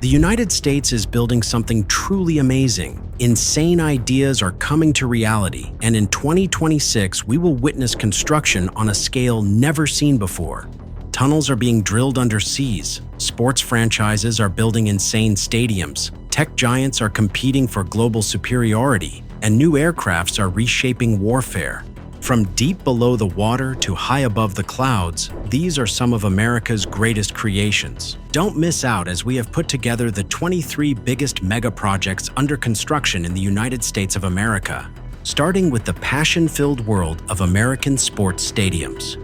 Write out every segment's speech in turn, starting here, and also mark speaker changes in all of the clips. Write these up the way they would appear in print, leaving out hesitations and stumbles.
Speaker 1: The United States is building something truly amazing. Insane ideas are coming to reality, and in 2026, we will witness construction on a scale never seen before. Tunnels are being drilled under seas, sports franchises are building insane stadiums, tech giants are competing for global superiority, and new aircrafts are reshaping warfare. From deep below the water to high above the clouds, these are some of America's greatest creations. Don't miss out as we have put together the 23 biggest mega projects under construction in the United States of America, starting with the passion-filled world of American sports stadiums.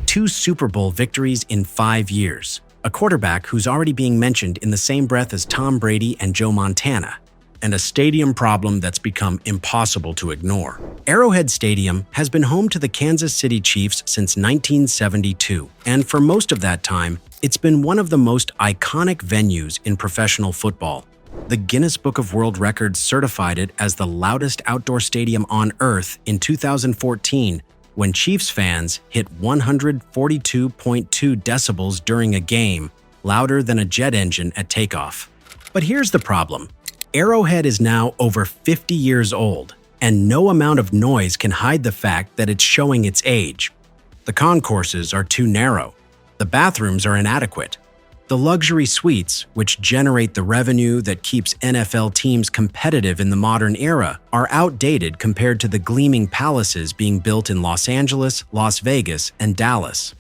Speaker 1: 2 Super Bowl victories in 5 years, a quarterback who's already being mentioned in the same breath as Tom Brady and Joe Montana, and a stadium problem that's become impossible to ignore. Arrowhead Stadium has been home to the Kansas City Chiefs since 1972, and for most of that time, it's been one of the most iconic venues in professional football. The Guinness Book of World Records certified it as the loudest outdoor stadium on Earth in 2014, when Chiefs fans hit 142.2 decibels during a game, louder than a jet engine at takeoff. But here's the problem. Arrowhead is now over 50 years old, and no amount of noise can hide the fact that it's showing its age. The concourses are too narrow. The bathrooms are inadequate. The luxury suites, which generate the revenue that keeps NFL teams competitive in the modern era, are outdated compared to the gleaming palaces being built in Los Angeles, Las Vegas, and Dallas.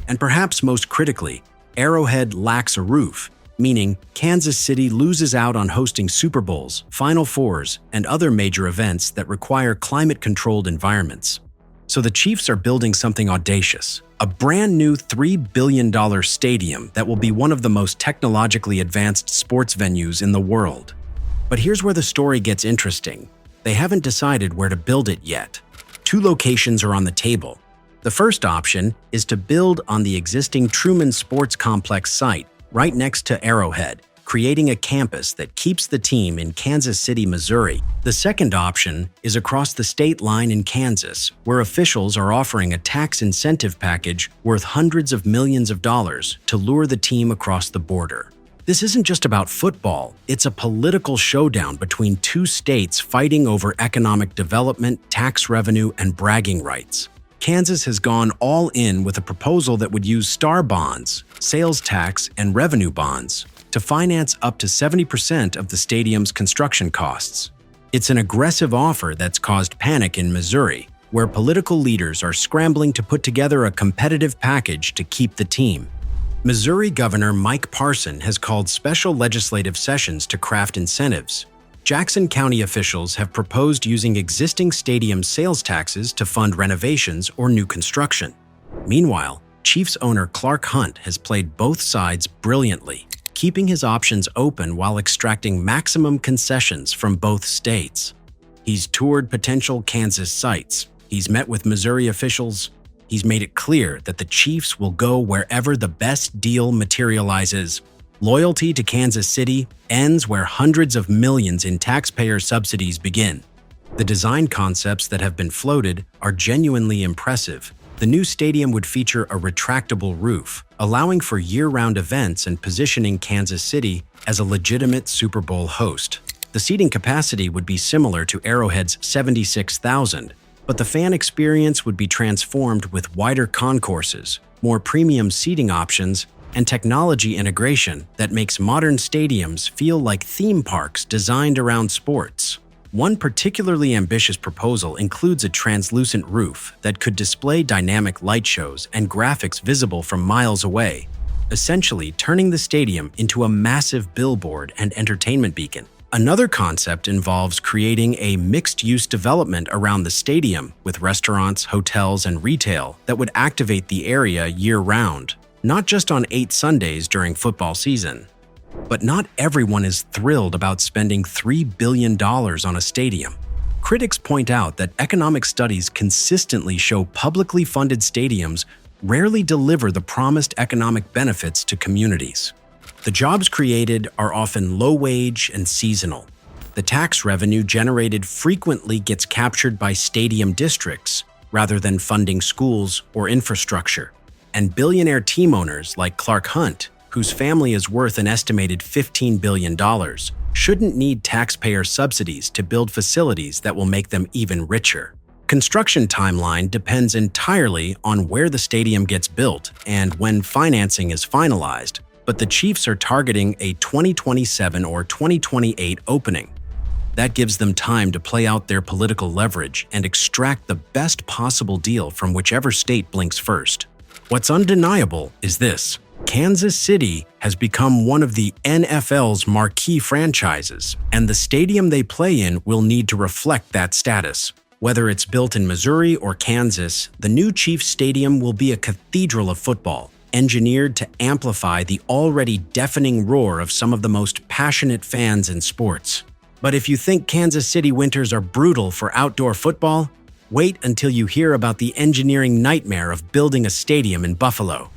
Speaker 1: And perhaps most critically, Arrowhead lacks a roof, meaning Kansas City loses out on hosting Super Bowls, Final Fours, and other major events that require climate-controlled environments. So the Chiefs are building something audacious, a brand new $3 billion stadium that will be one of the most technologically advanced sports venues in the world. But here's where the story gets interesting. They haven't decided where to build it yet. 2 locations are on the table. The first option is to build on the existing Truman Sports Complex site, right next to Arrowhead, creating a campus that keeps the team in Kansas City, Missouri. The second option is across the state line in Kansas, where officials are offering a tax incentive package worth hundreds of millions of dollars to lure the team across the border. This isn't just about football, it's a political showdown between 2 states fighting over economic development, tax revenue, and bragging rights. Kansas has gone all in with a proposal that would use star bonds, sales tax, and revenue bonds to finance up to 70% of the stadium's construction costs. It's an aggressive offer that's caused panic in Missouri, where political leaders are scrambling to put together a competitive package to keep the team. Missouri Governor Mike Parson has called special legislative sessions to craft incentives. Jackson County officials have proposed using existing stadium sales taxes to fund renovations or new construction. Meanwhile, Chiefs owner Clark Hunt has played both sides brilliantly, keeping his options open while extracting maximum concessions from both states. He's toured potential Kansas sites, he's met with Missouri officials, he's made it clear that the Chiefs will go wherever the best deal materializes. Loyalty to Kansas City ends where hundreds of millions in taxpayer subsidies begin. The design concepts that have been floated are genuinely impressive. The new stadium would feature a retractable roof, allowing for year-round events and positioning Kansas City as a legitimate Super Bowl host. The seating capacity would be similar to Arrowhead's 76,000, but the fan experience would be transformed with wider concourses, more premium seating options, and technology integration that makes modern stadiums feel like theme parks designed around sports. One particularly ambitious proposal includes a translucent roof that could display dynamic light shows and graphics visible from miles away, essentially turning the stadium into a massive billboard and entertainment beacon. Another concept involves creating a mixed-use development around the stadium with restaurants, hotels, and retail that would activate the area year-round, not just on 8 Sundays during football season. But not everyone is thrilled about spending $3 billion on a stadium. Critics point out that economic studies consistently show publicly funded stadiums rarely deliver the promised economic benefits to communities. The jobs created are often low-wage and seasonal. The tax revenue generated frequently gets captured by stadium districts rather than funding schools or infrastructure. And billionaire team owners like Clark Hunt whose family is worth an estimated $15 billion, shouldn't need taxpayer subsidies to build facilities that will make them even richer. Construction timeline depends entirely on where the stadium gets built and when financing is finalized, but the Chiefs are targeting a 2027 or 2028 opening. That gives them time to play out their political leverage and extract the best possible deal from whichever state blinks first. What's undeniable is this: Kansas City has become one of the NFL's marquee franchises, and the stadium they play in will need to reflect that status. Whether it's built in Missouri or Kansas, the new Chiefs Stadium will be a cathedral of football, engineered to amplify the already deafening roar of some of the most passionate fans in sports. But if you think Kansas City winters are brutal for outdoor football, wait until you hear about the engineering nightmare of building a stadium in Buffalo.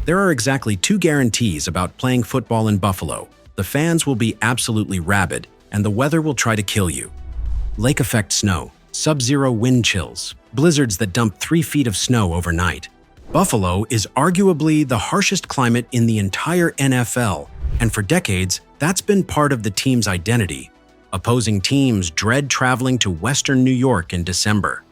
Speaker 1: There are exactly two guarantees about playing football in Buffalo. The fans will be absolutely rabid, and the weather will try to kill you. Lake effect snow, sub-zero wind chills, blizzards that dump 3 feet of snow overnight. Buffalo is arguably the harshest climate in the entire NFL, and for decades, that's been part of the team's identity. Opposing teams dread traveling to Western New York in December.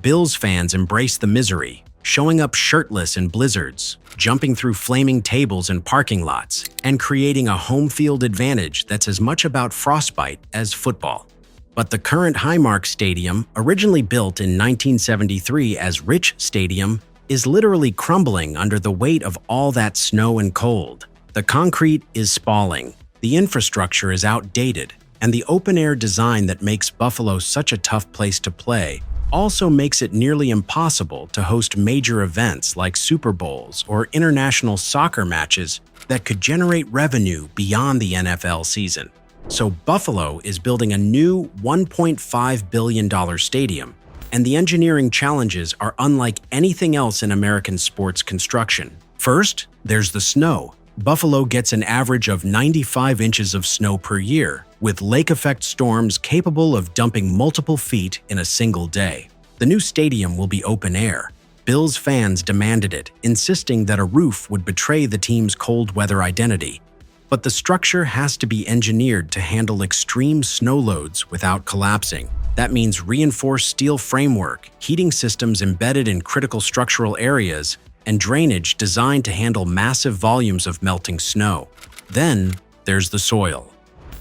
Speaker 1: Bills fans embrace the misery, showing up shirtless in blizzards, jumping through flaming tables in parking lots, and creating a home field advantage that's as much about frostbite as football. But the current Highmark Stadium, originally built in 1973 as Rich Stadium, is literally crumbling under the weight of all that snow and cold. The concrete is spalling, the infrastructure is outdated, and the open-air design that makes Buffalo such a tough place to play also makes it nearly impossible to host major events like Super Bowls or international soccer matches that could generate revenue beyond the NFL season. So Buffalo is building a new $1.5 billion stadium, and the engineering challenges are unlike anything else in American sports construction. First, there's the snow. Buffalo gets an average of 95 inches of snow per year, with lake-effect storms capable of dumping multiple feet in a single day. The new stadium will be open air. Bills fans demanded it, insisting that a roof would betray the team's cold weather identity. But the structure has to be engineered to handle extreme snow loads without collapsing. That means reinforced steel framework, heating systems embedded in critical structural areas, and drainage designed to handle massive volumes of melting snow. Then there's the soil.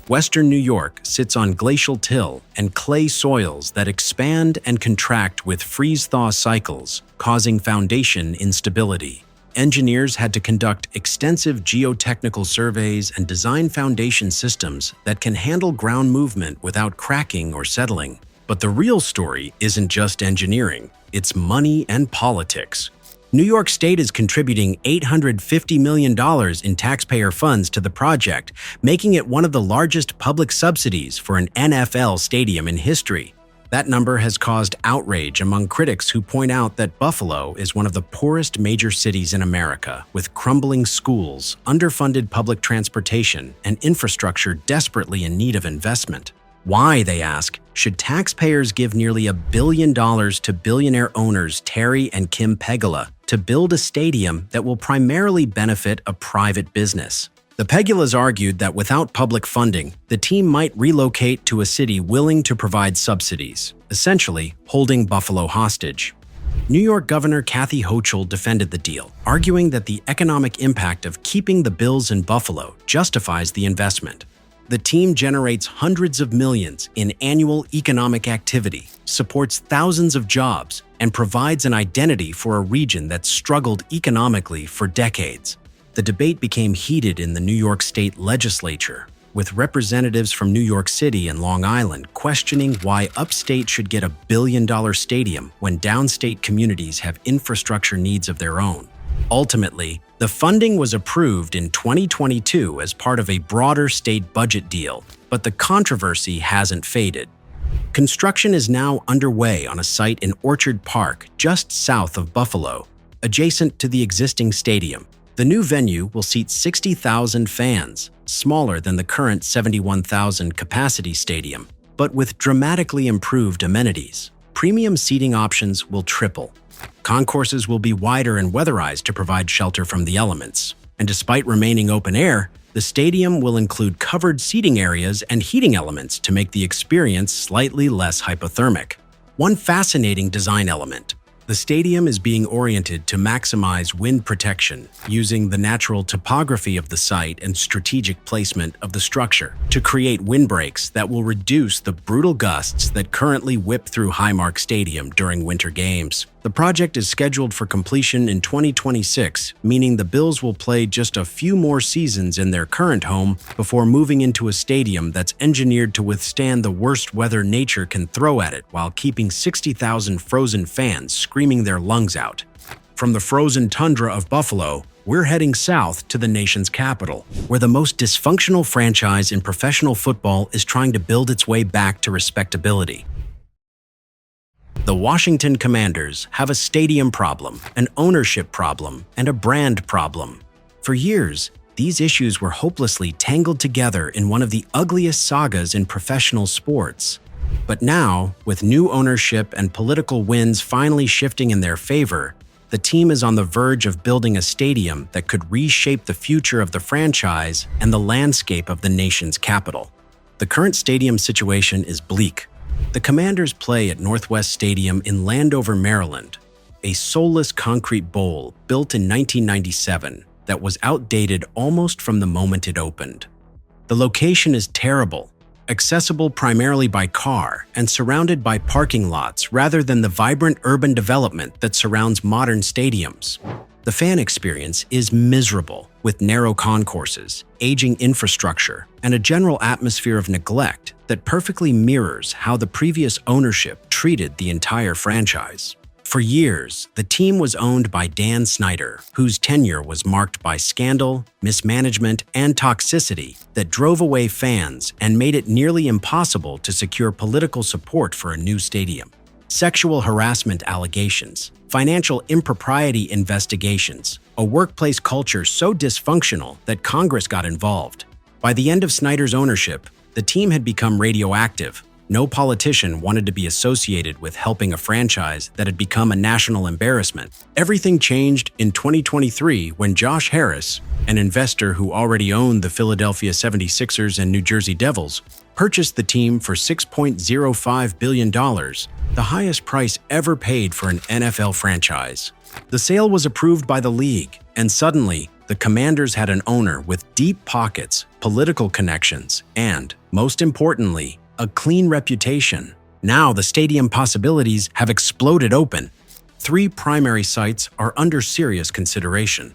Speaker 1: Western New York sits on glacial till and clay soils that expand and contract with freeze-thaw cycles, causing foundation instability. Engineers had to conduct extensive geotechnical surveys and design foundation systems that can handle ground movement without cracking or settling. But the real story isn't just engineering, it's money and politics. New York State is contributing $850 million in taxpayer funds to the project, making it one of the largest public subsidies for an NFL stadium in history. That number has caused outrage among critics who point out that Buffalo is one of the poorest major cities in America, with crumbling schools, underfunded public transportation, and infrastructure desperately in need of investment. Why, they ask, should taxpayers give nearly $1 billion to billionaire owners Terry and Kim Pegula to build a stadium that will primarily benefit a private business? The Pegulas argued that without public funding, the team might relocate to a city willing to provide subsidies, essentially holding Buffalo hostage. New York Governor Kathy Hochul defended the deal, arguing that the economic impact of keeping the Bills in Buffalo justifies the investment. The team generates hundreds of millions in annual economic activity, supports thousands of jobs, and provides an identity for a region that's struggled economically for decades. The debate became heated in the New York State legislature, with representatives from New York City and Long Island questioning why upstate should get $1 billion stadium when downstate communities have infrastructure needs of their own. Ultimately, the funding was approved in 2022 as part of a broader state budget deal, but the controversy hasn't faded. Construction is now underway on a site in Orchard Park, just south of Buffalo, adjacent to the existing stadium. The new venue will seat 60,000 fans, smaller than the current 71,000 capacity stadium, but with dramatically improved amenities. Premium seating options will triple. Concourses will be wider and weatherized to provide shelter from the elements. And despite remaining open air, the stadium will include covered seating areas and heating elements to make the experience slightly less hypothermic. One fascinating design element: the stadium is being oriented to maximize wind protection, using the natural topography of the site and strategic placement of the structure to create windbreaks that will reduce the brutal gusts that currently whip through Highmark Stadium during winter games. The project is scheduled for completion in 2026, meaning the Bills will play just a few more seasons in their current home before moving into a stadium that's engineered to withstand the worst weather nature can throw at it while keeping 60,000 frozen fans screaming their lungs out. From the frozen tundra of Buffalo, we're heading south to the nation's capital, where the most dysfunctional franchise in professional football is trying to build its way back to respectability. The Washington Commanders have a stadium problem, an ownership problem, and a brand problem. For years, these issues were hopelessly tangled together in one of the ugliest sagas in professional sports. But now, with new ownership and political winds finally shifting in their favor, the team is on the verge of building a stadium that could reshape the future of the franchise and the landscape of the nation's capital. The current stadium situation is bleak. The Commanders play at Northwest Stadium in Landover, Maryland, a soulless concrete bowl built in 1997 that was outdated almost from the moment it opened. The location is terrible, accessible primarily by car and surrounded by parking lots rather than the vibrant urban development that surrounds modern stadiums. The fan experience is miserable, with narrow concourses, aging infrastructure, and a general atmosphere of neglect that perfectly mirrors how the previous ownership treated the entire franchise. For years, the team was owned by Dan Snyder, whose tenure was marked by scandal, mismanagement, and toxicity that drove away fans and made it nearly impossible to secure political support for a new stadium. Sexual harassment allegations, financial impropriety investigations, a workplace culture so dysfunctional that Congress got involved. By the end of Snyder's ownership, the team had become radioactive. No politician wanted to be associated with helping a franchise that had become a national embarrassment. Everything changed in 2023 when Josh Harris, an investor who already owned the Philadelphia 76ers and New Jersey Devils, purchased the team for $6.05 billion, the highest price ever paid for an NFL franchise. The sale was approved by the league, and suddenly, the Commanders had an owner with deep pockets, political connections, and, most importantly, a clean reputation. Now the stadium possibilities have exploded open. 3 primary sites are under serious consideration.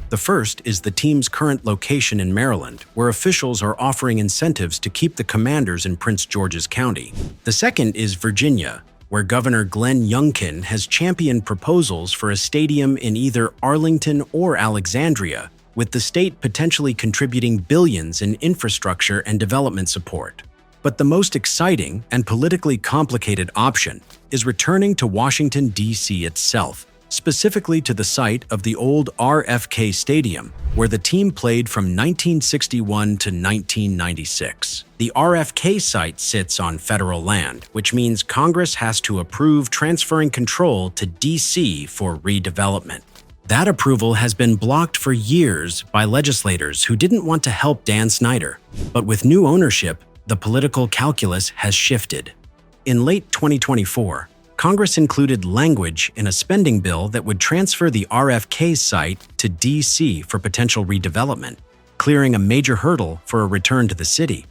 Speaker 1: The first is the team's current location in Maryland, where officials are offering incentives to keep the Commanders in Prince George's County. The second is Virginia, where Governor Glenn Youngkin has championed proposals for a stadium in either Arlington or Alexandria, with the state potentially contributing billions in infrastructure and development support. But the most exciting and politically complicated option is returning to Washington, D.C. itself, specifically to the site of the old RFK Stadium, where the team played from 1961 to 1996. The RFK site sits on federal land, which means Congress has to approve transferring control to D.C. for redevelopment. That approval has been blocked for years by legislators who didn't want to help Dan Snyder. But with new ownership, the political calculus has shifted. In late 2024, Congress included language in a spending bill that would transfer the RFK site to D.C. for potential redevelopment, clearing a major hurdle for a return to the city.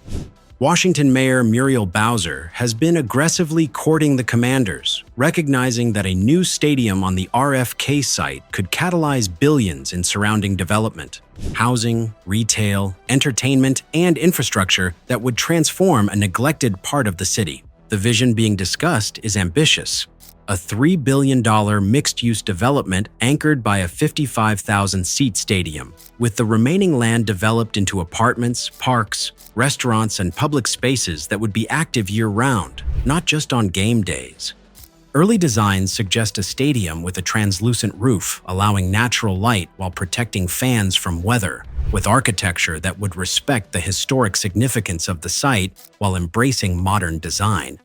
Speaker 1: Washington Mayor Muriel Bowser has been aggressively courting the Commanders, recognizing that a new stadium on the RFK site could catalyze billions in surrounding development, housing, retail, entertainment, and infrastructure that would transform a neglected part of the city. The vision being discussed is ambitious: a $3 billion mixed-use development anchored by a 55,000-seat stadium, with the remaining land developed into apartments, parks, restaurants, and public spaces that would be active year-round, not just on game days. Early designs suggest a stadium with a translucent roof, allowing natural light while protecting fans from weather, with architecture that would respect the historic significance of the site while embracing modern design.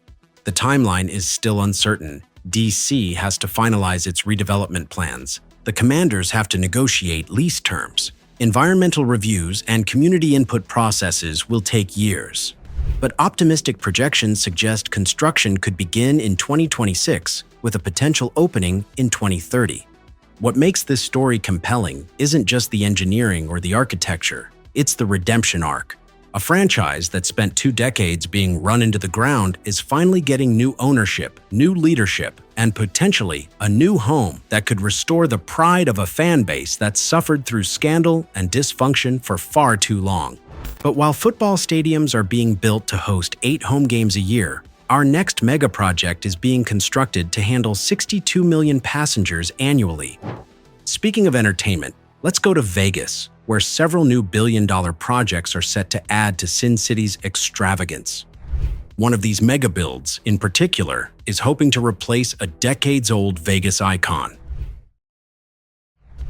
Speaker 1: The timeline is still uncertain. DC has to finalize its redevelopment plans. The commanders have to negotiate lease terms. Environmental reviews and community input processes will take years. But optimistic projections suggest construction could begin in 2026 with a potential opening in 2030. What makes this story compelling isn't just the engineering or the architecture, it's the redemption arc. A franchise that spent 2 decades being run into the ground is finally getting new ownership, new leadership, and potentially a new home that could restore the pride of a fan base that suffered through scandal and dysfunction for far too long. But while football stadiums are being built to host 8 home games a year, our next mega project is being constructed to handle 62 million passengers annually. Speaking of entertainment, let's go to Vegas, where several new billion-dollar projects are set to add to Sin City's extravagance. One of these mega builds, in particular, is hoping to replace a decades-old Vegas icon.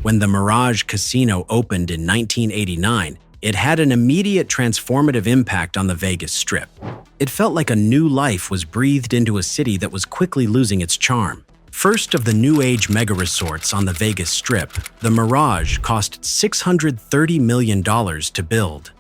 Speaker 1: When the Mirage Casino opened in 1989, it had an immediate transformative impact on the Vegas Strip. It felt like a new life was breathed into a city that was quickly losing its charm. First of the new age mega resorts on the Vegas Strip, the Mirage cost $630 million to build.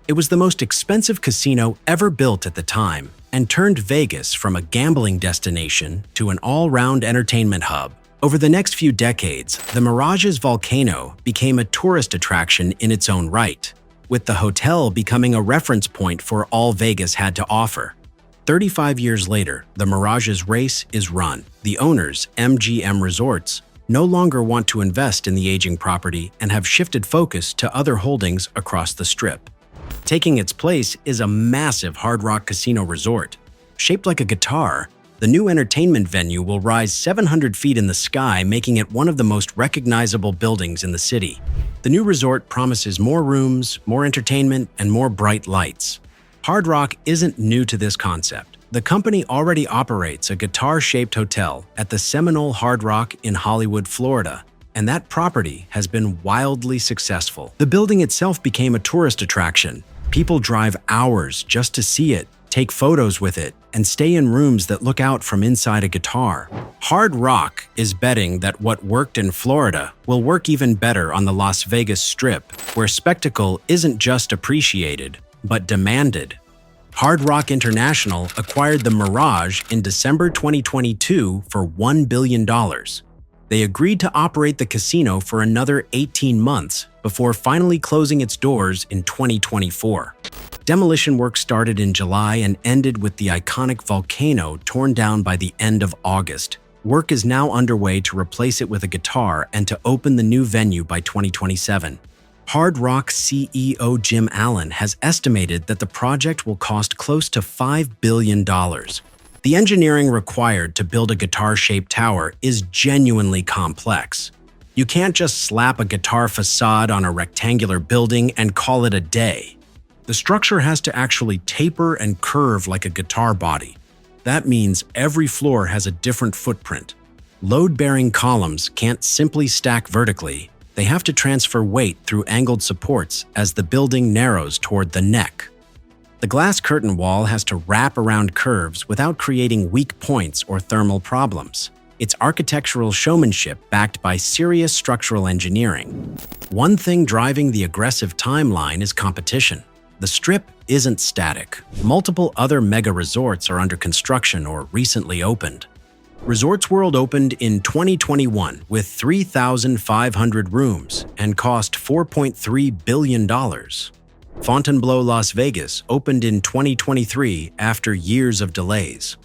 Speaker 1: It was the most expensive casino ever built at the time and turned Vegas from a gambling destination to an all-round entertainment hub. Over the next few decades, the Mirage's volcano became a tourist attraction in its own right, with the hotel becoming a reference point for all Vegas had to offer. 35 years later, the Mirage's race is run. The owners, MGM Resorts, no longer want to invest in the aging property and have shifted focus to other holdings across the Strip. Taking its place is a massive Hard Rock Casino resort. Shaped like a guitar, the new entertainment venue will rise 700 feet in the sky, making it one of the most recognizable buildings in the city. The new resort promises more rooms, more entertainment, and more bright lights. Hard Rock isn't new to this concept. The company already operates a guitar-shaped hotel at the Seminole Hard Rock in Hollywood, Florida, and that property has been wildly successful. The building itself became a tourist attraction. People drive hours just to see it, take photos with it, and stay in rooms that look out from inside a guitar. Hard Rock is betting that what worked in Florida will work even better on the Las Vegas Strip, where spectacle isn't just appreciated, but demanded. Hard Rock International acquired the Mirage in December 2022 for $1 billion. They agreed to operate the casino for another 18 months before finally closing its doors in 2024. Demolition work started in July and ended with the iconic volcano torn down by the end of August. Work is now underway to replace it with a guitar and to open the new venue by 2027. Hard Rock CEO Jim Allen has estimated that the project will cost close to $5 billion. The engineering required to build a guitar-shaped tower is genuinely complex. You can't just slap a guitar facade on a rectangular building and call it a day. The structure has to actually taper and curve like a guitar body. That means every floor has a different footprint. Load-bearing columns can't simply stack vertically. They have to transfer weight through angled supports as the building narrows toward the neck. The glass curtain wall has to wrap around curves without creating weak points or thermal problems. It's architectural showmanship backed by serious structural engineering. One thing driving the aggressive timeline is competition. The Strip isn't static. Multiple other mega resorts are under construction or recently opened. Resorts World opened in 2021 with 3,500 rooms and cost $4.3 billion. Fontainebleau Las Vegas opened in 2023 after years of delays.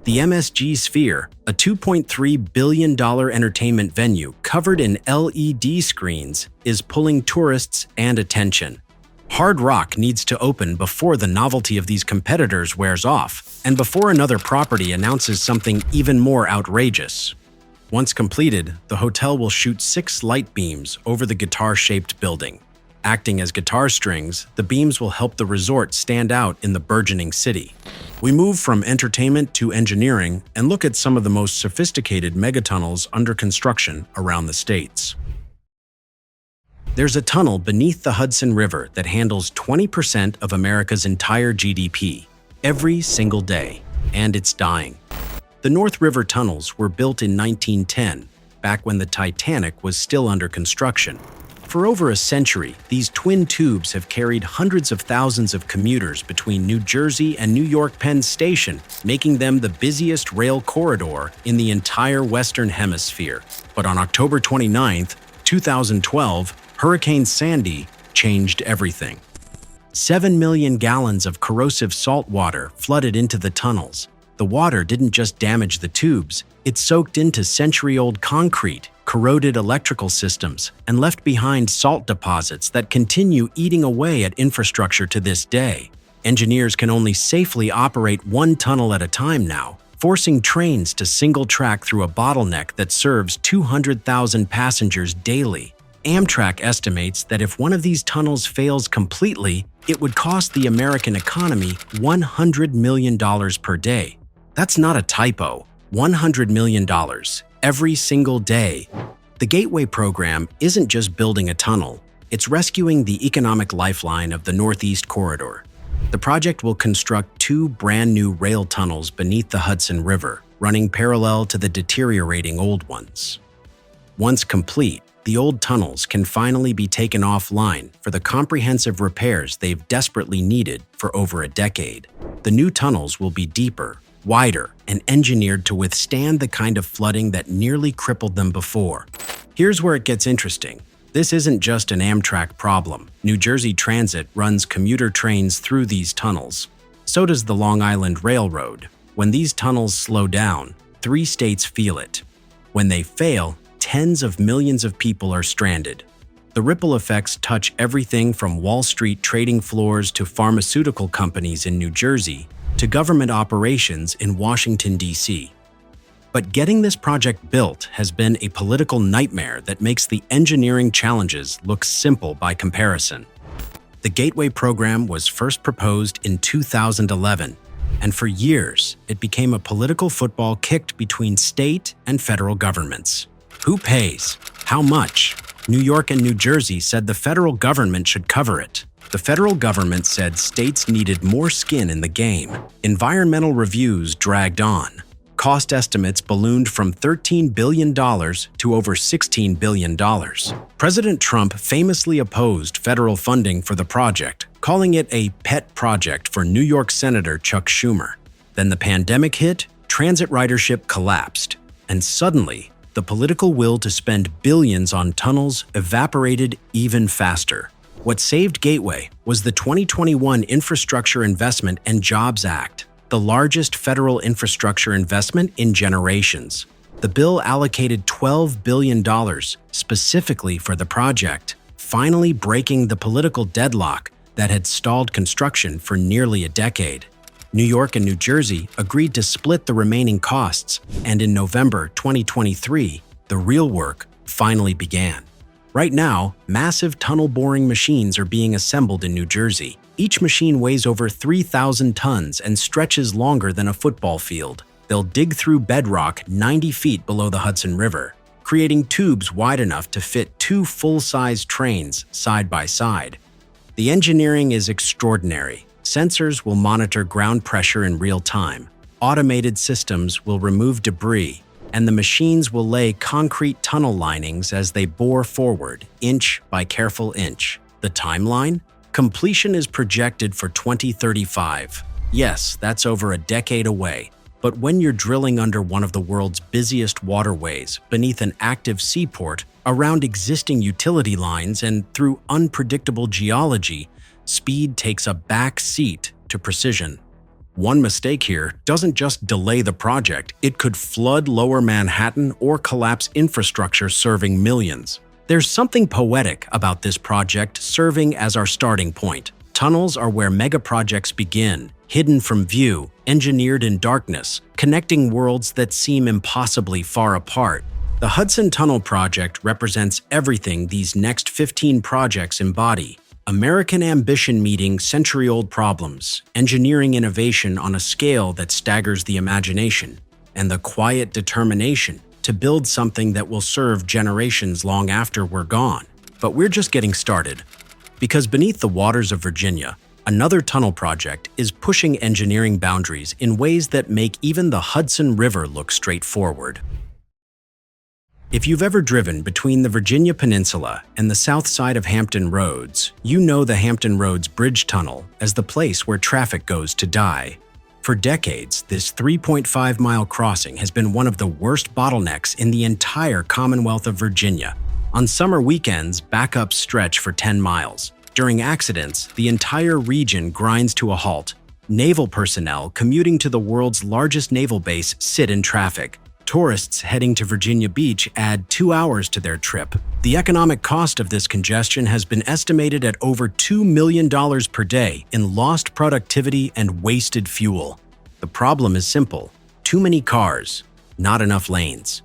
Speaker 1: The MSG Sphere, a $2.3 billion entertainment venue covered in LED screens, is pulling tourists and attention. Hard Rock needs to open before the novelty of these competitors wears off, and before another property announces something even more outrageous. Once completed, the hotel will shoot 6 light beams over the guitar-shaped building. Acting as guitar strings, the beams will help the resort stand out in the burgeoning city. We move from entertainment to engineering and look at some of the most sophisticated megatunnels under construction around the states. There's a tunnel beneath the Hudson River that handles 20% of America's entire GDP every single day. and it's dying. The North River tunnels were built in 1910, back when the Titanic was still under construction. For over a century, these twin tubes have carried hundreds of thousands of commuters between New Jersey and New York Penn Station, making them the busiest rail corridor in the entire Western Hemisphere. But on October 29, 2012, Hurricane Sandy changed everything. 7 million gallons of corrosive salt water flooded into the tunnels. The water didn't just damage the tubes, it soaked into century-old concrete, corroded electrical systems, and left behind salt deposits that continue eating away at infrastructure to this day. Engineers can only safely operate one tunnel at a time now, forcing trains to single-track through a bottleneck that serves 200,000 passengers daily. Amtrak estimates that if one of these tunnels fails completely, it would cost the American economy $100 million per day. That's not a typo. $100 million every single day. The Gateway program isn't just building a tunnel, it's rescuing the economic lifeline of the Northeast Corridor. The project will construct 2 brand new rail tunnels beneath the Hudson River, running parallel to the deteriorating old ones. Once complete, the old tunnels can finally be taken offline for the comprehensive repairs they've desperately needed for over a decade. The new tunnels will be deeper, wider, and engineered to withstand the kind of flooding that nearly crippled them before. Here's where it gets interesting. This isn't just an Amtrak problem. New Jersey Transit runs commuter trains through these tunnels. So does the Long Island Railroad. When these tunnels slow down, 3 states feel it. When they fail, tens of millions of people are stranded. The ripple effects touch everything from Wall Street trading floors to pharmaceutical companies in New Jersey to government operations in Washington, D.C. But getting this project built has been a political nightmare that makes the engineering challenges look simple by comparison. The Gateway program was first proposed in 2011, and for years it became a political football kicked between state and federal governments. Who pays? How much? New York and New Jersey said the federal government should cover it. The federal government said states needed more skin in the game. Environmental reviews dragged on. Cost estimates ballooned from $13 billion to over $16 billion. President Trump famously opposed federal funding for the project, calling it a pet project for New York Senator Chuck Schumer. Then the pandemic hit, transit ridership collapsed, and suddenly, the political will to spend billions on tunnels evaporated even faster. What saved Gateway was the 2021 Infrastructure Investment and Jobs Act, the largest federal infrastructure investment in generations. The bill allocated $12 billion specifically for the project, finally breaking the political deadlock that had stalled construction for nearly a decade. New York and New Jersey agreed to split the remaining costs, and in November 2023, the real work finally began. Right now, massive tunnel boring machines are being assembled in New Jersey. Each machine weighs over 3,000 tons and stretches longer than a football field. They'll dig through bedrock 90 feet below the Hudson River, creating tubes wide enough to fit 2 full-size trains side by side. The engineering is extraordinary. Sensors will monitor ground pressure in real time. Automated systems will remove debris, and the machines will lay concrete tunnel linings as they bore forward, inch by careful inch. The timeline? Completion is projected for 2035. Yes, that's over a decade away. But when you're drilling under one of the world's busiest waterways, beneath an active seaport, around existing utility lines, and through unpredictable geology, speed takes a back seat to precision. One mistake here doesn't just delay the project, it could flood lower Manhattan or collapse infrastructure serving millions. There's something poetic about this project serving as our starting point. Tunnels are where megaprojects begin, hidden from view, engineered in darkness, connecting worlds that seem impossibly far apart. The Hudson Tunnel Project represents everything these next 15 projects embody. American ambition meeting century-old problems, engineering innovation on a scale that staggers the imagination, and the quiet determination to build something that will serve generations long after we're gone. But we're just getting started. Because beneath the waters of Virginia, Another tunnel project is pushing engineering boundaries in ways that make even the Hudson River look straightforward. If you've ever driven between the Virginia Peninsula and the south side of Hampton Roads, you know the Hampton Roads Bridge Tunnel as the place where traffic goes to die. For decades, this 3.5-mile crossing has been one of the worst bottlenecks in the entire Commonwealth of Virginia. On summer weekends, backups stretch for 10 miles. During accidents, the entire region grinds to a halt. Naval personnel commuting to the world's largest naval base sit in traffic. Tourists heading to Virginia Beach add 2 hours to their trip. The economic cost of this congestion has been estimated at over $2 million per day in lost productivity and wasted fuel. The problem is simple: too many cars, not enough lanes.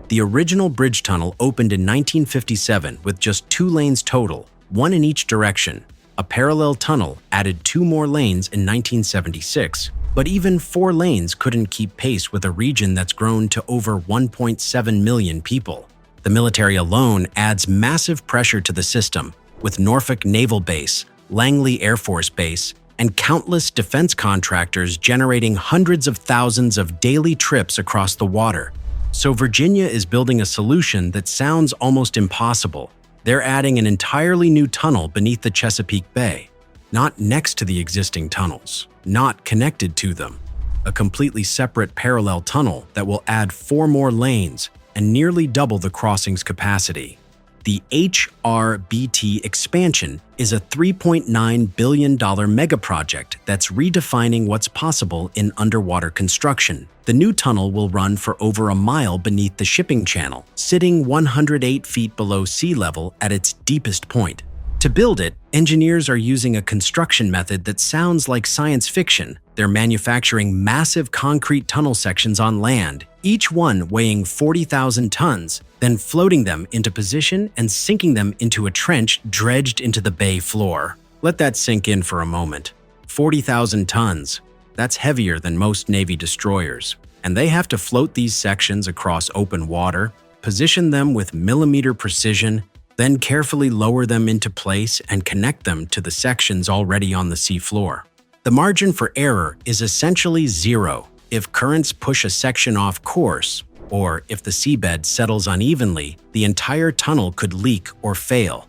Speaker 1: The original bridge tunnel opened in 1957 with just 2 lanes total, one in each direction. A parallel tunnel added 2 more lanes in 1976. But even 4 lanes couldn't keep pace with a region that's grown to over 1.7 million people. The military alone adds massive pressure to the system, with Norfolk Naval Base, Langley Air Force Base, and countless defense contractors generating hundreds of thousands of daily trips across the water. So Virginia is building a solution that sounds almost impossible. They're adding an entirely new tunnel beneath the Chesapeake Bay. Not next to the existing tunnels, not connected to them. A completely separate parallel tunnel that will add 4 more lanes and nearly double the crossing's capacity. The HRBT expansion is a $3.9 billion megaproject that's redefining what's possible in underwater construction. The new tunnel will run for over a mile beneath the shipping channel, sitting 108 feet below sea level at its deepest point. To build it, engineers are using a construction method that sounds like science fiction. They're manufacturing massive concrete tunnel sections on land, each one weighing 40,000 tons, then floating them into position and sinking them into a trench dredged into the bay floor. Let that sink in for a moment. 40,000 tons. That's heavier than most Navy destroyers. And they have to float these sections across open water, position them with millimeter precision, then carefully lower them into place and connect them to the sections already on the seafloor. The margin for error is essentially zero. If currents push a section off course, or if the seabed settles unevenly, the entire tunnel could leak or fail.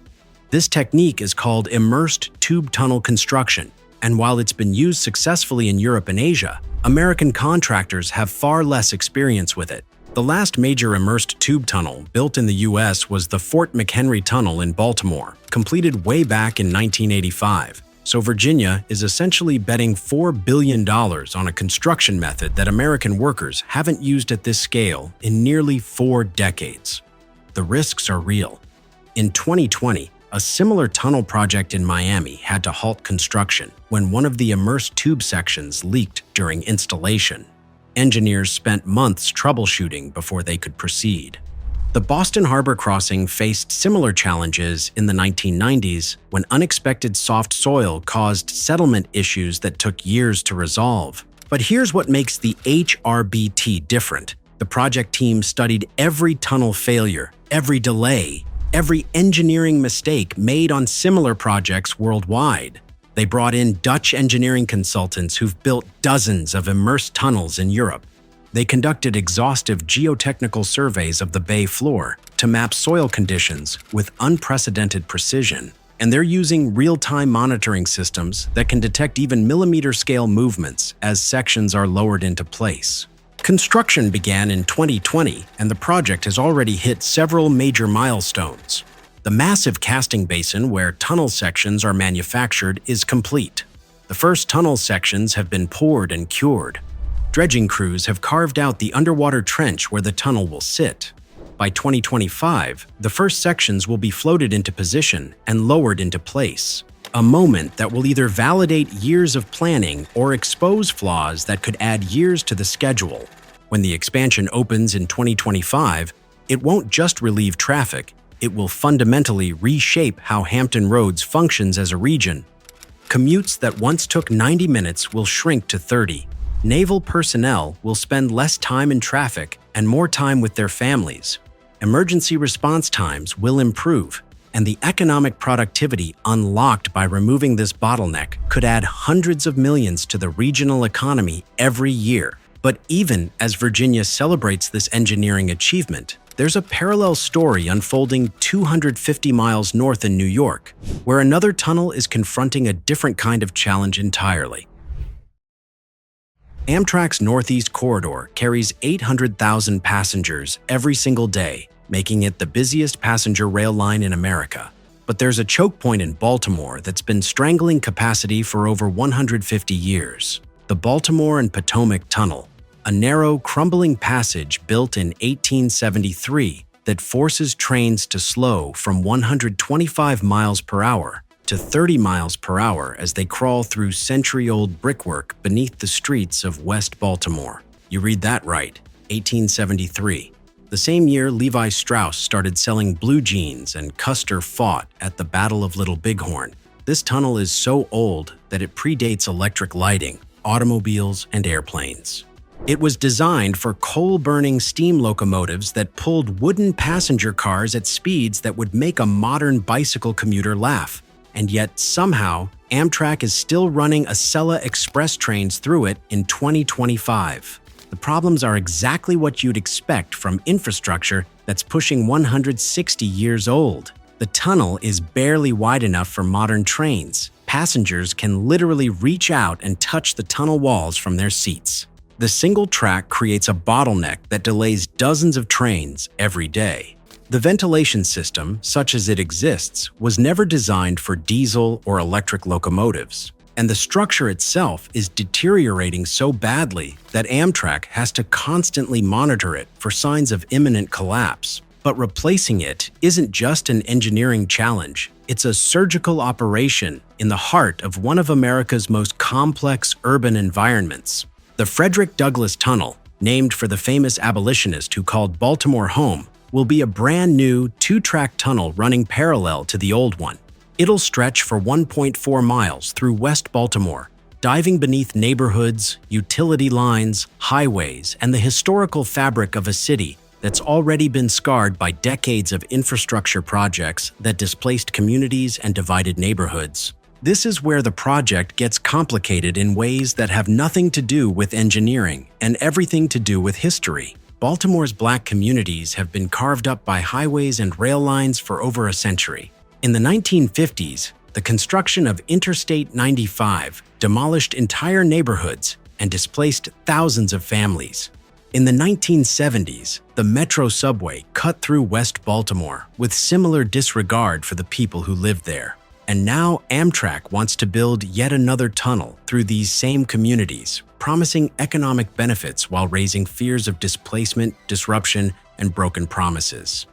Speaker 1: This technique is called immersed tube tunnel construction, and while it's been used successfully in Europe and Asia, American contractors have far less experience with it. The last major immersed tube tunnel built in the U.S. was the Fort McHenry Tunnel in Baltimore, completed way back in 1985. So Virginia is essentially betting $4 billion on a construction method that American workers haven't used at this scale in nearly 4 decades. The risks are real. In 2020, a similar tunnel project in Miami had to halt construction when one of the immersed tube sections leaked during installation. Engineers spent months troubleshooting before they could proceed. The Boston Harbor crossing faced similar challenges in the 1990s when unexpected soft soil caused settlement issues that took years to resolve. But here's what makes the HRBT different. The project team studied every tunnel failure, every delay, every engineering mistake made on similar projects worldwide. They brought in Dutch engineering consultants who've built dozens of immersed tunnels in Europe. They conducted exhaustive geotechnical surveys of the bay floor to map soil conditions with unprecedented precision. And they're using real-time monitoring systems that can detect even millimeter-scale movements as sections are lowered into place. Construction began in 2020, and the project has already hit several major milestones. The massive casting basin where tunnel sections are manufactured is complete. The first tunnel sections have been poured and cured. Dredging crews have carved out the underwater trench where the tunnel will sit. By 2025, the first sections will be floated into position and lowered into place. A moment that will either validate years of planning or expose flaws that could add years to the schedule. When the expansion opens in 2025, it won't just relieve traffic, it will fundamentally reshape how Hampton Roads functions as a region. Commutes that once took 90 minutes will shrink to 30. Naval personnel will spend less time in traffic and more time with their families. Emergency response times will improve, and the economic productivity unlocked by removing this bottleneck could add hundreds of millions to the regional economy every year. But even as Virginia celebrates this engineering achievement, there's a parallel story unfolding 250 miles north in New York, where another tunnel is confronting a different kind of challenge entirely. Amtrak's Northeast Corridor carries 800,000 passengers every single day, making it the busiest passenger rail line in America. But there's a choke point in Baltimore that's been strangling capacity for over 150 years. The Baltimore and Potomac Tunnel, a narrow, crumbling passage built in 1873 that forces trains to slow from 125 miles per hour to 30 miles per hour as they crawl through century-old brickwork beneath the streets of West Baltimore. You read that right, 1873. The same year Levi Strauss started selling blue jeans and Custer fought at the Battle of Little Bighorn. This tunnel is so old that it predates electric lighting, automobiles, and airplanes. It was designed for coal-burning steam locomotives that pulled wooden passenger cars at speeds that would make a modern bicycle commuter laugh. And yet, somehow, Amtrak is still running Acela Express trains through it in 2025. The problems are exactly what you'd expect from infrastructure that's pushing 160 years old. The tunnel is barely wide enough for modern trains. Passengers can literally reach out and touch the tunnel walls from their seats. The single track creates a bottleneck that delays dozens of trains every day. The ventilation system, such as it exists, was never designed for diesel or electric locomotives. And the structure itself is deteriorating so badly that Amtrak has to constantly monitor it for signs of imminent collapse. But replacing it isn't just an engineering challenge, it's a surgical operation in the heart of one of America's most complex urban environments. The Frederick Douglass Tunnel, named for the famous abolitionist who called Baltimore home, will be a brand new two-track tunnel running parallel to the old one. It'll stretch for 1.4 miles through West Baltimore, diving beneath neighborhoods, utility lines, highways, and the historical fabric of a city that's already been scarred by decades of infrastructure projects that displaced communities and divided neighborhoods. This is where the project gets complicated in ways that have nothing to do with engineering and everything to do with history. Baltimore's Black communities have been carved up by highways and rail lines for over a century. In the 1950s, the construction of Interstate 95 demolished entire neighborhoods and displaced thousands of families. In the 1970s, the Metro subway cut through West Baltimore with similar disregard for the people who lived there. And now Amtrak wants to build yet another tunnel through these same communities, promising economic benefits while raising fears of displacement, disruption, and broken promises.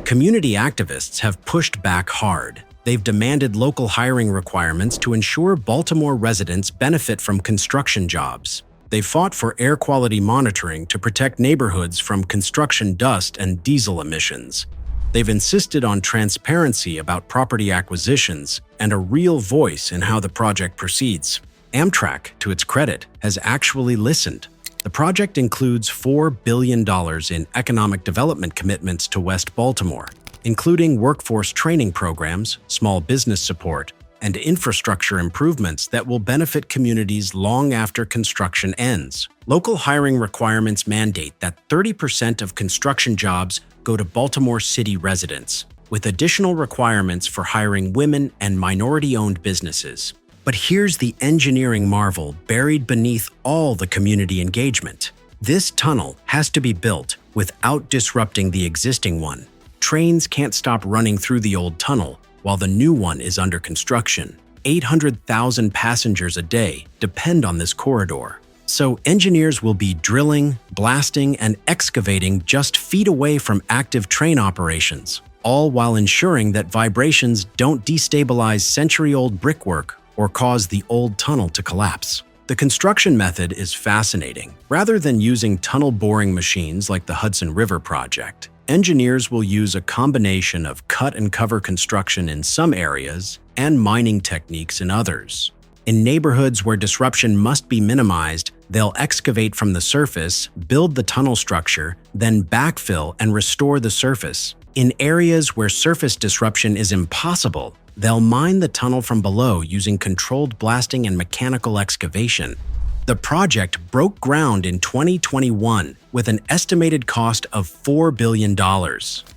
Speaker 1: Community activists have pushed back hard. They've demanded local hiring requirements to ensure Baltimore residents benefit from construction jobs. They fought for air quality monitoring to protect neighborhoods from construction dust and diesel emissions. They've insisted on transparency about property acquisitions and a real voice in how the project proceeds. Amtrak, to its credit, has actually listened. The project includes $4 billion in economic development commitments to West Baltimore, including workforce training programs, small business support, and infrastructure improvements that will benefit communities long after construction ends. Local hiring requirements mandate that 30% of construction jobs go to Baltimore City residents, with additional requirements for hiring women and minority-owned businesses. But here's the engineering marvel buried beneath all the community engagement. This tunnel has to be built without disrupting the existing one. Trains can't stop running through the old tunnel while the new one is under construction. 800,000 passengers a day depend on this corridor. So engineers will be drilling, blasting, and excavating just feet away from active train operations, all while ensuring that vibrations don't destabilize century-old brickwork or cause the old tunnel to collapse. The construction method is fascinating. Rather than using tunnel boring machines like the Hudson River project, engineers will use a combination of cut-and-cover construction in some areas and mining techniques in others. In neighborhoods where disruption must be minimized, they'll excavate from the surface, build the tunnel structure, then backfill and restore the surface. In areas where surface disruption is impossible, They'll mine the tunnel from below using controlled blasting and mechanical excavation. The project broke ground in 2021 with an estimated cost of $4 billion,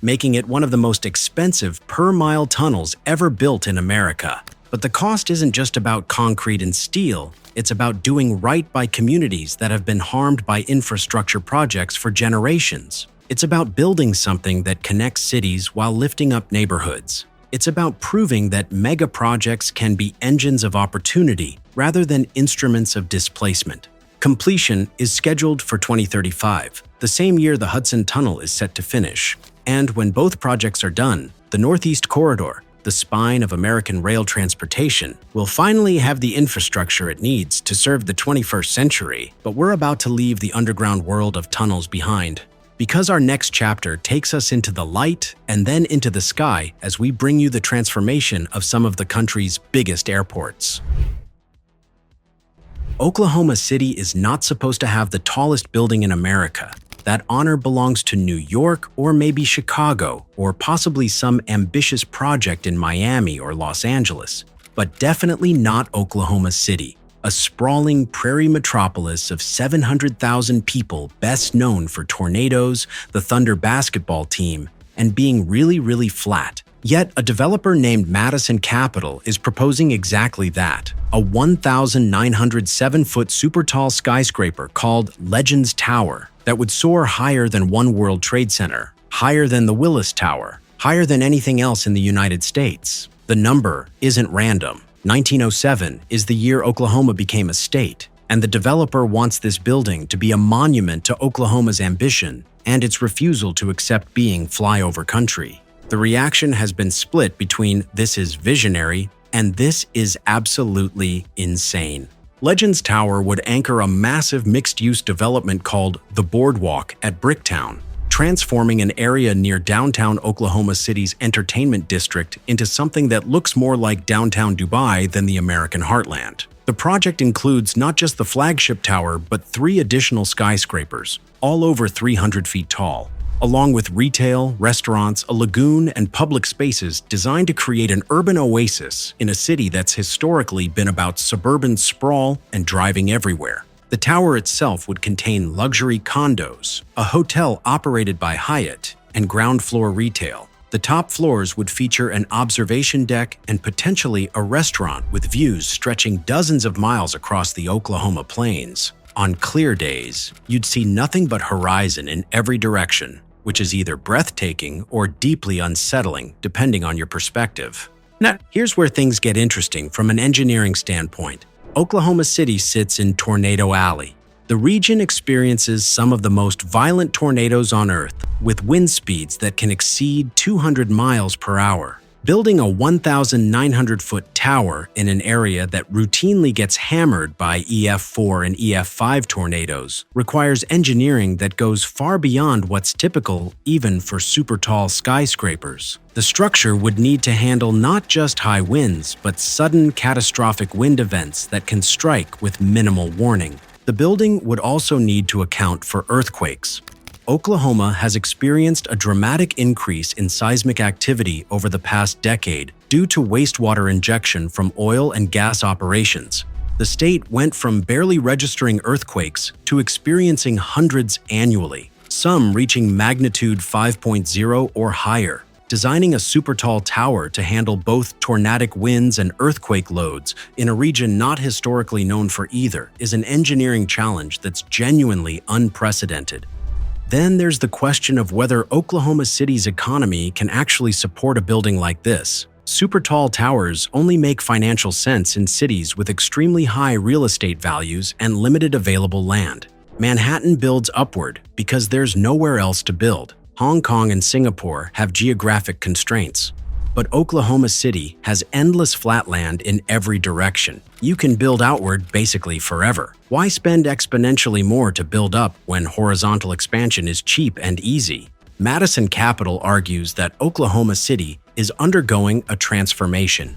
Speaker 1: making it one of the most expensive per-mile tunnels ever built in America. But the cost isn't just about concrete and steel, it's about doing right by communities that have been harmed by infrastructure projects for generations. It's about building something that connects cities while lifting up neighborhoods. It's about proving that mega projects can be engines of opportunity rather than instruments of displacement. Completion is scheduled for 2035, the same year the Hudson Tunnel is set to finish. And when both projects are done, the Northeast Corridor, the spine of American rail transportation, will finally have the infrastructure it needs to serve the 21st century. But we're about to leave the underground world of tunnels behind, because our next chapter takes us into the light and then into the sky as we bring you the transformation of some of the country's biggest airports. Oklahoma City is not supposed to have the tallest building in America. That honor belongs to New York or maybe Chicago or possibly some ambitious project in Miami or Los Angeles, but definitely not Oklahoma City, a sprawling prairie metropolis of 700,000 people best known for tornadoes, the Thunder basketball team, and being really flat. Yet a developer named Madison Capital is proposing exactly that, a 1,907-foot super-tall skyscraper called Legends Tower that would soar higher than One World Trade Center, higher than the Willis Tower, higher than anything else in the United States. The number isn't random. 1907 is the year Oklahoma became a state, and the developer wants this building to be a monument to Oklahoma's ambition and its refusal to accept being flyover country. The reaction has been split between "this is visionary" and "this is absolutely insane." Legends Tower would anchor a massive mixed-use development called The Boardwalk at Bricktown, transforming an area near downtown Oklahoma City's entertainment district into something that looks more like downtown Dubai than the American heartland. The project includes not just the flagship tower, but 3 additional skyscrapers, all over 300 feet tall, along with retail, restaurants, a lagoon, and public spaces designed to create an urban oasis in a city that's historically been about suburban sprawl and driving everywhere. The tower itself would contain luxury condos, a hotel operated by Hyatt, and ground floor retail. The top floors would feature an observation deck and potentially a restaurant with views stretching dozens of miles across the Oklahoma plains. On clear days, you'd see nothing but horizon in every direction, which is either breathtaking or deeply unsettling, depending on your perspective. Now, here's where things get interesting from an engineering standpoint. Oklahoma City sits in Tornado Alley. The region experiences some of the most violent tornadoes on Earth, with wind speeds that can exceed 200 miles per hour. Building a 1,900-foot tower in an area that routinely gets hammered by EF4 and EF5 tornadoes requires engineering that goes far beyond what's typical even for super-tall skyscrapers. The structure would need to handle not just high winds, but sudden catastrophic wind events that can strike with minimal warning. The building would also need to account for earthquakes. Oklahoma has experienced a dramatic increase in seismic activity over the past decade due to wastewater injection from oil and gas operations. The state went from barely registering earthquakes to experiencing hundreds annually, some reaching magnitude 5.0 or higher. Designing a super-tall tower to handle both tornadic winds and earthquake loads in a region not historically known for either is an engineering challenge that's genuinely unprecedented. Then there's the question of whether Oklahoma City's economy can actually support a building like this. Super tall towers only make financial sense in cities with extremely high real estate values and limited available land. Manhattan builds upward because there's nowhere else to build. Hong Kong and Singapore have geographic constraints. But Oklahoma City has endless flatland in every direction. You can build outward basically forever. Why spend exponentially more to build up when horizontal expansion is cheap and easy? Madison Capital argues that Oklahoma City is undergoing a transformation.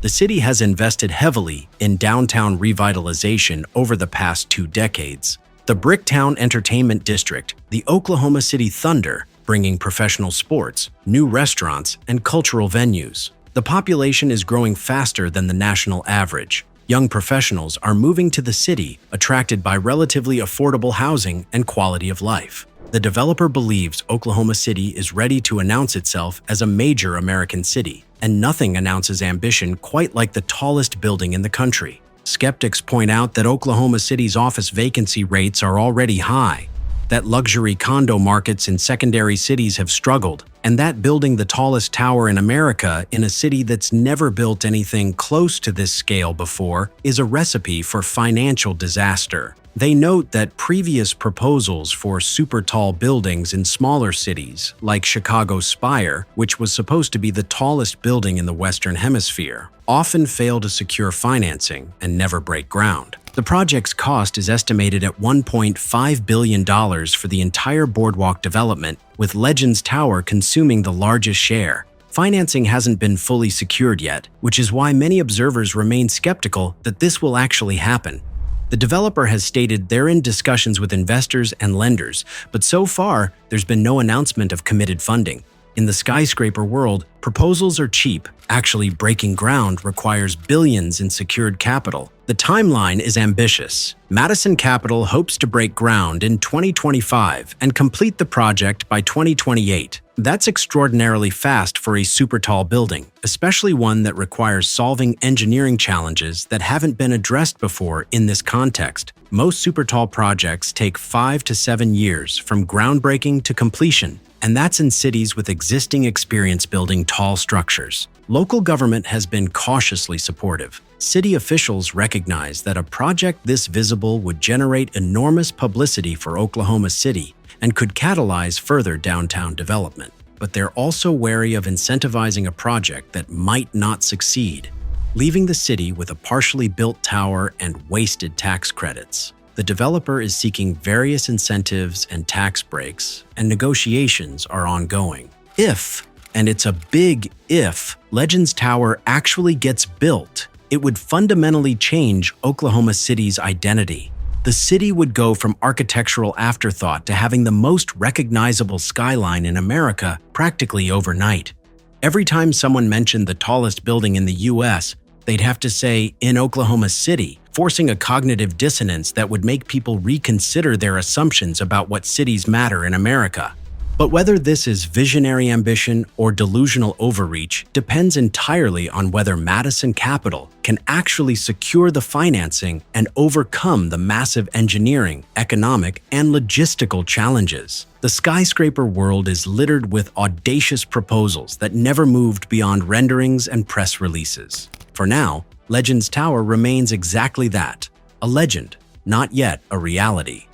Speaker 1: The city has invested heavily in downtown revitalization over the past 2 decades. The Bricktown Entertainment District, the Oklahoma City Thunder, bringing professional sports, new restaurants, and cultural venues. The population is growing faster than the national average. Young professionals are moving to the city, attracted by relatively affordable housing and quality of life. The developer believes Oklahoma City is ready to announce itself as a major American city, and nothing announces ambition quite like the tallest building in the country. Skeptics point out that Oklahoma City's office vacancy rates are already high, that luxury condo markets in secondary cities have struggled, and that building the tallest tower in America in a city that's never built anything close to this scale before is a recipe for financial disaster. They note that previous proposals for super tall buildings in smaller cities, like Chicago's Spire, which was supposed to be the tallest building in the Western Hemisphere, often fail to secure financing and never break ground. The project's cost is estimated at $1.5 billion for the entire boardwalk development, with Legends Tower consuming the largest share. Financing hasn't been fully secured yet, which is why many observers remain skeptical that this will actually happen. The developer has stated they're in discussions with investors and lenders, but so far, there's been no announcement of committed funding. In the skyscraper world, proposals are cheap. Actually, breaking ground requires billions in secured capital. The timeline is ambitious. Madison Capital hopes to break ground in 2025 and complete the project by 2028. That's extraordinarily fast for a super tall building, especially one that requires solving engineering challenges that haven't been addressed before in this context. Most super tall projects take 5 to 7 years from groundbreaking to completion, and that's in cities with existing experience building tall structures. Local government has been cautiously supportive. City officials recognize that a project this visible would generate enormous publicity for Oklahoma City and could catalyze further downtown development. But they're also wary of incentivizing a project that might not succeed, leaving the city with a partially built tower and wasted tax credits. The developer is seeking various incentives and tax breaks, and negotiations are ongoing. If, and it's a big if, Legends Tower actually gets built, it would fundamentally change Oklahoma City's identity. The city would go from architectural afterthought to having the most recognizable skyline in America practically overnight. Every time someone mentioned the tallest building in the US, they'd have to say, in Oklahoma City, forcing a cognitive dissonance that would make people reconsider their assumptions about what cities matter in America. But whether this is visionary ambition or delusional overreach depends entirely on whether Madison Capital can actually secure the financing and overcome the massive engineering, economic, and logistical challenges. The skyscraper world is littered with audacious proposals that never moved beyond renderings and press releases. For now, Legends Tower remains exactly that, a legend, not yet a reality.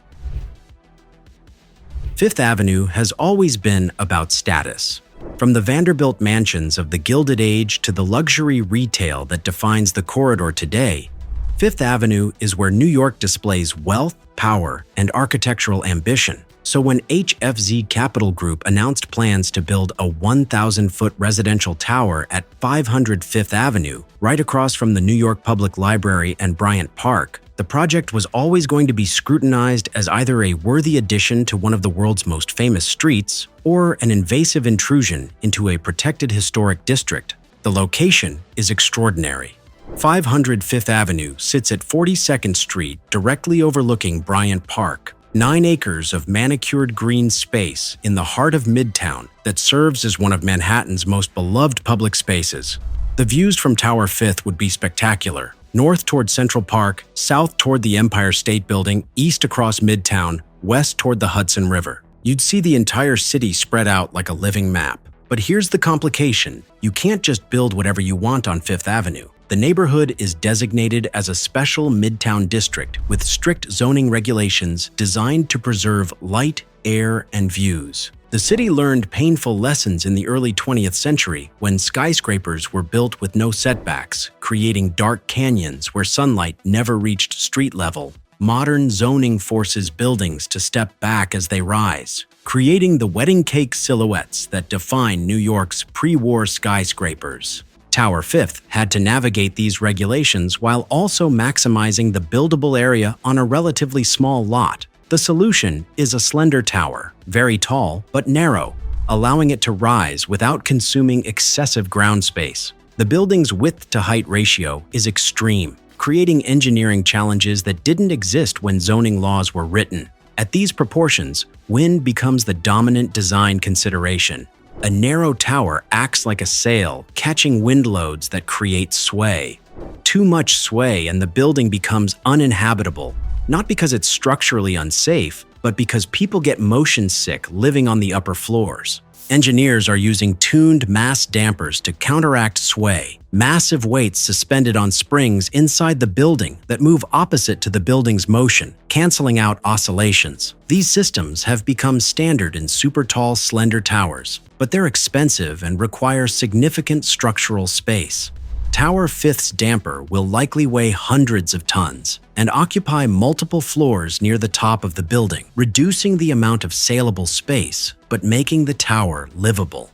Speaker 1: Fifth Avenue has always been about status. From the Vanderbilt mansions of the Gilded Age to the luxury retail that defines the corridor today, Fifth Avenue is where New York displays wealth, power, and architectural ambition. So when HFZ Capital Group announced plans to build a 1,000-foot residential tower at 500 Fifth Avenue, right across from the New York Public Library and Bryant Park, the project was always going to be scrutinized as either a worthy addition to one of the world's most famous streets or an invasive intrusion into a protected historic district. The location is extraordinary. 500 Fifth Avenue sits at 42nd Street, directly overlooking Bryant Park. 9 acres of manicured green space in the heart of Midtown that serves as one of Manhattan's most beloved public spaces. The views from Tower Fifth would be spectacular. North toward Central Park, south toward the Empire State Building, east across Midtown, west toward the Hudson River. You'd see the entire city spread out like a living map. But here's the complication. You can't just build whatever you want on Fifth Avenue. The neighborhood is designated as a special Midtown district with strict zoning regulations designed to preserve light, air, and views. The city learned painful lessons in the early 20th century when skyscrapers were built with no setbacks, creating dark canyons where sunlight never reached street level. Modern zoning forces buildings to step back as they rise, creating the wedding cake silhouettes that define New York's pre-war skyscrapers. Tower Fifth had to navigate these regulations while also maximizing the buildable area on a relatively small lot. The solution is a slender tower, very tall but narrow, allowing it to rise without consuming excessive ground space. The The building's width-to-height ratio is extreme, creating engineering challenges that didn't exist when zoning laws were written. At these proportions, wind becomes the dominant design consideration. A narrow tower acts like a sail, catching wind loads that create sway. Too much sway and the building becomes uninhabitable, not because it's structurally unsafe, but because people get motion sick living on the upper floors. Engineers are using tuned mass dampers to counteract sway, massive weights suspended on springs inside the building that move opposite to the building's motion, canceling out oscillations. These systems have become standard in super tall, slender towers, but they're expensive and require significant structural space. Tower 5th's damper will likely weigh hundreds of tons and occupy multiple floors near the top of the building, reducing the amount of saleable space, but making the tower livable.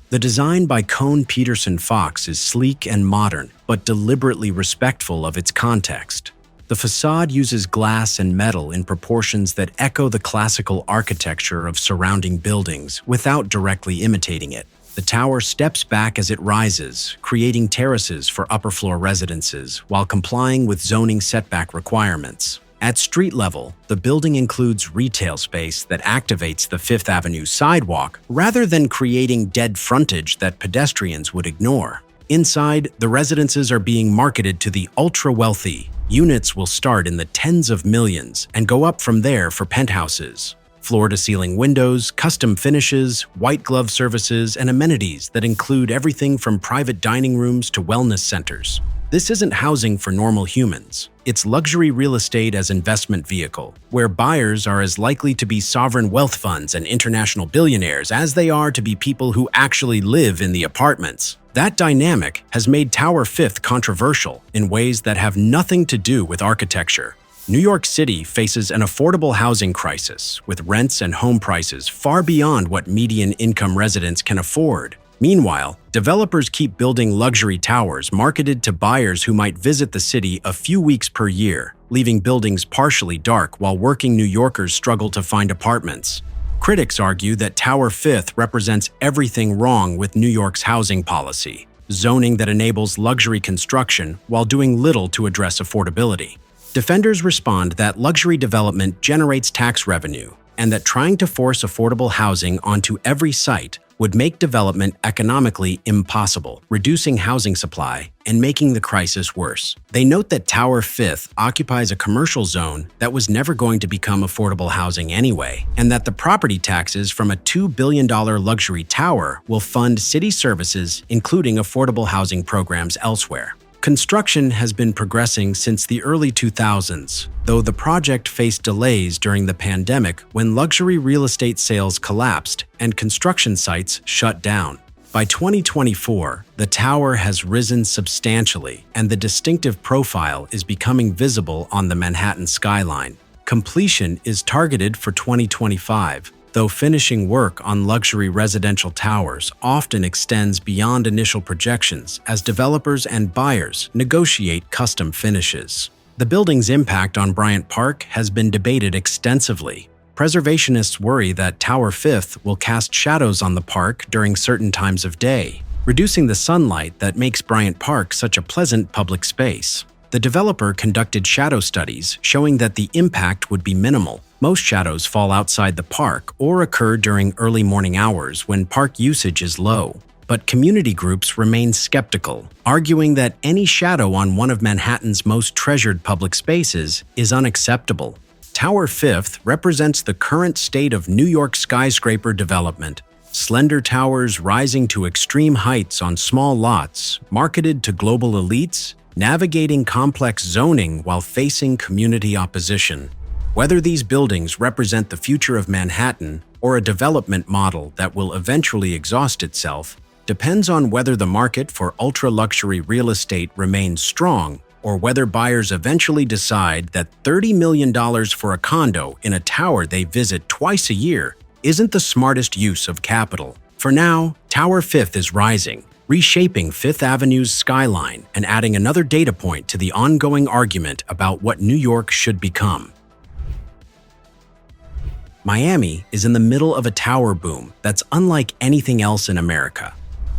Speaker 1: The design by Kohn Pedersen Fox is sleek and modern, but deliberately respectful of its context. The facade uses glass and metal in proportions that echo the classical architecture of surrounding buildings without directly imitating it. The tower steps back as it rises, creating terraces for upper-floor residences while complying with zoning setback requirements. At street level, the building includes retail space that activates the Fifth Avenue sidewalk rather than creating dead frontage that pedestrians would ignore. Inside, the residences are being marketed to the ultra-wealthy. Units will start in the tens of millions and go up from there for penthouses. Floor-to-ceiling windows, custom finishes, white glove services, and amenities that include everything from private dining rooms to wellness centers. This isn't housing for normal humans. It's luxury real estate as investment vehicle, where buyers are as likely to be sovereign wealth funds and international billionaires as they are to be people who actually live in the apartments. That dynamic has made Tower 5th controversial in ways that have nothing to do with architecture. New York City faces an affordable housing crisis, with rents and home prices far beyond what median income residents can afford. Meanwhile, developers keep building luxury towers marketed to buyers who might visit the city a few weeks per year, leaving buildings partially dark while working New Yorkers struggle to find apartments. Critics argue that Tower 5th represents everything wrong with New York's housing policy, zoning that enables luxury construction while doing little to address affordability. Defenders respond that luxury development generates tax revenue and that trying to force affordable housing onto every site would make development economically impossible, reducing housing supply and making the crisis worse. They note that Tower 5th occupies a commercial zone that was never going to become affordable housing anyway, and that the property taxes from a $2 billion luxury tower will fund city services, including affordable housing programs elsewhere. Construction has been progressing since the early 2000s, though the project faced delays during the pandemic when luxury real estate sales collapsed and construction sites shut down. By 2024, the tower has risen substantially and the distinctive profile is becoming visible on the Manhattan skyline. Completion is targeted for 2025. Though finishing work on luxury residential towers often extends beyond initial projections as developers and buyers negotiate custom finishes. The building's impact on Bryant Park has been debated extensively. Preservationists worry that Tower 5th will cast shadows on the park during certain times of day, reducing the sunlight that makes Bryant Park such a pleasant public space. The developer conducted shadow studies showing that the impact would be minimal. Most shadows fall outside the park or occur during early morning hours when park usage is low. But community groups remain skeptical, arguing that any shadow on one of Manhattan's most treasured public spaces is unacceptable. Tower 5th represents the current state of New York skyscraper development. Slender towers rising to extreme heights on small lots, marketed to global elites, navigating complex zoning while facing community opposition. Whether these buildings represent the future of Manhattan or a development model that will eventually exhaust itself depends on whether the market for ultra-luxury real estate remains strong or whether buyers eventually decide that $30 million for a condo in a tower they visit twice a year isn't the smartest use of capital. For now, Tower 5th is rising, reshaping Fifth Avenue's skyline and adding another data point to the ongoing argument about what New York should become. Miami is in the middle of a tower boom that's unlike anything else in America.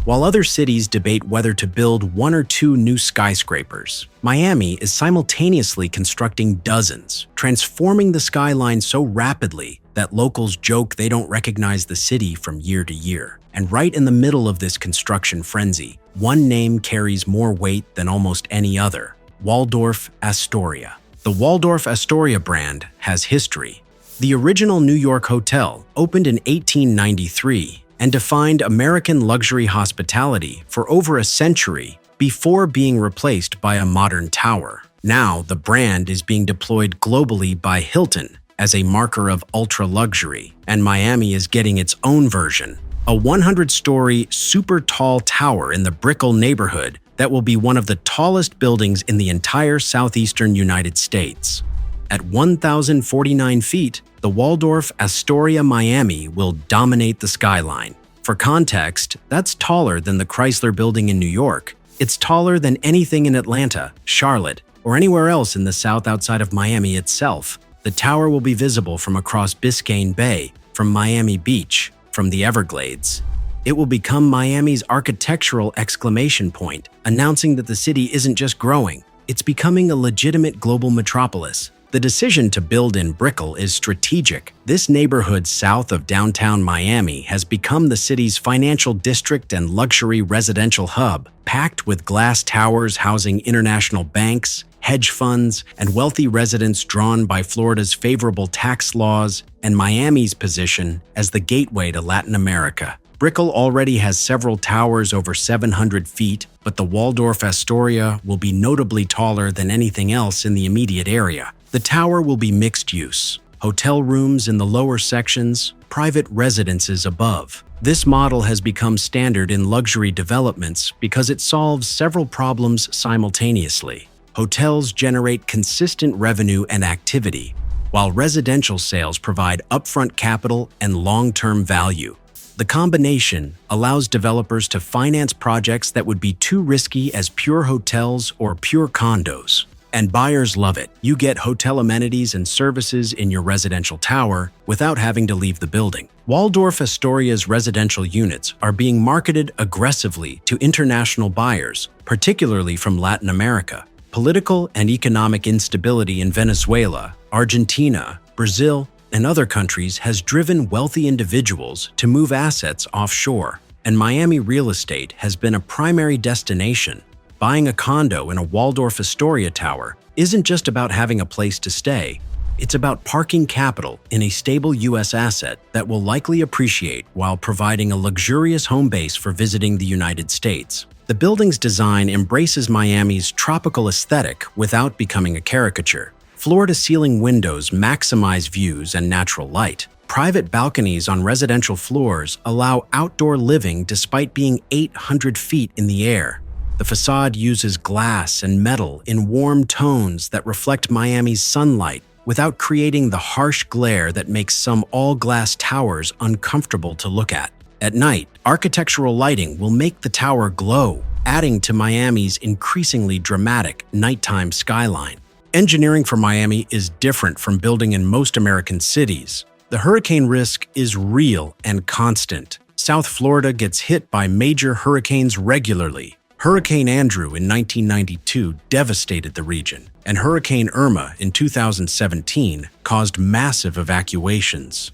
Speaker 1: While other cities debate whether to build 1 or 2 new skyscrapers, Miami is simultaneously constructing dozens, transforming the skyline so rapidly that locals joke they don't recognize the city from year to year. And right in the middle of this construction frenzy, one name carries more weight than almost any other: Waldorf Astoria. The Waldorf Astoria brand has history. The original New York hotel opened in 1893 and defined American luxury hospitality for over a century before being replaced by a modern tower. Now, the brand is being deployed globally by Hilton as a marker of ultra-luxury, and Miami is getting its own version, a 100-story, super tall tower in the Brickell neighborhood that will be one of the tallest buildings in the entire southeastern United States. At 1,049 feet, the Waldorf Astoria Miami will dominate the skyline. For context, that's taller than the Chrysler Building in New York. It's taller than anything in Atlanta, Charlotte, or anywhere else in the south outside of Miami itself. The tower will be visible from across Biscayne Bay, from Miami Beach, from the Everglades. It will become Miami's architectural exclamation point, announcing that the city isn't just growing, it's becoming a legitimate global metropolis. The decision to build in Brickell is strategic. This neighborhood south of downtown Miami has become the city's financial district and luxury residential hub, packed with glass towers housing international banks, hedge funds, and wealthy residents drawn by Florida's favorable tax laws and Miami's position as the gateway to Latin America. Brickell already has several towers over 700 feet, but the Waldorf Astoria will be notably taller than anything else in the immediate area. The tower will be mixed use: hotel rooms in the lower sections, private residences above. This model has become standard in luxury developments because it solves several problems simultaneously. Hotels generate consistent revenue and activity, while residential sales provide upfront capital and long-term value. The combination allows developers to finance projects that would be too risky as pure hotels or pure condos. And buyers love it. You get hotel amenities and services in your residential tower without having to leave the building. Waldorf Astoria's residential units are being marketed aggressively to international buyers, particularly from Latin America. Political and economic instability in Venezuela, Argentina, Brazil, and other countries has driven wealthy individuals to move assets offshore, and Miami real estate has been a primary destination. Buying a condo in a Waldorf Astoria tower isn't just about having a place to stay. It's about parking capital in a stable U.S. asset that will likely appreciate while providing a luxurious home base for visiting the United States. The building's design embraces Miami's tropical aesthetic without becoming a caricature. Floor-to-ceiling windows maximize views and natural light. Private balconies on residential floors allow outdoor living despite being 800 feet in the air. The facade uses glass and metal in warm tones that reflect Miami's sunlight without creating the harsh glare that makes some all-glass towers uncomfortable to look at. At night, architectural lighting will make the tower glow, adding to Miami's increasingly dramatic nighttime skyline. Engineering for Miami is different from building in most American cities. The hurricane risk is real and constant. South Florida gets hit by major hurricanes regularly. Hurricane Andrew in 1992 devastated the region, and Hurricane Irma in 2017 caused massive evacuations.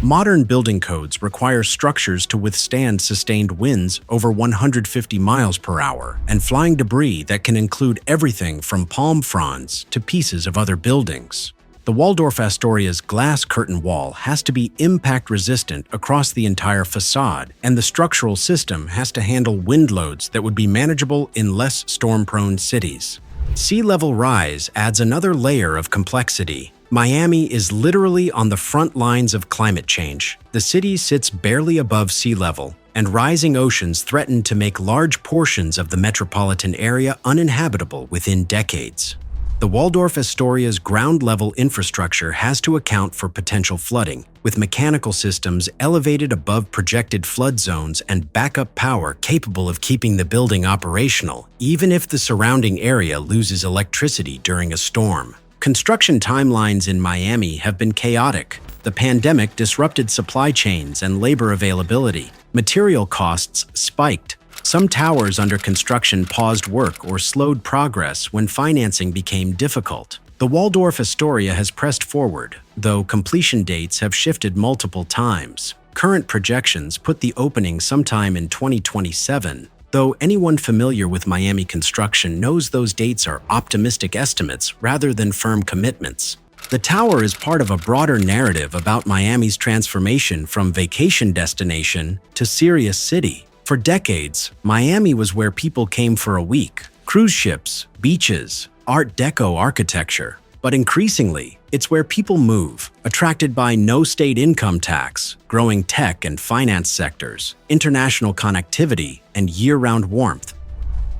Speaker 1: Modern building codes require structures to withstand sustained winds over 150 miles per hour and flying debris that can include everything from palm fronds to pieces of other buildings. The Waldorf Astoria's glass curtain wall has to be impact-resistant across the entire facade, and the structural system has to handle wind loads that would be manageable in less storm-prone cities. Sea level rise adds another layer of complexity. Miami is literally on the front lines of climate change. The city sits barely above sea level, and rising oceans threaten to make large portions of the metropolitan area uninhabitable within decades. The Waldorf Astoria's ground-level infrastructure has to account for potential flooding, with mechanical systems elevated above projected flood zones and backup power capable of keeping the building operational, even if the surrounding area loses electricity during a storm. Construction timelines in Miami have been chaotic. The pandemic disrupted supply chains and labor availability. Material costs spiked, Some towers under construction paused work or slowed progress when financing became difficult. The Waldorf Astoria has pressed forward, though completion dates have shifted multiple times. Current projections put the opening sometime in 2027, though anyone familiar with Miami construction knows those dates are optimistic estimates rather than firm commitments. The tower is part of a broader narrative about Miami's transformation from vacation destination to serious city. For decades, Miami was where people came for a week. Cruise ships, beaches, Art Deco architecture. But increasingly, it's where people move, attracted by no state income tax, growing tech and finance sectors, international connectivity, and year-round warmth.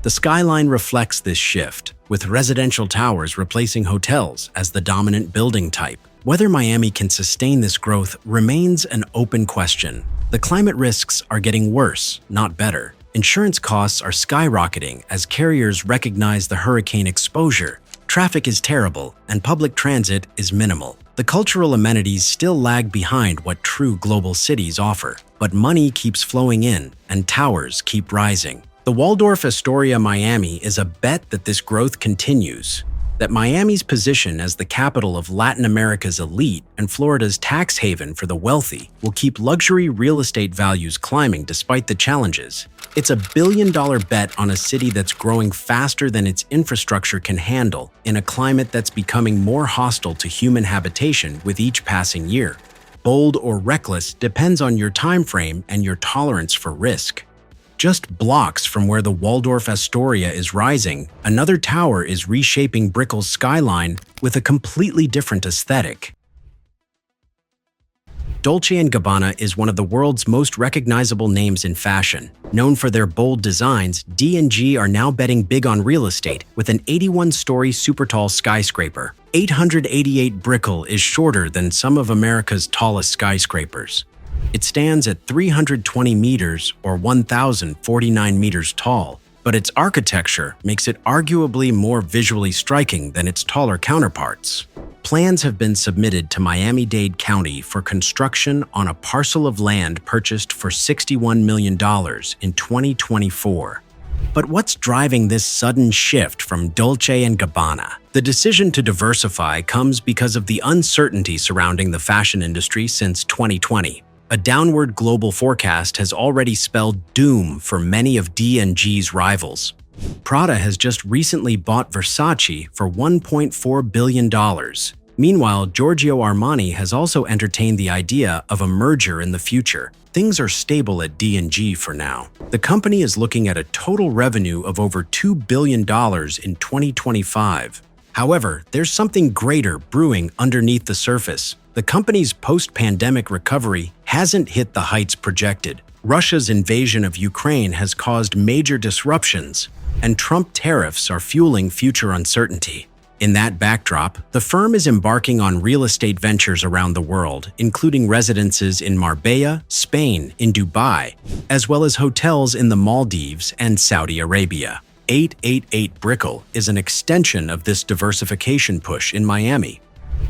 Speaker 1: The skyline reflects this shift, with residential towers replacing hotels as the dominant building type. Whether Miami can sustain this growth remains an open question. The climate risks are getting worse, not better. Insurance costs are skyrocketing as carriers recognize the hurricane exposure. Traffic is terrible, and public transit is minimal. The cultural amenities still lag behind what true global cities offer. But money keeps flowing in, and towers keep rising. The Waldorf Astoria Miami is a bet that this growth continues, that Miami's position as the capital of Latin America's elite and Florida's tax haven for the wealthy will keep luxury real estate values climbing despite the challenges. It's a billion-dollar bet on a city that's growing faster than its infrastructure can handle in a climate that's becoming more hostile to human habitation with each passing year. Bold or reckless depends on your time frame and your tolerance for risk. Just blocks from where the Waldorf Astoria is rising, another tower is reshaping Brickell's skyline with a completely different aesthetic. Dolce & Gabbana is one of the world's most recognizable names in fashion. Known for their bold designs, D&G are now betting big on real estate with an 81-story super-tall skyscraper. 888 Brickell is shorter than some of America's tallest skyscrapers. It stands at 320 meters or 1,049 meters tall, but its architecture makes it arguably more visually striking than its taller counterparts. Plans have been submitted to Miami-Dade County for construction on a parcel of land purchased for $61 million in 2024. But what's driving this sudden shift from Dolce & Gabbana? The decision to diversify comes because of the uncertainty surrounding the fashion industry since 2020. A downward global forecast has already spelled doom for many of D&G's rivals. Prada has just recently bought Versace for $1.4 billion. Meanwhile, Giorgio Armani has also entertained the idea of a merger in the future. Things are stable at D&G for now. The company is looking at a total revenue of over $2 billion in 2025. However, there's something greater brewing underneath the surface. The company's post-pandemic recovery hasn't hit the heights projected. Russia's invasion of Ukraine has caused major disruptions, and Trump tariffs are fueling future uncertainty. In that backdrop, the firm is embarking on real estate ventures around the world, including residences in Marbella, Spain, in Dubai, as well as hotels in the Maldives and Saudi Arabia. 888 Brickell is an extension of this diversification push in Miami.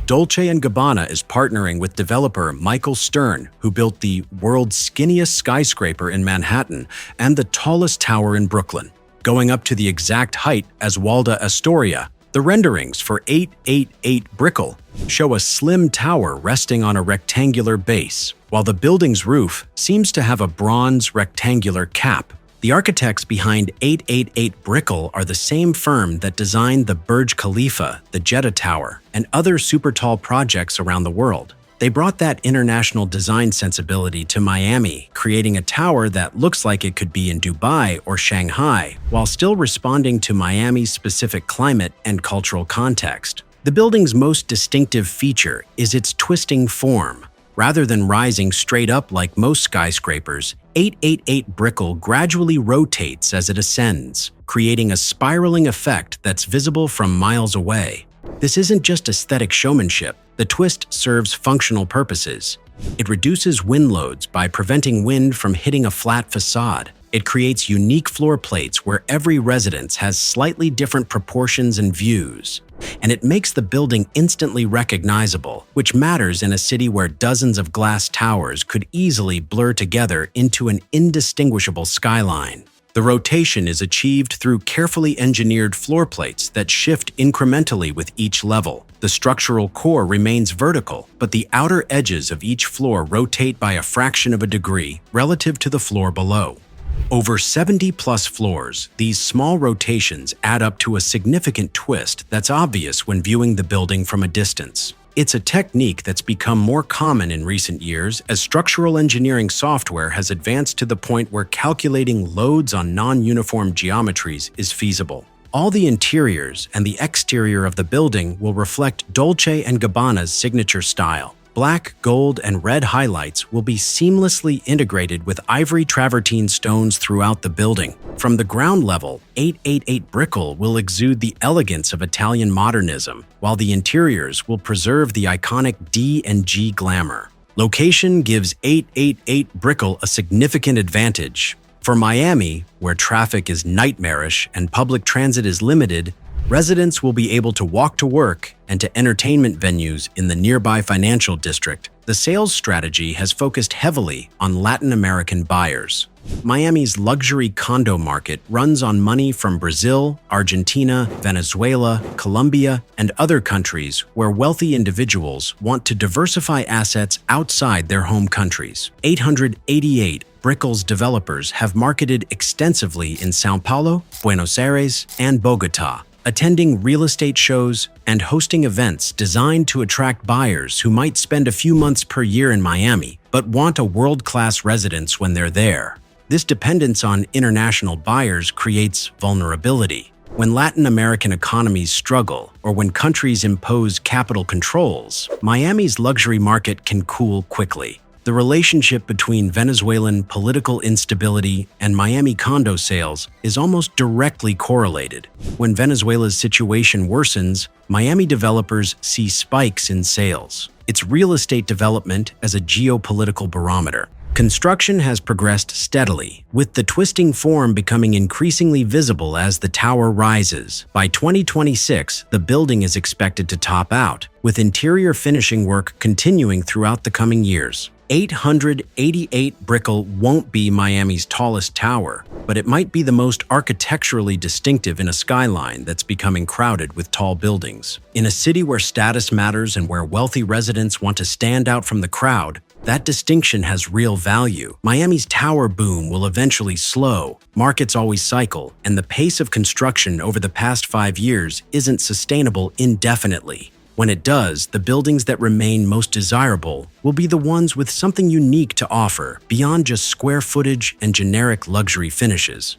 Speaker 1: Dolce & Gabbana is partnering with developer Michael Stern, who built the world's skinniest skyscraper in Manhattan and the tallest tower in Brooklyn, going up to the exact height as Waldorf Astoria. The renderings for 888 Brickell show a slim tower resting on a rectangular base, while the building's roof seems to have a bronze rectangular cap. The architects behind 888 Brickell are the same firm that designed the Burj Khalifa, the Jeddah Tower, and other super-tall projects around the world. They brought that international design sensibility to Miami, creating a tower that looks like it could be in Dubai or Shanghai, while still responding to Miami's specific climate and cultural context. The building's most distinctive feature is its twisting form. Rather than rising straight up like most skyscrapers, 888 Brickell gradually rotates as it ascends, creating a spiraling effect that's visible from miles away. This isn't just aesthetic showmanship. The twist serves functional purposes. It reduces wind loads by preventing wind from hitting a flat facade. It creates unique floor plates where every residence has slightly different proportions and views. And it makes the building instantly recognizable, which matters in a city where dozens of glass towers could easily blur together into an indistinguishable skyline. The rotation is achieved through carefully engineered floor plates that shift incrementally with each level. The structural core remains vertical, but the outer edges of each floor rotate by a fraction of a degree relative to the floor below. Over 70-plus floors, these small rotations add up to a significant twist that's obvious when viewing the building from a distance. It's a technique that's become more common in recent years as structural engineering software has advanced to the point where calculating loads on non-uniform geometries is feasible. All the interiors and the exterior of the building will reflect Dolce & Gabbana's signature style. Black, gold, and red highlights will be seamlessly integrated with ivory travertine stones throughout the building. From the ground level, 888 Brickell will exude the elegance of Italian modernism, while the interiors will preserve the iconic D&G glamour. Location gives 888 Brickell a significant advantage. For Miami, where traffic is nightmarish and public transit is limited, residents will be able to walk to work and to entertainment venues in the nearby financial district. The sales strategy has focused heavily on Latin American buyers. Miami's luxury condo market runs on money from Brazil, Argentina, Venezuela, Colombia, and other countries where wealthy individuals want to diversify assets outside their home countries. 888 Brickell's developers have marketed extensively in São Paulo, Buenos Aires, and Bogotá, attending real estate shows and hosting events designed to attract buyers who might spend a few months per year in Miami but want a world-class residence when they're there. This dependence on international buyers creates vulnerability. When Latin American economies struggle or when countries impose capital controls, Miami's luxury market can cool quickly. The relationship between Venezuelan political instability and Miami condo sales is almost directly correlated. When Venezuela's situation worsens, Miami developers see spikes in sales. It's real estate development as a geopolitical barometer. Construction has progressed steadily, with the twisting form becoming increasingly visible as the tower rises. By 2026, the building is expected to top out, with interior finishing work continuing throughout the coming years. 888 Brickell won't be Miami's tallest tower, but it might be the most architecturally distinctive in a skyline that's becoming crowded with tall buildings. In a city where status matters and where wealthy residents want to stand out from the crowd, that distinction has real value. Miami's tower boom will eventually slow. Markets always cycle, and the pace of construction over the past 5 years isn't sustainable indefinitely. When it does, the buildings that remain most desirable will be the ones with something unique to offer beyond just square footage and generic luxury finishes.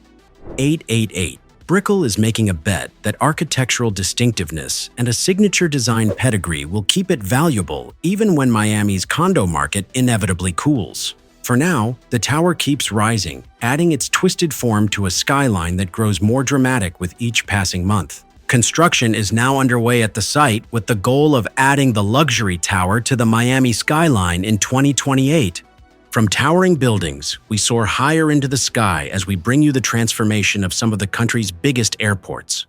Speaker 1: 888 Brickell is making a bet that architectural distinctiveness and a signature design pedigree will keep it valuable even when Miami's condo market inevitably cools. For now, the tower keeps rising, adding its twisted form to a skyline that grows more dramatic with each passing month. Construction is now underway at the site with the goal of adding the luxury tower to the Miami skyline in 2028. From towering buildings, we soar higher into the sky as we bring you the transformation of some of the country's biggest airports.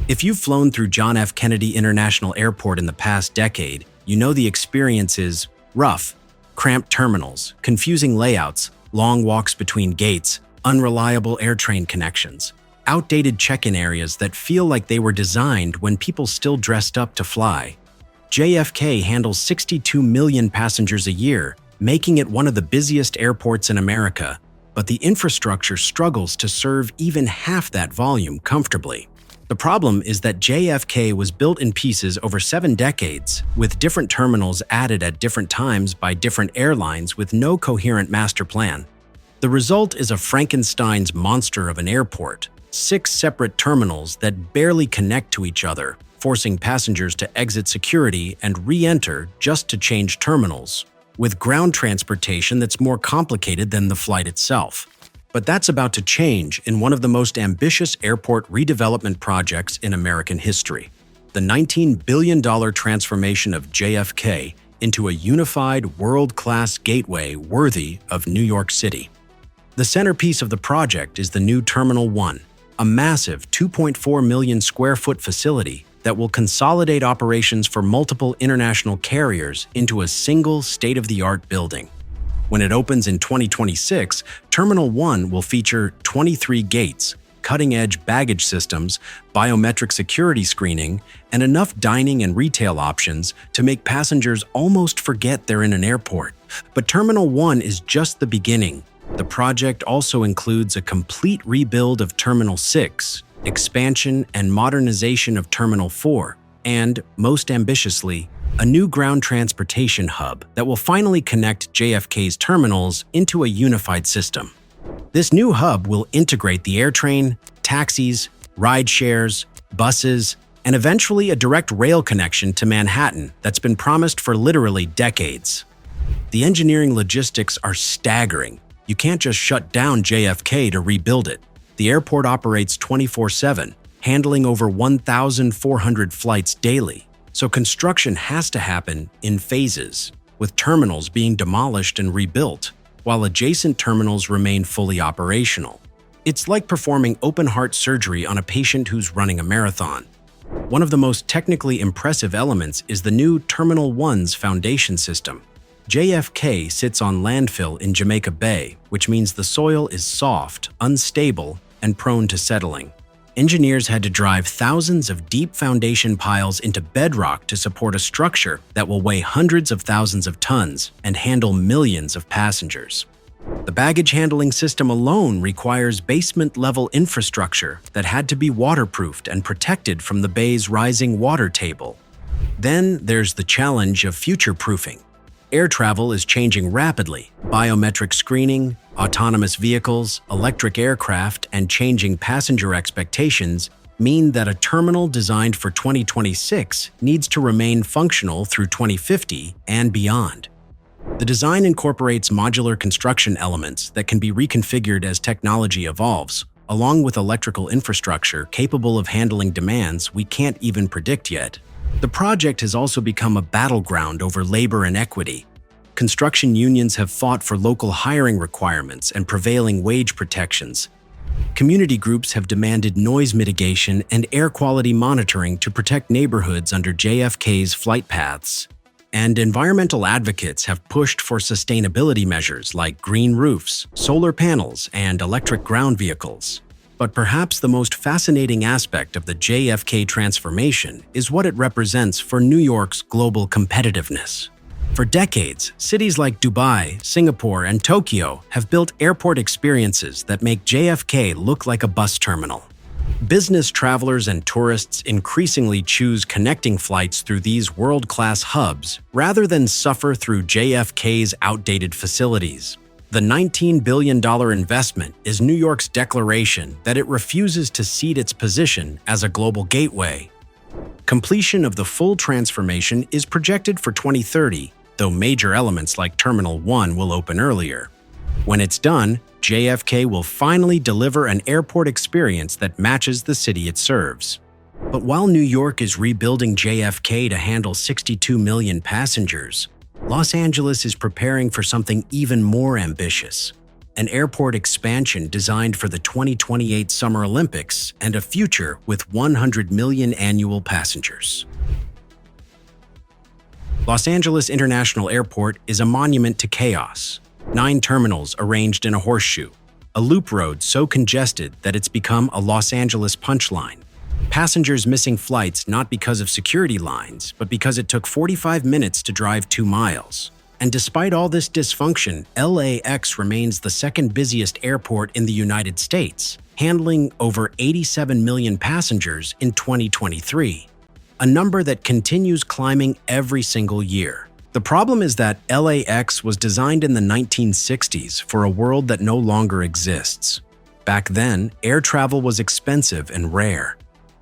Speaker 1: If you've flown through John F. Kennedy International Airport in the past decade, you know the experience is rough. Cramped terminals, confusing layouts, long walks between gates, unreliable air train connections. Outdated check-in areas that feel like they were designed when people still dressed up to fly. JFK handles 62 million passengers a year, making it one of the busiest airports in America, but the infrastructure struggles to serve even half that volume comfortably. The problem is that JFK was built in pieces over 7 decades, with different terminals added at different times by different airlines with no coherent master plan. The result is a Frankenstein's monster of an airport. 6 separate terminals that barely connect to each other, forcing passengers to exit security and re-enter just to change terminals, with ground transportation that's more complicated than the flight itself. But that's about to change in one of the most ambitious airport redevelopment projects in American history, the $19 billion transformation of JFK into a unified, world-class gateway worthy of New York City. The centerpiece of the project is the new Terminal 1, a massive 2.4 million square foot facility that will consolidate operations for multiple international carriers into a single state-of-the-art building. When it opens in 2026, Terminal 1 will feature 23 gates, cutting-edge baggage systems, biometric security screening, and enough dining and retail options to make passengers almost forget they're in an airport. But Terminal 1 is just the beginning. The project also includes a complete rebuild of Terminal 6, expansion and modernization of Terminal 4, and, most ambitiously, a new ground transportation hub that will finally connect JFK's terminals into a unified system. This new hub will integrate the AirTrain, taxis, ride shares, buses, and eventually a direct rail connection to Manhattan that's been promised for literally decades. The engineering logistics are staggering. You can't just shut down JFK to rebuild it. The airport operates 24/7, handling over 1,400 flights daily. So construction has to happen in phases, with terminals being demolished and rebuilt, while adjacent terminals remain fully operational. It's like performing open-heart surgery on a patient who's running a marathon. One of the most technically impressive elements is the new Terminal 1's foundation system. JFK sits on landfill in Jamaica Bay, which means the soil is soft, unstable, and prone to settling. Engineers had to drive thousands of deep foundation piles into bedrock to support a structure that will weigh hundreds of thousands of tons and handle millions of passengers. The baggage handling system alone requires basement-level infrastructure that had to be waterproofed and protected from the bay's rising water table. Then there's the challenge of future-proofing. Air travel is changing rapidly. Biometric screening, autonomous vehicles, electric aircraft, and changing passenger expectations mean that a terminal designed for 2026 needs to remain functional through 2050 and beyond. The design incorporates modular construction elements that can be reconfigured as technology evolves, along with electrical infrastructure capable of handling demands we can't even predict yet. The project has also become a battleground over labor and equity. Construction unions have fought for local hiring requirements and prevailing wage protections. Community groups have demanded noise mitigation and air quality monitoring to protect neighborhoods under JFK's flight paths. And environmental advocates have pushed for sustainability measures like green roofs, solar panels, and electric ground vehicles. But perhaps the most fascinating aspect of the JFK transformation is what it represents for New York's global competitiveness. For decades, cities like Dubai, Singapore, and Tokyo have built airport experiences that make JFK look like a bus terminal. Business travelers and tourists increasingly choose connecting flights through these world-class hubs rather than suffer through JFK's outdated facilities. The $19 billion investment is New York's declaration that it refuses to cede its position as a global gateway. Completion of the full transformation is projected for 2030, though major elements like Terminal 1 will open earlier. When it's done, JFK will finally deliver an airport experience that matches the city it serves. But while New York is rebuilding JFK to handle 62 million passengers, Los Angeles is preparing for something even more ambitious: an airport expansion designed for the 2028 Summer Olympics and a future with 100 million annual passengers. Los Angeles International Airport is a monument to chaos. 9 terminals arranged in a horseshoe, a loop road so congested that it's become a Los Angeles punchline. Passengers missing flights not because of security lines, but because it took 45 minutes to drive 2 miles. And despite all this dysfunction, LAX remains the second busiest airport in the United States, handling over 87 million passengers in 2023, a number that continues climbing every single year. The problem is that LAX was designed in the 1960s for a world that no longer exists. Back then, air travel was expensive and rare.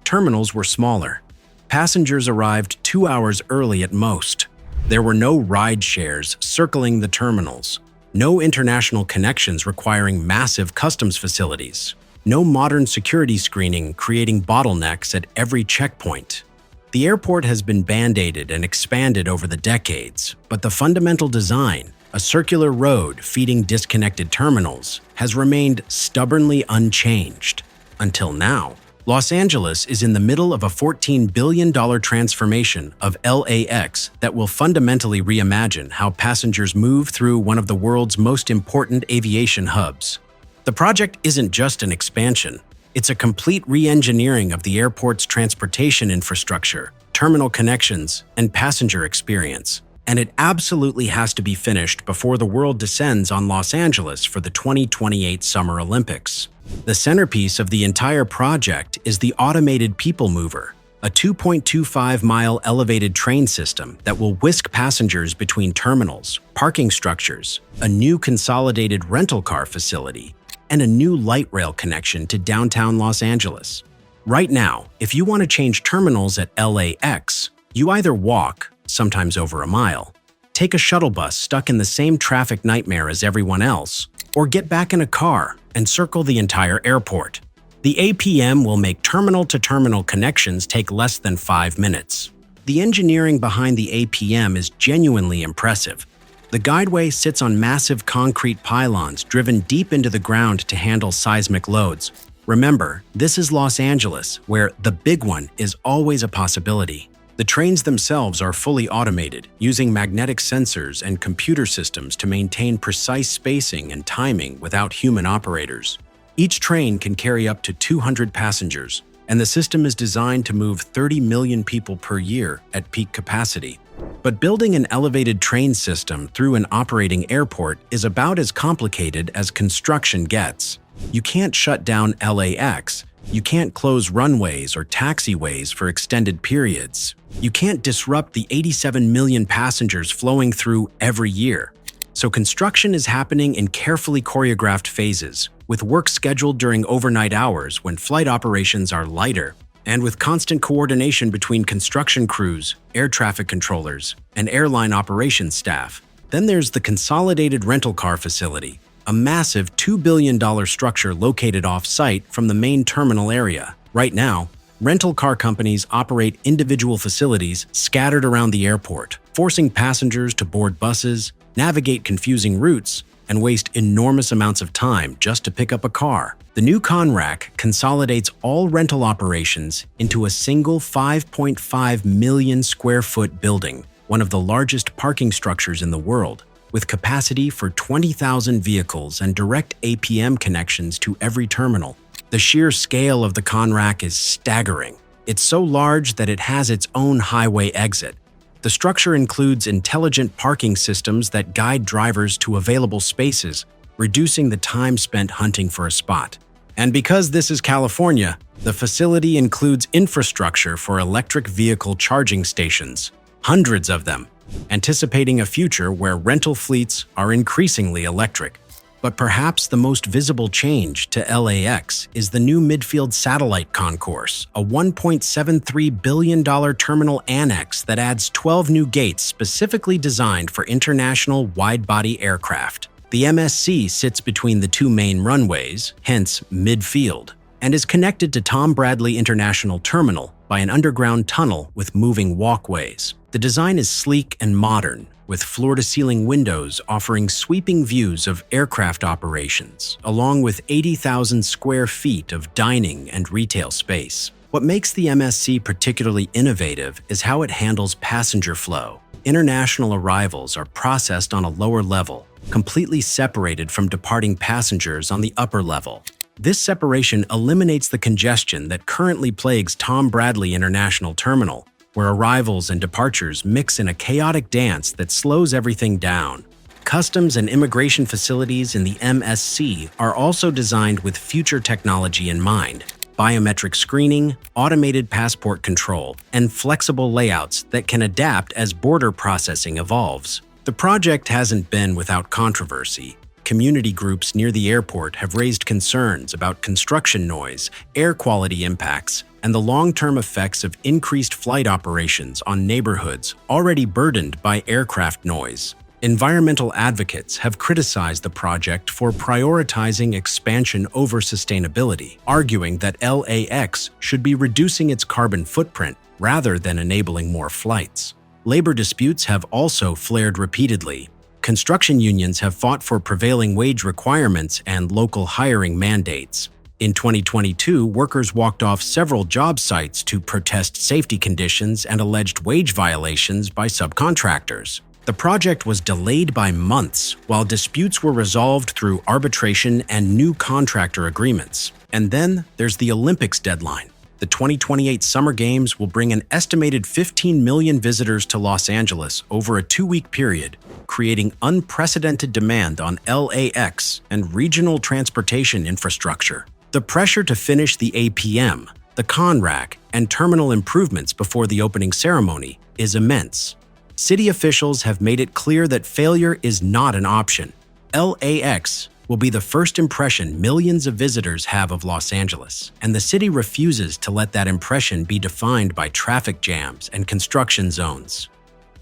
Speaker 1: Terminals were smaller. Passengers arrived 2 hours early at most. There were no ride shares circling the terminals, no international connections requiring massive customs facilities, no modern security screening creating bottlenecks at every checkpoint. The airport has been band-aided and expanded over the decades, but the fundamental design, a circular road feeding disconnected terminals, has remained stubbornly unchanged. Until now, Los Angeles is in the middle of a $14 billion transformation of LAX that will fundamentally reimagine how passengers move through one of the world's most important aviation hubs. The project isn't just an expansion, it's a complete re-engineering of the airport's transportation infrastructure, terminal connections, and passenger experience. And it absolutely has to be finished before the world descends on Los Angeles for the 2028 Summer Olympics. The centerpiece of the entire project is the automated people mover, a 2.25-mile elevated train system that will whisk passengers between terminals, parking structures, a new consolidated rental car facility, and a new light rail connection to downtown Los Angeles. Right now, if you want to change terminals at LAX, you either walk, sometimes over a mile, take a shuttle bus stuck in the same traffic nightmare as everyone else, or get back in a car and circle the entire airport. The APM will make terminal-to-terminal connections take less than 5 minutes. The engineering behind the APM is genuinely impressive. The guideway sits on massive concrete pylons driven deep into the ground to handle seismic loads. Remember, this is Los Angeles, where the big one is always a possibility. The trains themselves are fully automated, using magnetic sensors and computer systems to maintain precise spacing and timing without human operators. Each train can carry up to 200 passengers, and the system is designed to move 30 million people per year at peak capacity. But building an elevated train system through an operating airport is about as complicated as construction gets. You can't shut down LAX. You can't close runways or taxiways for extended periods. You can't disrupt the 87 million passengers flowing through every year. So construction is happening in carefully choreographed phases, with work scheduled during overnight hours when flight operations are lighter, and with constant coordination between construction crews, air traffic controllers, and airline operations staff. Then there's the consolidated rental car facility, a massive $2 billion structure located off-site from the main terminal area. Right now, rental car companies operate individual facilities scattered around the airport, forcing passengers to board buses, navigate confusing routes, and waste enormous amounts of time just to pick up a car. The new Conrack consolidates all rental operations into a single 5.5 million square foot building, one of the largest parking structures in the world, with capacity for 20,000 vehicles and direct APM connections to every terminal. The sheer scale of the Conrack is staggering. It's so large that it has its own highway exit. The structure includes intelligent parking systems that guide drivers to available spaces, reducing the time spent hunting for a spot. And because this is California, the facility includes infrastructure for electric vehicle charging stations, hundreds of them, anticipating a future where rental fleets are increasingly electric. But perhaps the most visible change to LAX is the new midfield satellite concourse, a $1.73 billion terminal annex that adds 12 new gates specifically designed for international wide-body aircraft. The MSC sits between the two main runways, hence midfield, and is connected to Tom Bradley International Terminal by an underground tunnel with moving walkways. The design is sleek and modern, with floor-to-ceiling windows offering sweeping views of aircraft operations, along with 80,000 square feet of dining and retail space. What makes the MSC particularly innovative is how it handles passenger flow. International arrivals are processed on a lower level, completely separated from departing passengers on the upper level. This separation eliminates the congestion that currently plagues Tom Bradley International Terminal, where arrivals and departures mix in a chaotic dance that slows everything down. Customs and immigration facilities in the MSC are also designed with future technology in mind: biometric screening, automated passport control, and flexible layouts that can adapt as border processing evolves. The project hasn't been without controversy. Community groups near the airport have raised concerns about construction noise, air quality impacts, and the long-term effects of increased flight operations on neighborhoods already burdened by aircraft noise. Environmental advocates have criticized the project for prioritizing expansion over sustainability, arguing that LAX should be reducing its carbon footprint rather than enabling more flights. Labor disputes have also flared repeatedly. Construction unions have fought for prevailing wage requirements and local hiring mandates. In 2022, workers walked off several job sites to protest safety conditions and alleged wage violations by subcontractors. The project was delayed by months, while disputes were resolved through arbitration and new contractor agreements. And then there's the Olympics deadline. The 2028 Summer Games will bring an estimated 15 million visitors to Los Angeles over a 2-week period, creating unprecedented demand on LAX and regional transportation infrastructure. The pressure to finish the APM, the Conrack, and terminal improvements before the opening ceremony is immense. City officials have made it clear that failure is not an option. LAX will be the first impression millions of visitors have of Los Angeles, and the city refuses to let that impression be defined by traffic jams and construction zones.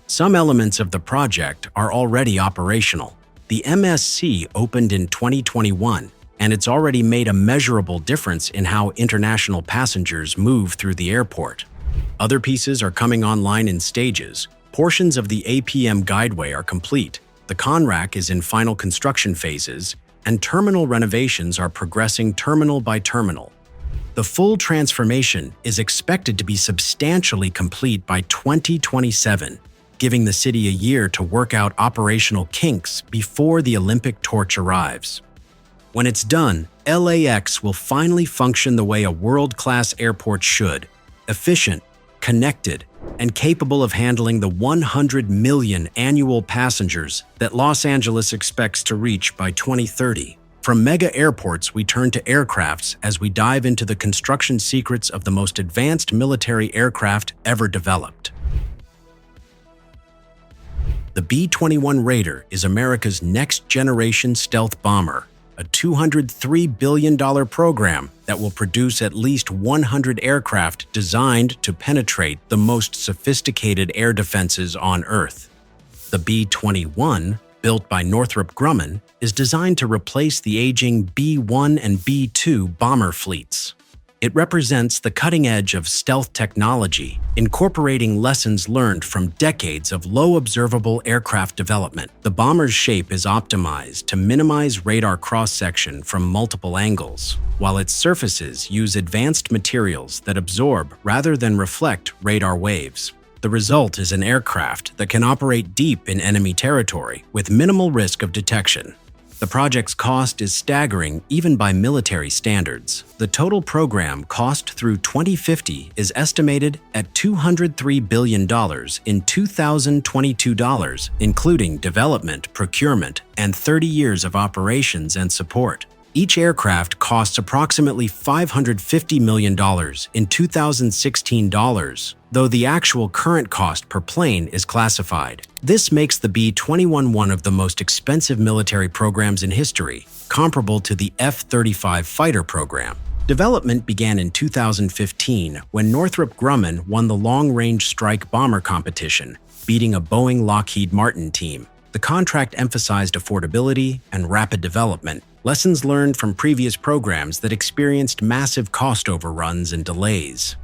Speaker 1: Some elements of the project are already operational. The MSC opened in 2021, and it's already made a measurable difference in how international passengers move through the airport. Other pieces are coming online in stages. Portions of the APM guideway are complete, the Conrack is in final construction phases, and terminal renovations are progressing terminal by terminal. The full transformation is expected to be substantially complete by 2027, giving the city a year to work out operational kinks before the Olympic torch arrives. When it's done, LAX will finally function the way a world-class airport should: efficient, connected, and capable of handling the 100 million annual passengers that Los Angeles expects to reach by 2030. From mega airports, we turn to aircrafts as we dive into the construction secrets of the most advanced military aircraft ever developed. The B-21 Raider is America's next-generation stealth bomber, a $203 billion program that will produce at least 100 aircraft designed to penetrate the most sophisticated air defenses on Earth. The B-21, built by Northrop Grumman, is designed to replace the aging B-1 and B-2 bomber fleets. It represents the cutting edge of stealth technology, incorporating lessons learned from decades of low-observable aircraft development. The bomber's shape is optimized to minimize radar cross-section from multiple angles, while its surfaces use advanced materials that absorb rather than reflect radar waves. The result is an aircraft that can operate deep in enemy territory with minimal risk of detection. The project's cost is staggering even by military standards. The total program cost through 2050 is estimated at $203 billion in 2022 dollars, including development, procurement, and 30 years of operations and support. Each aircraft costs approximately $550 million in 2016 dollars, though the actual current cost per plane is classified. This makes the B-21 one of the most expensive military programs in history, comparable to the F-35 fighter program. Development began in 2015 when Northrop Grumman won the Long-Range Strike Bomber competition, beating a Boeing Lockheed Martin team. The contract emphasized affordability and rapid development, lessons learned from previous programs that experienced massive cost overruns and delays.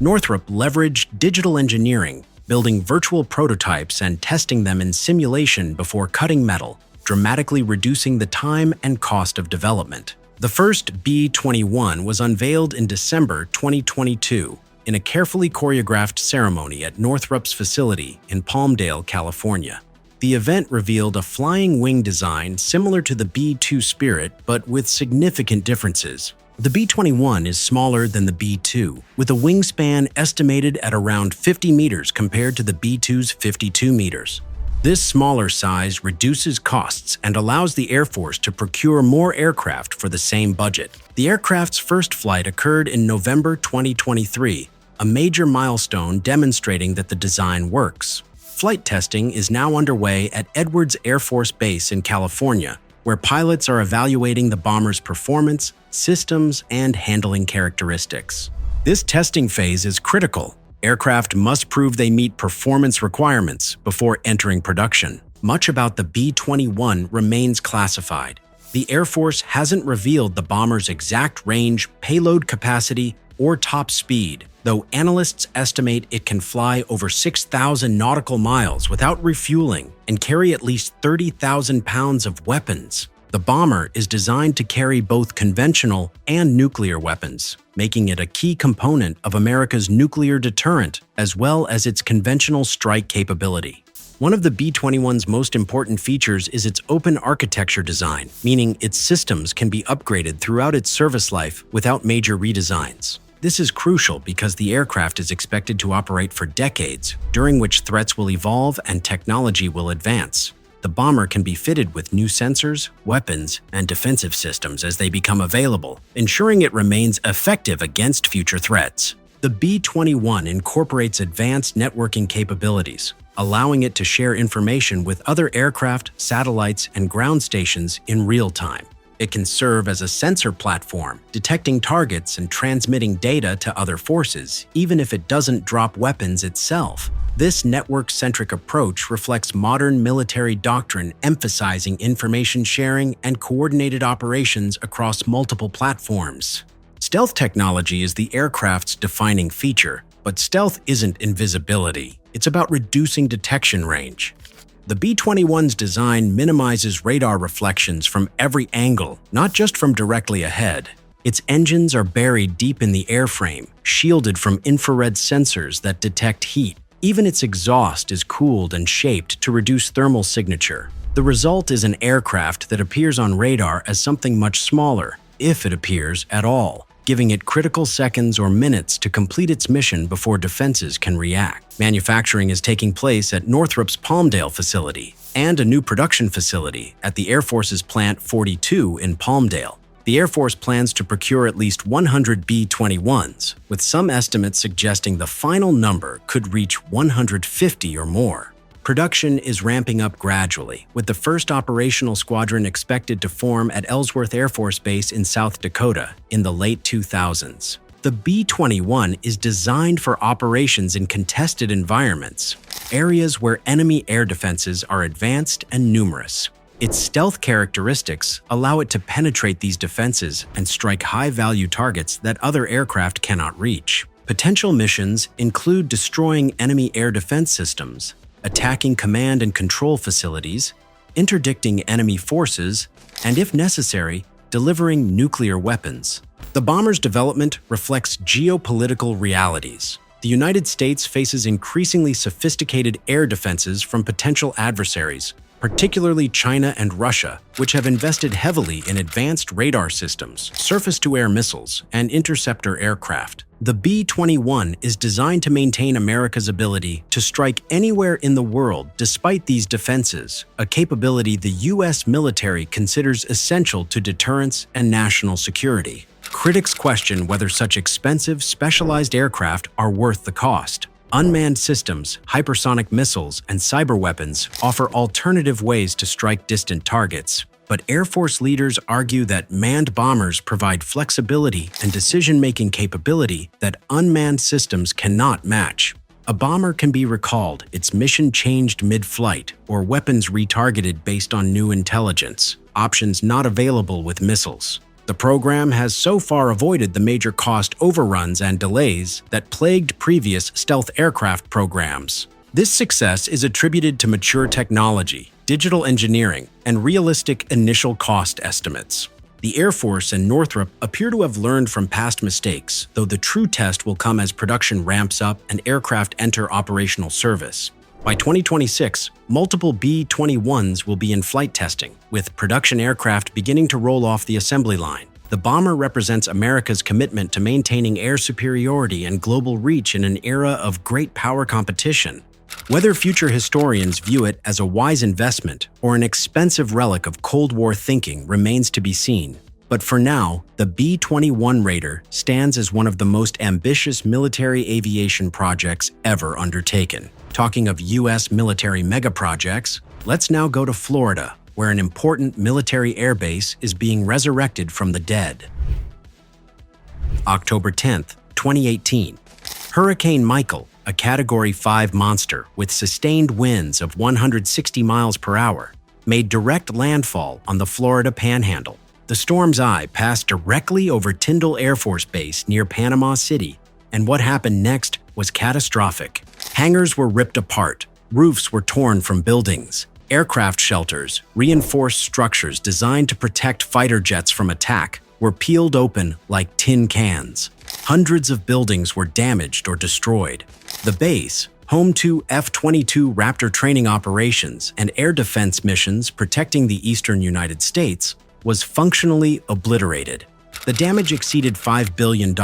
Speaker 1: Northrop leveraged digital engineering, building virtual prototypes and testing them in simulation before cutting metal, dramatically reducing the time and cost of development. The first B-21 was unveiled in December 2022 in a carefully choreographed ceremony at Northrop's facility in Palmdale, California. The event revealed a flying wing design similar to the B-2 Spirit, but with significant differences. The B-21 is smaller than the B-2, with a wingspan estimated at around 50 meters compared to the B-2's 52 meters. This smaller size reduces costs and allows the Air Force to procure more aircraft for the same budget. The aircraft's first flight occurred in November 2023, a major milestone demonstrating that the design works. Flight testing is now underway at Edwards Air Force Base in California, where pilots are evaluating the bomber's performance, systems, and handling characteristics. This testing phase is critical. Aircraft must prove they meet performance requirements before entering production. Much about the B-21 remains classified. The Air Force hasn't revealed the bomber's exact range, payload capacity, or top speed, though analysts estimate it can fly over 6,000 nautical miles without refueling and carry at least 30,000 pounds of weapons. The bomber is designed to carry both conventional and nuclear weapons, making it a key component of America's nuclear deterrent as well as its conventional strike capability. One of the B-21's most important features is its open architecture design, meaning its systems can be upgraded throughout its service life without major redesigns. This is crucial because the aircraft is expected to operate for decades, during which threats will evolve and technology will advance. The bomber can be fitted with new sensors, weapons, and defensive systems as they become available, ensuring it remains effective against future threats. The B-21 incorporates advanced networking capabilities, allowing it to share information with other aircraft, satellites, and ground stations in real time. It can serve as a sensor platform, detecting targets and transmitting data to other forces, even if it doesn't drop weapons itself. This network-centric approach reflects modern military doctrine emphasizing information sharing and coordinated operations across multiple platforms. Stealth technology is the aircraft's defining feature, but stealth isn't invisibility. It's about reducing detection range. The B-21's design minimizes radar reflections from every angle, not just from directly ahead. Its engines are buried deep in the airframe, shielded from infrared sensors that detect heat. Even its exhaust is cooled and shaped to reduce thermal signature. The result is an aircraft that appears on radar as something much smaller, if it appears at all, giving it critical seconds or minutes to complete its mission before defenses can react. Manufacturing is taking place at Northrop's Palmdale facility and a new production facility at the Air Force's Plant 42 in Palmdale. The Air Force plans to procure at least 100 B-21s, with some estimates suggesting the final number could reach 150 or more. Production is ramping up gradually, with the first operational squadron expected to form at Ellsworth Air Force Base in South Dakota in the late 2000s. The B-21 is designed for operations in contested environments, areas where enemy air defenses are advanced and numerous. Its stealth characteristics allow it to penetrate these defenses and strike high-value targets that other aircraft cannot reach. Potential missions include destroying enemy air defense systems, attacking command and control facilities, interdicting enemy forces, and if necessary, delivering nuclear weapons. The bomber's development reflects geopolitical realities. The United States faces increasingly sophisticated air defenses from potential adversaries, particularly China and Russia, which have invested heavily in advanced radar systems, surface-to-air missiles, and interceptor aircraft. The B-21 is designed to maintain America's ability to strike anywhere in the world despite these defenses, a capability the U.S. military considers essential to deterrence and national security. Critics question whether such expensive, specialized aircraft are worth the cost. Unmanned systems, hypersonic missiles, and cyber weapons offer alternative ways to strike distant targets. But Air Force leaders argue that manned bombers provide flexibility and decision-making capability that unmanned systems cannot match. A bomber can be recalled, its mission changed mid-flight, or weapons retargeted based on new intelligence, options not available with missiles. The program has so far avoided the major cost overruns and delays that plagued previous stealth aircraft programs. This success is attributed to mature technology, digital engineering, and realistic initial cost estimates. The Air Force and Northrop appear to have learned from past mistakes, though the true test will come as production ramps up and aircraft enter operational service. By 2026, multiple B-21s will be in flight testing, with production aircraft beginning to roll off the assembly line. The bomber represents America's commitment to maintaining air superiority and global reach in an era of great power competition. Whether future historians view it as a wise investment or an expensive relic of Cold War thinking remains to be seen. But for now, the B-21 Raider stands as one of the most ambitious military aviation projects ever undertaken. Talking of U.S. military megaprojects, let's now go to Florida, where an important military airbase is being resurrected from the dead. October 10, 2018. Hurricane Michael, a Category 5 monster with sustained winds of 160 miles per hour, made direct landfall on the Florida Panhandle. The storm's eye passed directly over Tindle Air Force Base near Panama City, and what happened next was catastrophic. Hangars were ripped apart, roofs were torn from buildings, Aircraft shelters, reinforced structures designed to protect fighter jets from attack, were peeled open like tin cans. Hundreds of buildings were damaged or destroyed. The base, home to F-22 Raptor training operations and air defense missions protecting the eastern United States, was functionally obliterated. The damage exceeded $5 billion.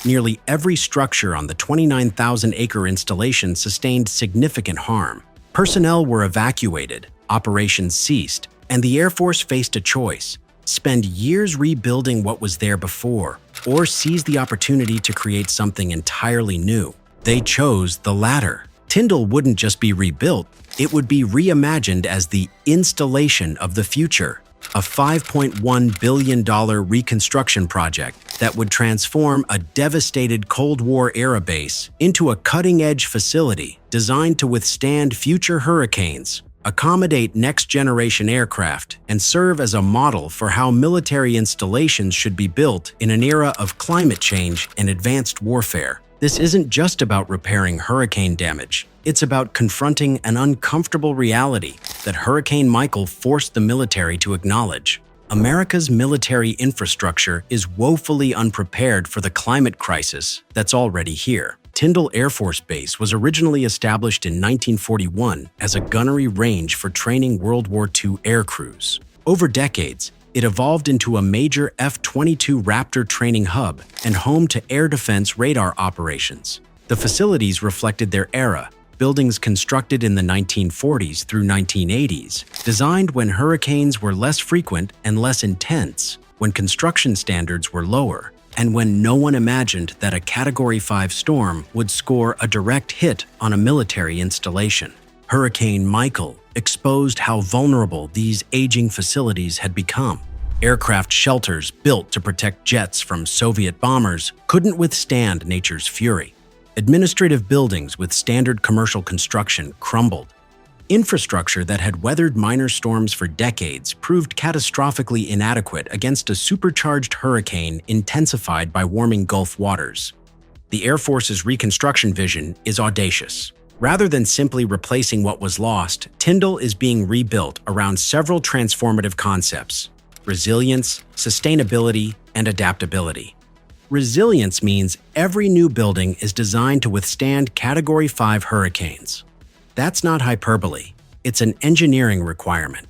Speaker 1: Nearly every structure on the 29,000-acre installation sustained significant harm. Personnel were evacuated, operations ceased, and the Air Force faced a choice: spend years rebuilding what was there before, or seize the opportunity to create something entirely new. They chose the latter. Tindle wouldn't just be rebuilt, it would be reimagined as the installation of the future, a $5.1 billion reconstruction project that would transform a devastated Cold War-era base into a cutting-edge facility designed to withstand future hurricanes, accommodate next-generation aircraft, and serve as a model for how military installations should be built in an era of climate change and advanced warfare. This isn't just about repairing hurricane damage. It's about confronting an uncomfortable reality that Hurricane Michael forced the military to acknowledge. America's military infrastructure is woefully unprepared for the climate crisis that's already here. Tindle Air Force Base was originally established in 1941 as a gunnery range for training World War II air crews. Over decades, it evolved into a major F-22 Raptor training hub and home to air defense radar operations. The facilities reflected their era, buildings constructed in the 1940s through 1980s, designed when hurricanes were less frequent and less intense, when construction standards were lower, and when no one imagined that a Category 5 storm would score a direct hit on a military installation. Hurricane Michael exposed how vulnerable these aging facilities had become. Aircraft shelters built to protect jets from Soviet bombers couldn't withstand nature's fury. Administrative buildings with standard commercial construction crumbled. Infrastructure that had weathered minor storms for decades proved catastrophically inadequate against a supercharged hurricane intensified by warming Gulf waters. The Air Force's reconstruction vision is audacious. Rather than simply replacing what was lost, Tindle is being rebuilt around several transformative concepts: resilience, sustainability, and adaptability. Resilience means every new building is designed to withstand Category 5 hurricanes. That's not hyperbole, it's an engineering requirement.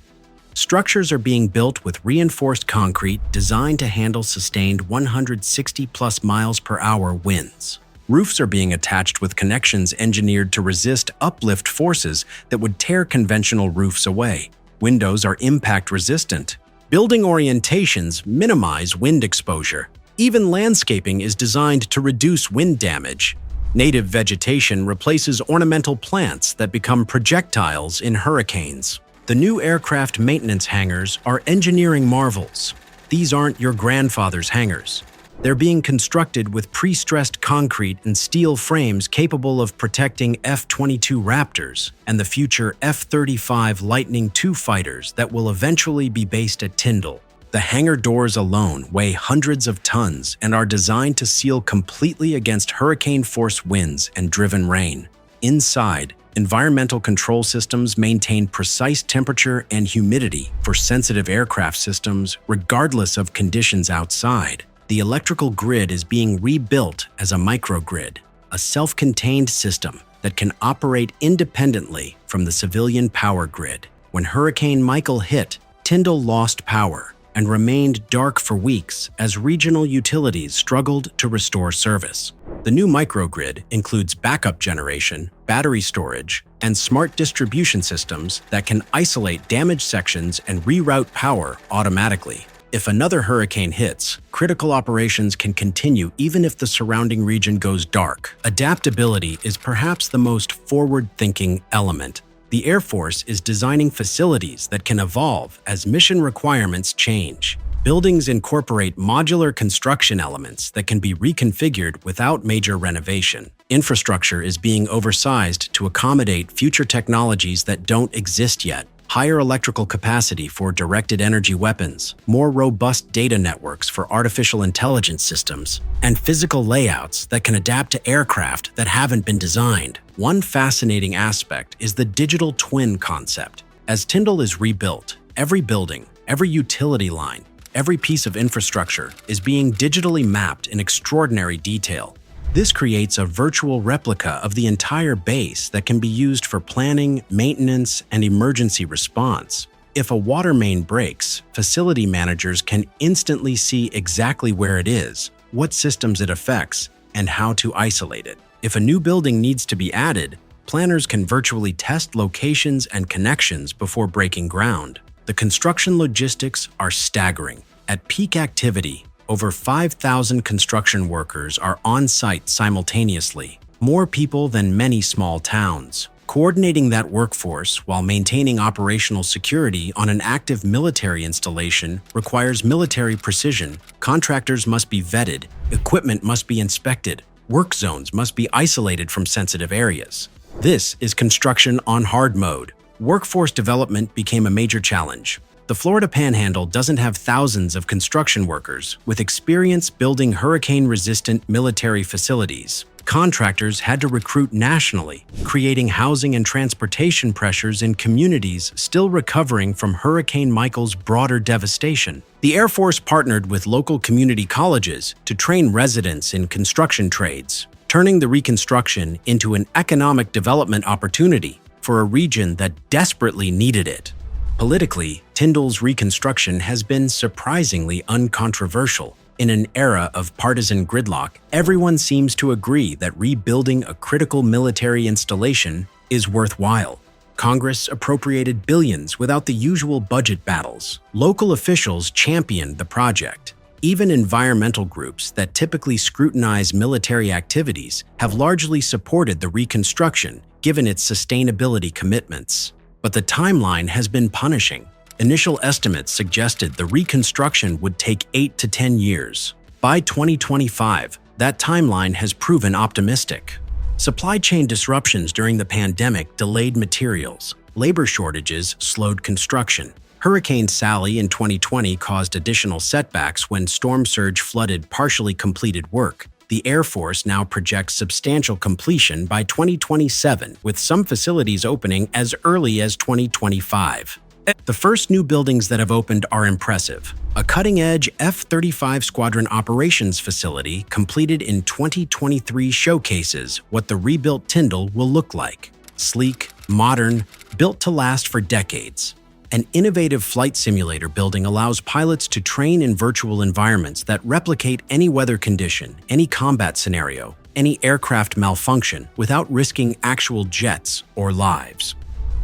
Speaker 1: Structures are being built with reinforced concrete designed to handle sustained 160+ miles per hour winds. Roofs are being attached with connections engineered to resist uplift forces that would tear conventional roofs away. Windows are impact resistant. Building orientations minimize wind exposure. Even landscaping is designed to reduce wind damage. Native vegetation replaces ornamental plants that become projectiles in hurricanes. The new aircraft maintenance hangars are engineering marvels. These aren't your grandfather's hangars. They're being constructed with pre-stressed concrete and steel frames capable of protecting F-22 Raptors and the future F-35 Lightning II fighters that will eventually be based at Tindle. The hangar doors alone weigh hundreds of tons and are designed to seal completely against hurricane-force winds and driven rain. Inside, environmental control systems maintain precise temperature and humidity for sensitive aircraft systems regardless of conditions outside. The electrical grid is being rebuilt as a microgrid, a self-contained system that can operate independently from the civilian power grid. When Hurricane Michael hit, Tindle lost power and remained dark for weeks as regional utilities struggled to restore service. The new microgrid includes backup generation, battery storage, and smart distribution systems that can isolate damaged sections and reroute power automatically. If another hurricane hits, critical operations can continue even if the surrounding region goes dark. Adaptability is perhaps the most forward-thinking element. The Air Force is designing facilities that can evolve as mission requirements change. Buildings incorporate modular construction elements that can be reconfigured without major renovation. Infrastructure is being oversized to accommodate future technologies that don't exist yet. Higher electrical capacity for directed energy weapons, more robust data networks for artificial intelligence systems, and physical layouts that can adapt to aircraft that haven't been designed. One fascinating aspect is the digital twin concept. As Tindle is rebuilt, every building, every utility line, every piece of infrastructure is being digitally mapped in extraordinary detail. This creates a virtual replica of the entire base that can be used for planning, maintenance, and emergency response. If a water main breaks, facility managers can instantly see exactly where it is, what systems it affects, and how to isolate it. If a new building needs to be added, planners can virtually test locations and connections before breaking ground. The construction logistics are staggering. At peak activity, over 5,000 construction workers are on site simultaneously, more people than many small towns. Coordinating that workforce while maintaining operational security on an active military installation requires military precision. Contractors must be vetted, equipment must be inspected, work zones must be isolated from sensitive areas. This is construction on hard mode. Workforce development became a major challenge. The Florida Panhandle doesn't have thousands of construction workers with experience building hurricane-resistant military facilities. Contractors had to recruit nationally, creating housing and transportation pressures in communities still recovering from Hurricane Michael's broader devastation. The Air Force partnered with local community colleges to train residents in construction trades, turning the reconstruction into an economic development opportunity for a region that desperately needed it. Politically, Tindle's reconstruction has been surprisingly uncontroversial. In an era of partisan gridlock, everyone seems to agree that rebuilding a critical military installation is worthwhile. Congress appropriated billions without the usual budget battles. Local officials championed the project. Even environmental groups that typically scrutinize military activities have largely supported the reconstruction, given its sustainability commitments. But the timeline has been punishing. Initial estimates suggested the reconstruction would take 8 to 10 years. By 2025, that timeline has proven optimistic. Supply chain disruptions during the pandemic delayed materials. Labor shortages slowed construction. Hurricane Sally in 2020 caused additional setbacks when storm surge flooded partially completed work. The Air Force now projects substantial completion by 2027, with some facilities opening as early as 2025. The first new buildings that have opened are impressive. A cutting-edge F-35 Squadron Operations facility completed in 2023 showcases what the rebuilt Tindle will look like. Sleek, modern, built to last for decades. An innovative flight simulator building allows pilots to train in virtual environments that replicate any weather condition, any combat scenario, any aircraft malfunction without risking actual jets or lives.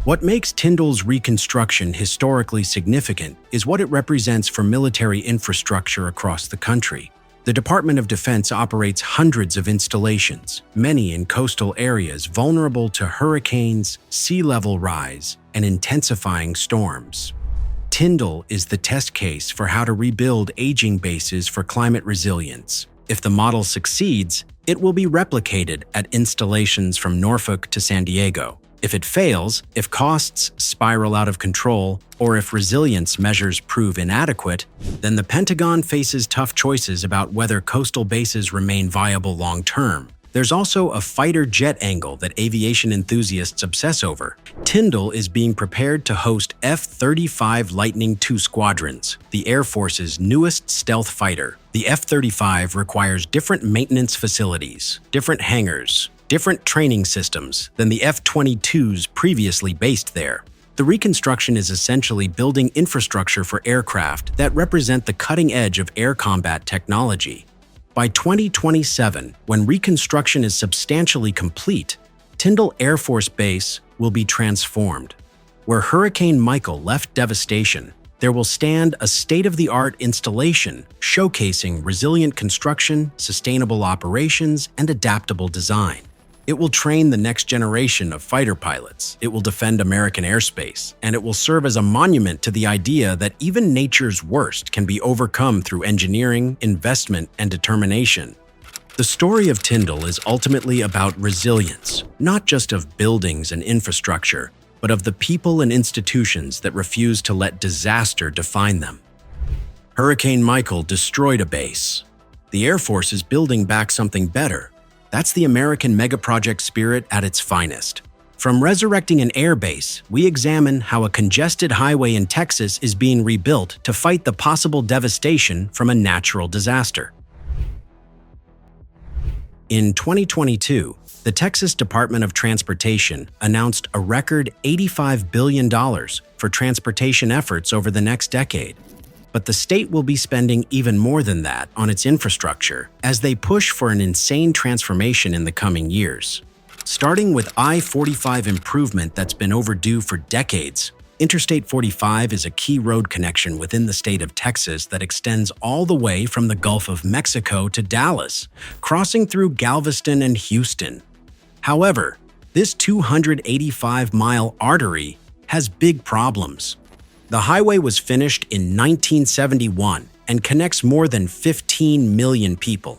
Speaker 1: What makes Tindle's reconstruction historically significant is what it represents for military infrastructure across the country. The Department of Defense operates hundreds of installations, many in coastal areas vulnerable to hurricanes, sea level rise, and intensifying storms. Tindle is the test case for how to rebuild aging bases for climate resilience. If the model succeeds, it will be replicated at installations from Norfolk to San Diego. If it fails, if costs spiral out of control, or if resilience measures prove inadequate, then the Pentagon faces tough choices about whether coastal bases remain viable long-term. There's also a fighter jet angle that aviation enthusiasts obsess over. Tindle is being prepared to host F-35 Lightning II squadrons, the Air Force's newest stealth fighter. The F-35 requires different maintenance facilities, different hangars, different training systems than the F-22s previously based there. The reconstruction is essentially building infrastructure for aircraft that represent the cutting edge of air combat technology. By 2027, when reconstruction is substantially complete, Tindle Air Force Base will be transformed. Where Hurricane Michael left devastation, there will stand a state-of-the-art installation showcasing resilient construction, sustainable operations, and adaptable design. It will train the next generation of fighter pilots, it will defend American airspace, and it will serve as a monument to the idea that even nature's worst can be overcome through engineering, investment, and determination. The story of Tindle is ultimately about resilience, not just of buildings and infrastructure, but of the people and institutions that refuse to let disaster define them. Hurricane Michael destroyed a base. The Air Force is building back something better. That's the American megaproject spirit at its finest. From resurrecting an airbase, we examine how a congested highway in Texas is being rebuilt to fight the possible devastation from a natural disaster. In 2022, the Texas Department of Transportation announced a record $85 billion for transportation efforts over the next decade. But the state will be spending even more than that on its infrastructure as they push for an insane transformation in the coming years. Starting with I-45 improvement that's been overdue for decades, Interstate 45 is a key road connection within the state of Texas that extends all the way from the Gulf of Mexico to Dallas, crossing through Galveston and Houston. However, this 285-mile artery has big problems. The highway was finished in 1971 and connects more than 15 million people.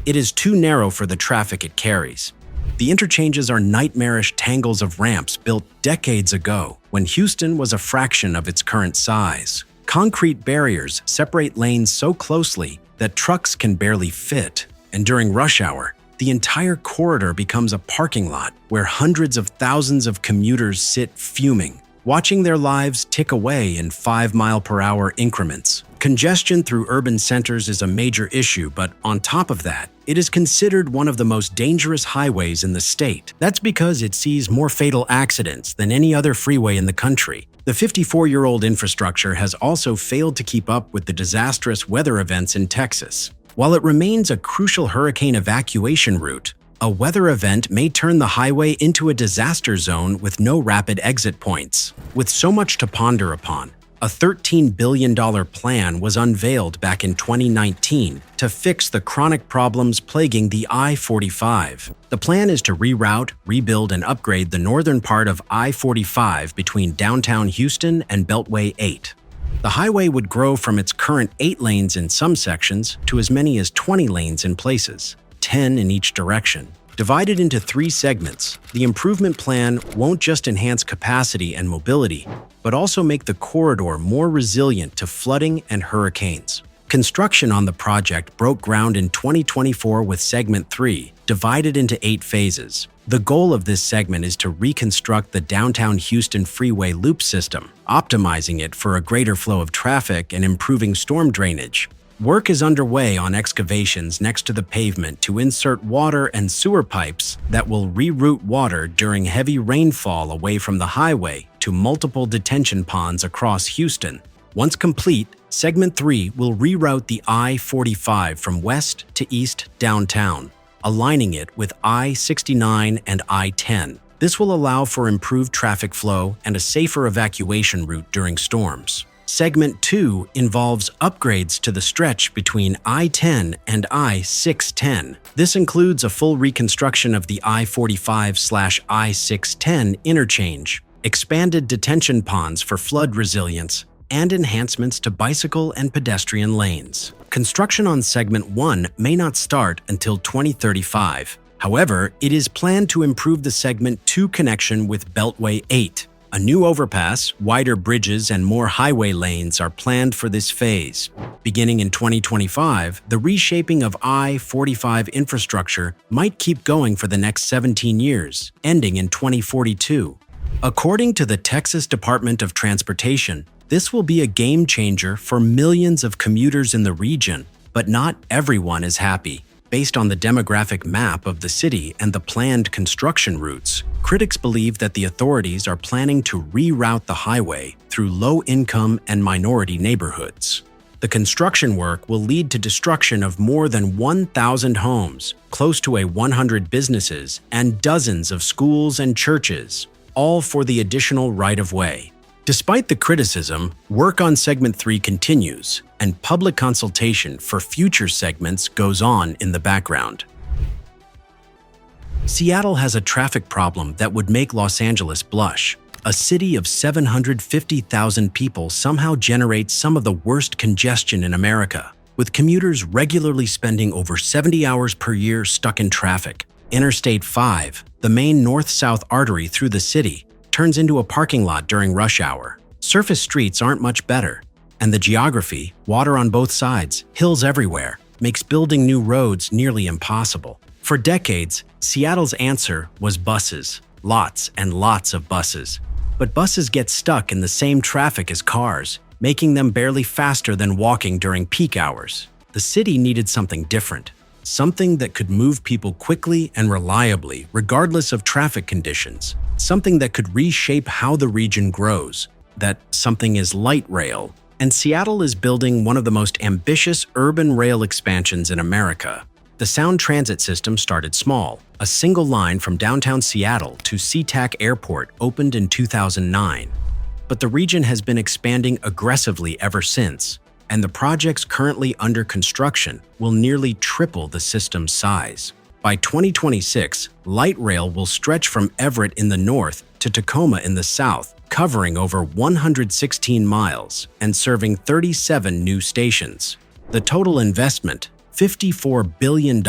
Speaker 1: It is too narrow for the traffic it carries. The interchanges are nightmarish tangles of ramps built decades ago when Houston was a fraction of its current size. Concrete barriers separate lanes so closely that trucks can barely fit, and during rush hour, the entire corridor becomes a parking lot where hundreds of thousands of commuters sit fuming, watching their lives tick away in 5-mile-per-hour increments. Congestion through urban centers is a major issue, but on top of that, it is considered one of the most dangerous highways in the state. That's because it sees more fatal accidents than any other freeway in the country. The 54-year-old infrastructure has also failed to keep up with the disastrous weather events in Texas. While it remains a crucial hurricane evacuation route, a weather event may turn the highway into a disaster zone with no rapid exit points. With so much to ponder upon, a $13 billion plan was unveiled back in 2019 to fix the chronic problems plaguing the I-45. The plan is to reroute, rebuild, and upgrade the northern part of I-45 between downtown Houston and Beltway 8. The highway would grow from its current 8 lanes in some sections to as many as 20 lanes in places, 10 in each direction. Divided into 3 segments, the improvement plan won't just enhance capacity and mobility, but also make the corridor more resilient to flooding and hurricanes. Construction on the project broke ground in 2024 with Segment 3, divided into 8 phases. The goal of this segment is to reconstruct the downtown Houston freeway loop system, optimizing it for a greater flow of traffic and improving storm drainage. Work is underway on excavations next to the pavement to insert water and sewer pipes that will reroute water during heavy rainfall away from the highway to multiple detention ponds across Houston. Once complete, Segment 3 will reroute the I-45 from west to east downtown, aligning it with I-69 and I-10. This will allow for improved traffic flow and a safer evacuation route during storms. Segment 2 involves upgrades to the stretch between I-10 and I-610. This includes a full reconstruction of the I-45/I-610 interchange, expanded detention ponds for flood resilience, and enhancements to bicycle and pedestrian lanes. Construction on Segment 1 may not start until 2035. However, it is planned to improve the Segment 2 connection with Beltway 8. A new overpass, wider bridges, and more highway lanes are planned for this phase. Beginning in 2025, the reshaping of I-45 infrastructure might keep going for the next 17 years, ending in 2042. According to the Texas Department of Transportation, this will be a game changer for millions of commuters in the region, but not everyone is happy. Based on the demographic map of the city and the planned construction routes, critics believe that the authorities are planning to reroute the highway through low-income and minority neighborhoods. The construction work will lead to destruction of more than 1,000 homes, close to 100 businesses, and dozens of schools and churches, all for the additional right-of-way. Despite the criticism, work on Segment 3 continues, and public consultation for future segments goes on in the background. Seattle has a traffic problem that would make Los Angeles blush. A city of 750,000 people somehow generates some of the worst congestion in America, with commuters regularly spending over 70 hours per year stuck in traffic. Interstate 5, the main north-south artery through the city, turns into a parking lot during rush hour. Surface streets aren't much better, and the geography, water on both sides, hills everywhere, makes building new roads nearly impossible. For decades, Seattle's answer was buses. lots and lots of buses. But buses get stuck in the same traffic as cars, making them barely faster than walking during peak hours. The city needed something different, something that could move people quickly and reliably regardless of traffic conditions, something that could reshape how the region grows. That something is light rail, and Seattle is building one of the most ambitious urban rail expansions in America. The Sound Transit system started small. A single line from downtown Seattle to SeaTac Airport opened in 2009. But the region has been expanding aggressively ever since, and the projects currently under construction will nearly triple the system's size. By 2026, light rail will stretch from Everett in the north to Tacoma in the south, covering over 116 miles and serving 37 new stations. The total investment, $54 billion,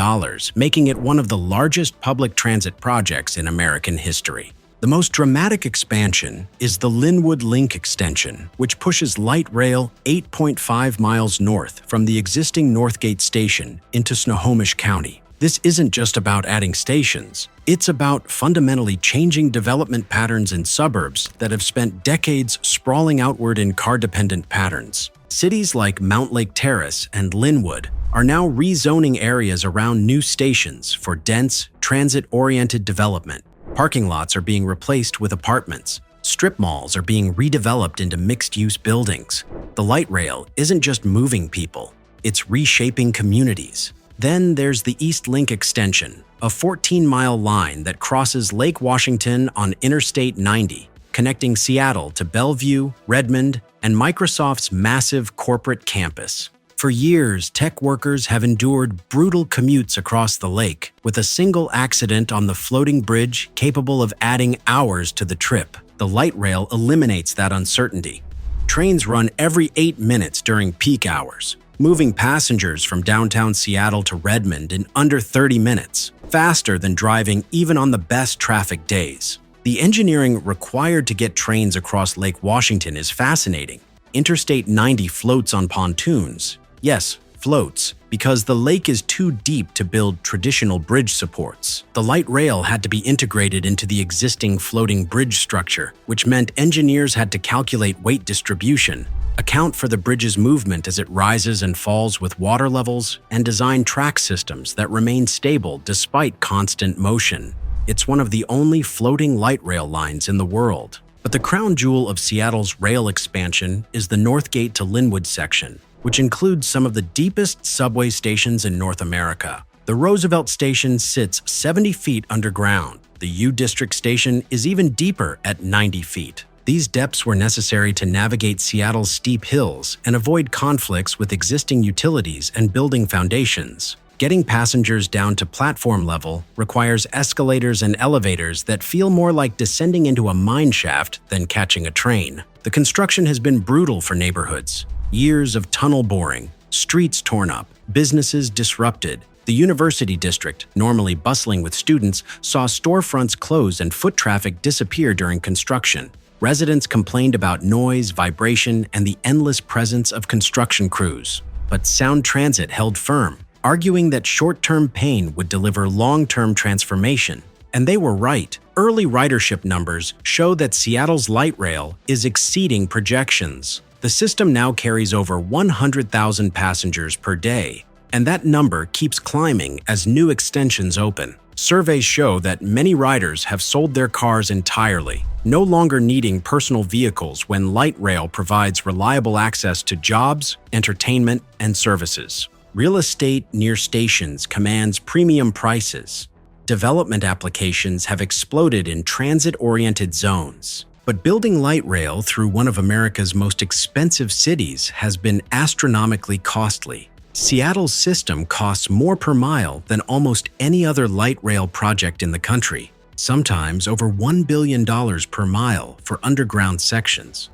Speaker 1: making it one of the largest public transit projects in American history. The most dramatic expansion is the Linwood Link extension, which pushes light rail 8.5 miles north from the existing Northgate station into Snohomish County. This isn't just about adding stations. It's about fundamentally changing development patterns in suburbs that have spent decades sprawling outward in car-dependent patterns. Cities like Mount Lake Terrace and Linwood are now rezoning areas around new stations for dense, transit-oriented development. Parking lots are being replaced with apartments. Strip malls are being redeveloped into mixed-use buildings. The light rail isn't just moving people, it's reshaping communities. Then there's the East Link extension, a 14-mile line that crosses Lake Washington on Interstate 90, connecting Seattle to Bellevue, Redmond, and Microsoft's massive corporate campus. For years, tech workers have endured brutal commutes across the lake, with a single accident on the floating bridge capable of adding hours to the trip. The light rail eliminates that uncertainty. Trains run every 8 minutes during peak hours, moving passengers from downtown Seattle to Redmond in under 30 minutes, faster than driving even on the best traffic days. The engineering required to get trains across Lake Washington is fascinating. Interstate 90 floats on pontoons. Yes, floats, because the lake is too deep to build traditional bridge supports. The light rail had to be integrated into the existing floating bridge structure, which meant engineers had to calculate weight distribution, account for the bridge's movement as it rises and falls with water levels, and design track systems that remain stable despite constant motion. It's one of the only floating light rail lines in the world. But the crown jewel of Seattle's rail expansion is the Northgate to Linwood section, which includes some of the deepest subway stations in North America. The Roosevelt Station sits 70 feet underground. The U District Station is even deeper at 90 feet. These depths were necessary to navigate Seattle's steep hills and avoid conflicts with existing utilities and building foundations. Getting passengers down to platform level requires escalators and elevators that feel more like descending into a mine shaft than catching a train. The construction has been brutal for neighborhoods. Years of tunnel boring, streets torn up, businesses disrupted. The University District, normally bustling with students, saw storefronts close and foot traffic disappear during construction. Residents complained about noise, vibration, and the endless presence of construction crews. But Sound Transit held firm, arguing that short-term pain would deliver long-term transformation. And they were right. Early ridership numbers show that Seattle's light rail is exceeding projections. The system now carries over 100,000 passengers per day, and that number keeps climbing as new extensions open. Surveys show that many riders have sold their cars entirely, no longer needing personal vehicles when light rail provides reliable access to jobs, entertainment, and services. Real estate near stations commands premium prices. Development applications have exploded in transit-oriented zones. But building light rail through one of America's most expensive cities has been astronomically costly. Seattle's system costs more per mile than almost any other light rail project in the country, sometimes over $1 billion per mile for underground sections.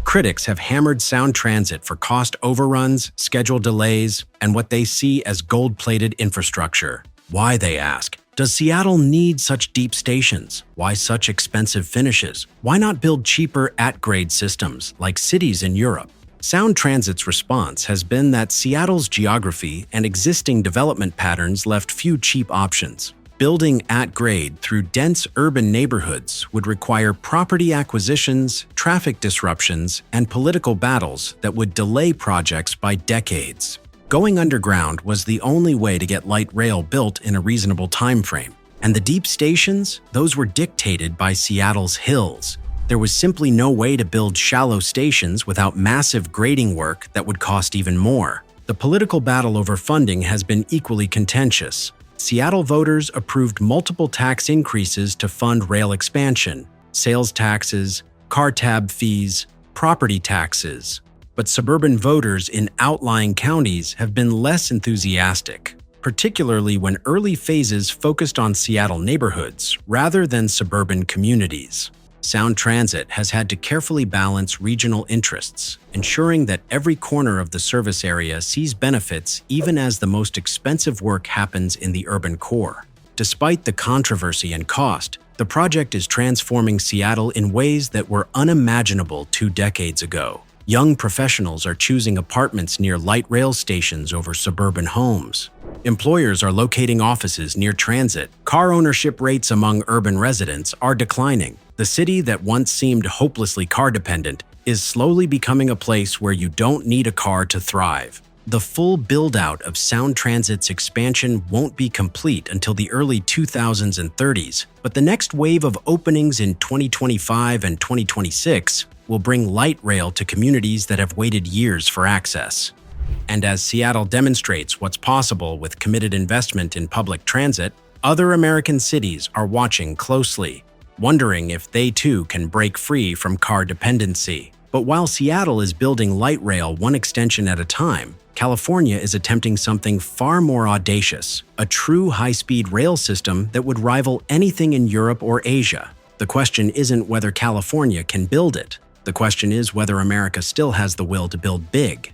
Speaker 1: Critics have hammered Sound Transit for cost overruns, schedule delays, and what they see as gold-plated infrastructure. Why, they ask? Does Seattle need such deep stations? Why such expensive finishes? Why not build cheaper at-grade systems like cities in Europe? Sound Transit's response has been that Seattle's geography and existing development patterns left few cheap options. Building at grade through dense urban neighborhoods would require property acquisitions, traffic disruptions, and political battles that would delay projects by decades. Going underground was the only way to get light rail built in a reasonable time frame. And the deep stations, those were dictated by Seattle's hills. There was simply no way to build shallow stations without massive grading work that would cost even more. The political battle over funding has been equally contentious. Seattle voters approved multiple tax increases to fund rail expansion, sales taxes, car tab fees, property taxes. But suburban voters in outlying counties have been less enthusiastic, particularly when early phases focused on Seattle neighborhoods rather than suburban communities. Sound Transit has had to carefully balance regional interests, ensuring that every corner of the service area sees benefits even as the most expensive work happens in the urban core. Despite the controversy and cost, the project is transforming Seattle in ways that were unimaginable 2 decades ago. Young professionals are choosing apartments near light rail stations over suburban homes. Employers are locating offices near transit. Car ownership rates among urban residents are declining. The city that once seemed hopelessly car-dependent is slowly becoming a place where you don't need a car to thrive. The full build-out of Sound Transit's expansion won't be complete until the early 2000s and 30s, but the next wave of openings in 2025 and 2026 will bring light rail to communities that have waited years for access. And as Seattle demonstrates what's possible with committed investment in public transit, other American cities are watching closely, wondering if they too can break free from car dependency. But while Seattle is building light rail one extension at a time, California is attempting something far more audacious, a true high-speed rail system that would rival anything in Europe or Asia. The question isn't whether California can build it. The question is whether America still has the will to build big.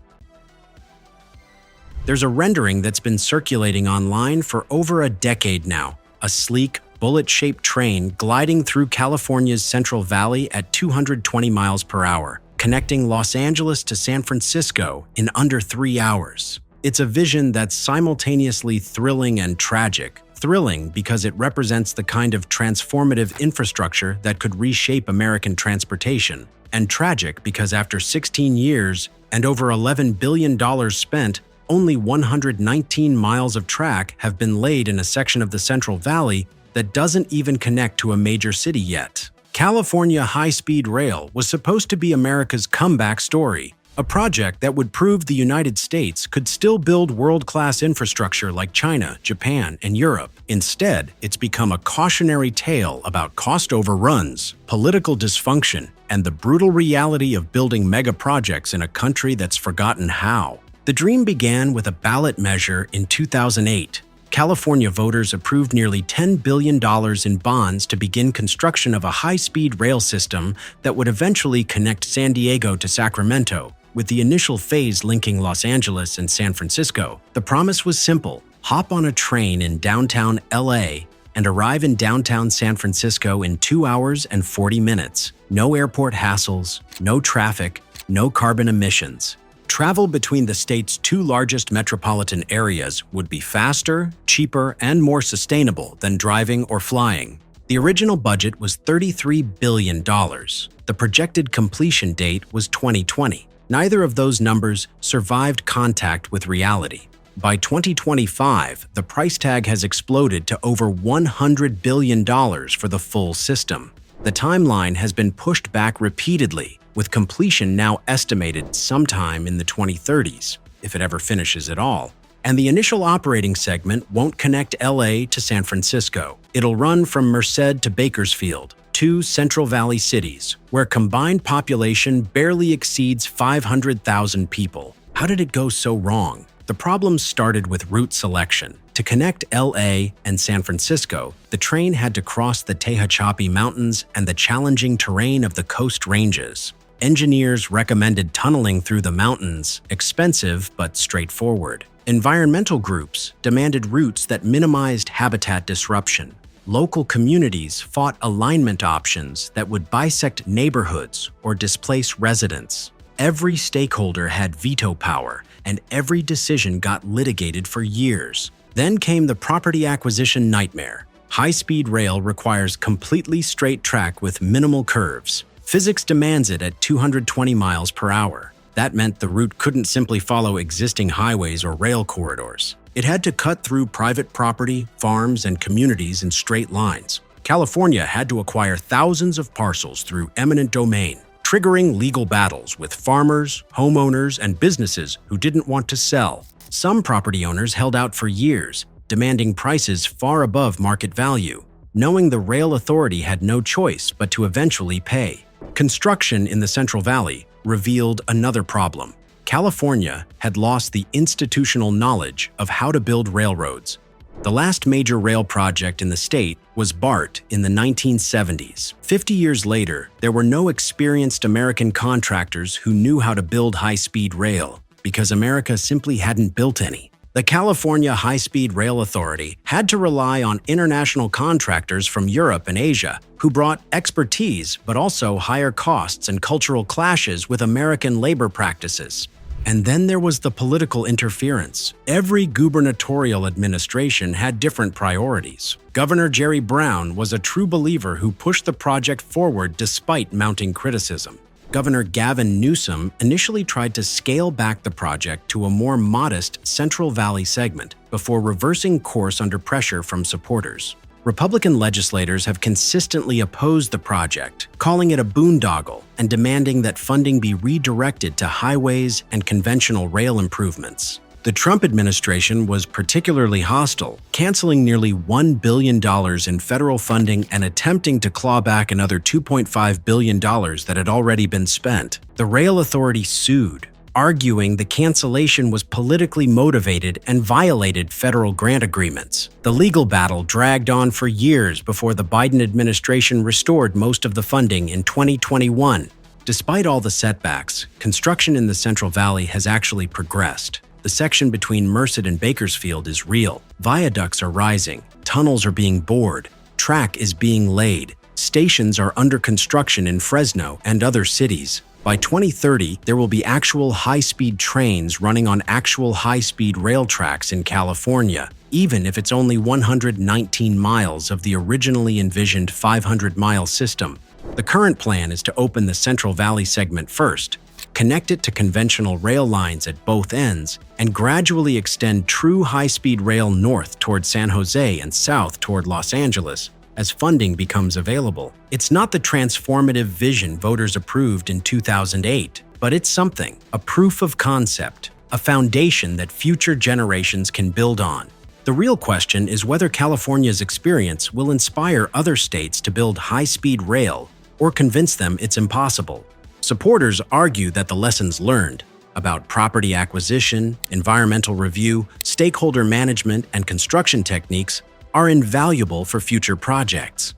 Speaker 1: There's a rendering that's been circulating online for over a decade now, a sleek, bullet-shaped train gliding through California's Central Valley at 220 miles per hour, connecting Los Angeles to San Francisco in under 3 hours. It's a vision that's simultaneously thrilling and tragic. Thrilling because it represents the kind of transformative infrastructure that could reshape American transportation, and tragic because after 16 years and over $11 billion spent, only 119 miles of track have been laid in a section of the Central Valley that doesn't even connect to a major city yet. California High-Speed Rail was supposed to be America's comeback story, a project that would prove the United States could still build world-class infrastructure like China, Japan, and Europe. Instead, it's become a cautionary tale about cost overruns, political dysfunction, and the brutal reality of building megaprojects in a country that's forgotten how. The dream began with a ballot measure in 2008. California voters approved nearly $10 billion in bonds to begin construction of a high-speed rail system that would eventually connect San Diego to Sacramento, with the initial phase linking Los Angeles and San Francisco. The promise was simple: hop on a train in downtown LA and arrive in downtown San Francisco in 2 hours and 40 minutes. No airport hassles, no traffic, no carbon emissions. Travel between the state's 2 largest metropolitan areas would be faster, cheaper, and more sustainable than driving or flying. The original budget was $33 billion. The projected completion date was 2020. Neither of those numbers survived contact with reality. By 2025, the price tag has exploded to over $100 billion for the full system. The timeline has been pushed back repeatedly, with completion now estimated sometime in the 2030s, if it ever finishes at all. And the initial operating segment won't connect LA to San Francisco. It'll run from Merced to Bakersfield, 2 Central Valley cities, where combined population barely exceeds 500,000 people. How did it go so wrong? The problem started with route selection. To connect LA and San Francisco, the train had to cross the Tehachapi Mountains and the challenging terrain of the Coast Ranges. Engineers recommended tunneling through the mountains, expensive but straightforward. Environmental groups demanded routes that minimized habitat disruption. Local communities fought alignment options that would bisect neighborhoods or displace residents. Every stakeholder had veto power, and every decision got litigated for years. Then came the property acquisition nightmare. High-speed rail requires completely straight track with minimal curves. Physics demands it at 220 miles per hour. That meant the route couldn't simply follow existing highways or rail corridors. It had to cut through private property, farms, and communities in straight lines. California had to acquire thousands of parcels through eminent domain, triggering legal battles with farmers, homeowners, and businesses who didn't want to sell. Some property owners held out for years, demanding prices far above market value, knowing the rail authority had no choice but to eventually pay. Construction in the Central Valley revealed another problem. California had lost the institutional knowledge of how to build railroads. The last major rail project in the state was BART in the 1970s. 50 years later, there were no experienced American contractors who knew how to build high-speed rail because America simply hadn't built any. The California High-Speed Rail Authority had to rely on international contractors from Europe and Asia who brought expertise but also higher costs and cultural clashes with American labor practices. And then there was the political interference. Every gubernatorial administration had different priorities. Governor Jerry Brown was a true believer who pushed the project forward despite mounting criticism. Governor Gavin Newsom initially tried to scale back the project to a more modest Central Valley segment before reversing course under pressure from supporters. Republican legislators have consistently opposed the project, calling it a boondoggle and demanding that funding be redirected to highways and conventional rail improvements. The Trump administration was particularly hostile, canceling nearly $1 billion in federal funding and attempting to claw back another $2.5 billion that had already been spent. The rail authority sued, arguing the cancellation was politically motivated and violated federal grant agreements. The legal battle dragged on for years before the Biden administration restored most of the funding in 2021. Despite all the setbacks, construction in the Central Valley has actually progressed. The section between Merced and Bakersfield is real. Viaducts are rising, tunnels are being bored, track is being laid, stations are under construction in Fresno and other cities. By 2030, there will be actual high-speed trains running on actual high-speed rail tracks in California, even if it's only 119 miles of the originally envisioned 500-mile system. The current plan is to open the Central Valley segment first, connect it to conventional rail lines at both ends, and gradually extend true high-speed rail north toward San Jose and south toward Los Angeles as funding becomes available. It's not the transformative vision voters approved in 2008, but it's something, a proof of concept, a foundation that future generations can build on. The real question is whether California's experience will inspire other states to build high-speed rail or convince them it's impossible. Supporters argue that the lessons learned about property acquisition, environmental review, stakeholder management, and construction techniques are invaluable for future projects.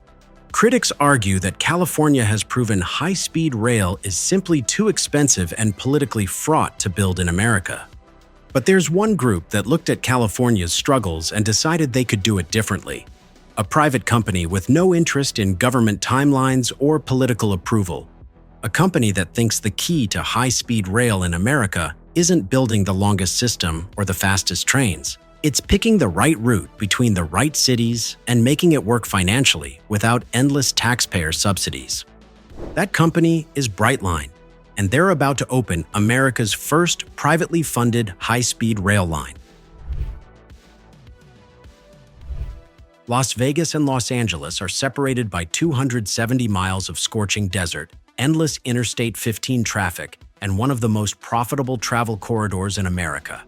Speaker 1: Critics argue that California has proven high-speed rail is simply too expensive and politically fraught to build in America. But there's one group that looked at California's struggles and decided they could do it differently. A private company with no interest in government timelines or political approval. A company that thinks the key to high-speed rail in America isn't building the longest system or the fastest trains. It's picking the right route between the right cities and making it work financially without endless taxpayer subsidies. That company is Brightline, and they're about to open America's first privately funded high-speed rail line. Las Vegas and Los Angeles are separated by 270 miles of scorching desert, endless Interstate 15 traffic, and one of the most profitable travel corridors in America.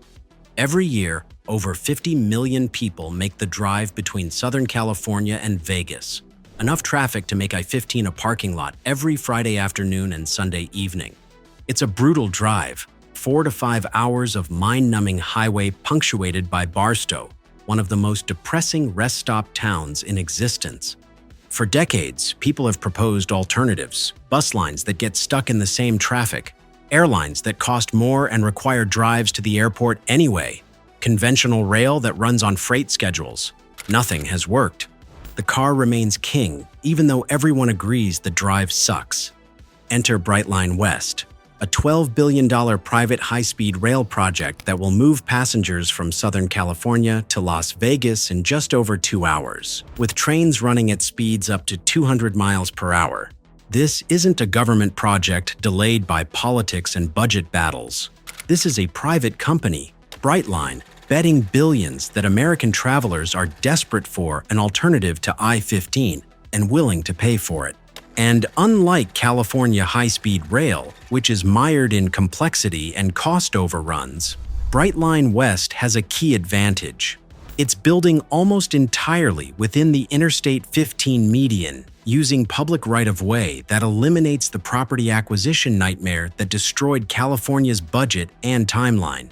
Speaker 1: Every year, over 50 million people make the drive between Southern California and Vegas, enough traffic to make I-15 a parking lot every Friday afternoon and Sunday evening. It's a brutal drive, 4 to 5 hours of mind-numbing highway punctuated by Barstow, one of the most depressing rest stop towns in existence. For decades, people have proposed alternatives, bus lines that get stuck in the same traffic, airlines that cost more and require drives to the airport anyway, conventional rail that runs on freight schedules. Nothing has worked. The car remains king, even though everyone agrees the drive sucks. Enter Brightline West, a $12 billion private high-speed rail project that will move passengers from Southern California to Las Vegas in just over 2 hours, with trains running at speeds up to 200 miles per hour. This isn't a government project delayed by politics and budget battles. This is a private company, Brightline, betting billions that American travelers are desperate for an alternative to I-15 and willing to pay for it. And unlike California high-speed rail, which is mired in complexity and cost overruns, Brightline West has a key advantage. It's building almost entirely within the Interstate 15 median, using public right-of-way that eliminates the property acquisition nightmare that destroyed California's budget and timeline.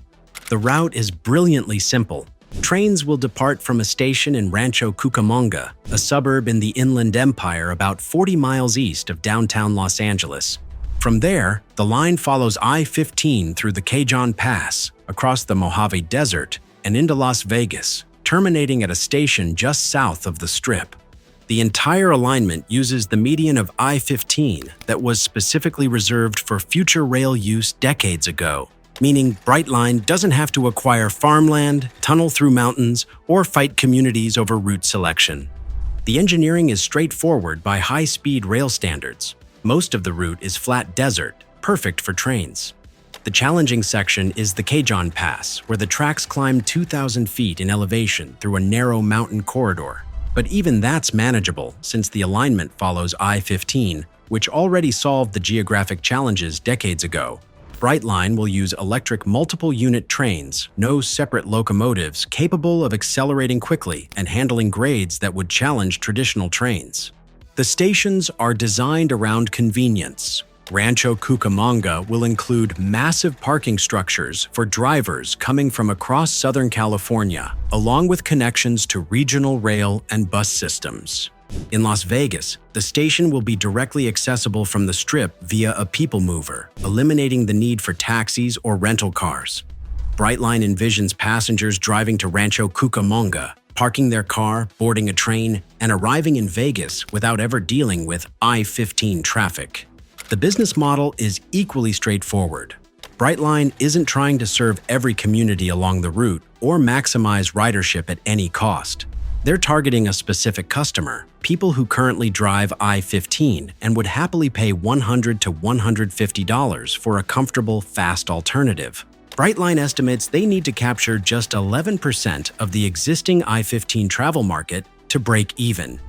Speaker 1: The route is brilliantly simple. Trains will depart from a station in Rancho Cucamonga, a suburb in the Inland Empire about 40 miles east of downtown Los Angeles. From there, the line follows I-15 through the Cajon Pass, across the Mojave Desert, and into Las Vegas, terminating at a station just south of the Strip. The entire alignment uses the median of I-15 that was specifically reserved for future rail use decades ago, meaning Brightline doesn't have to acquire farmland, tunnel through mountains, or fight communities over route selection. The engineering is straightforward by high-speed rail standards. Most of the route is flat desert, perfect for trains. The challenging section is the Cajon Pass, where the tracks climb 2,000 feet in elevation through a narrow mountain corridor. But even that's manageable since the alignment follows I-15, which already solved the geographic challenges decades ago. Brightline will use electric multiple-unit trains, no separate locomotives, capable of accelerating quickly and handling grades that would challenge traditional trains. The stations are designed around convenience. Rancho Cucamonga will include massive parking structures for drivers coming from across Southern California, along with connections to regional rail and bus systems. In Las Vegas, the station will be directly accessible from the Strip via a people mover, eliminating the need for taxis or rental cars. Brightline envisions passengers driving to Rancho Cucamonga, parking their car, boarding a train, and arriving in Vegas without ever dealing with I-15 traffic. The business model is equally straightforward. Brightline isn't trying to serve every community along the route or maximize ridership at any cost. They're targeting a specific customer, people who currently drive I-15 and would happily pay $100 to $150 for a comfortable, fast alternative. Brightline estimates they need to capture just 11% of the existing I-15 travel market to break even.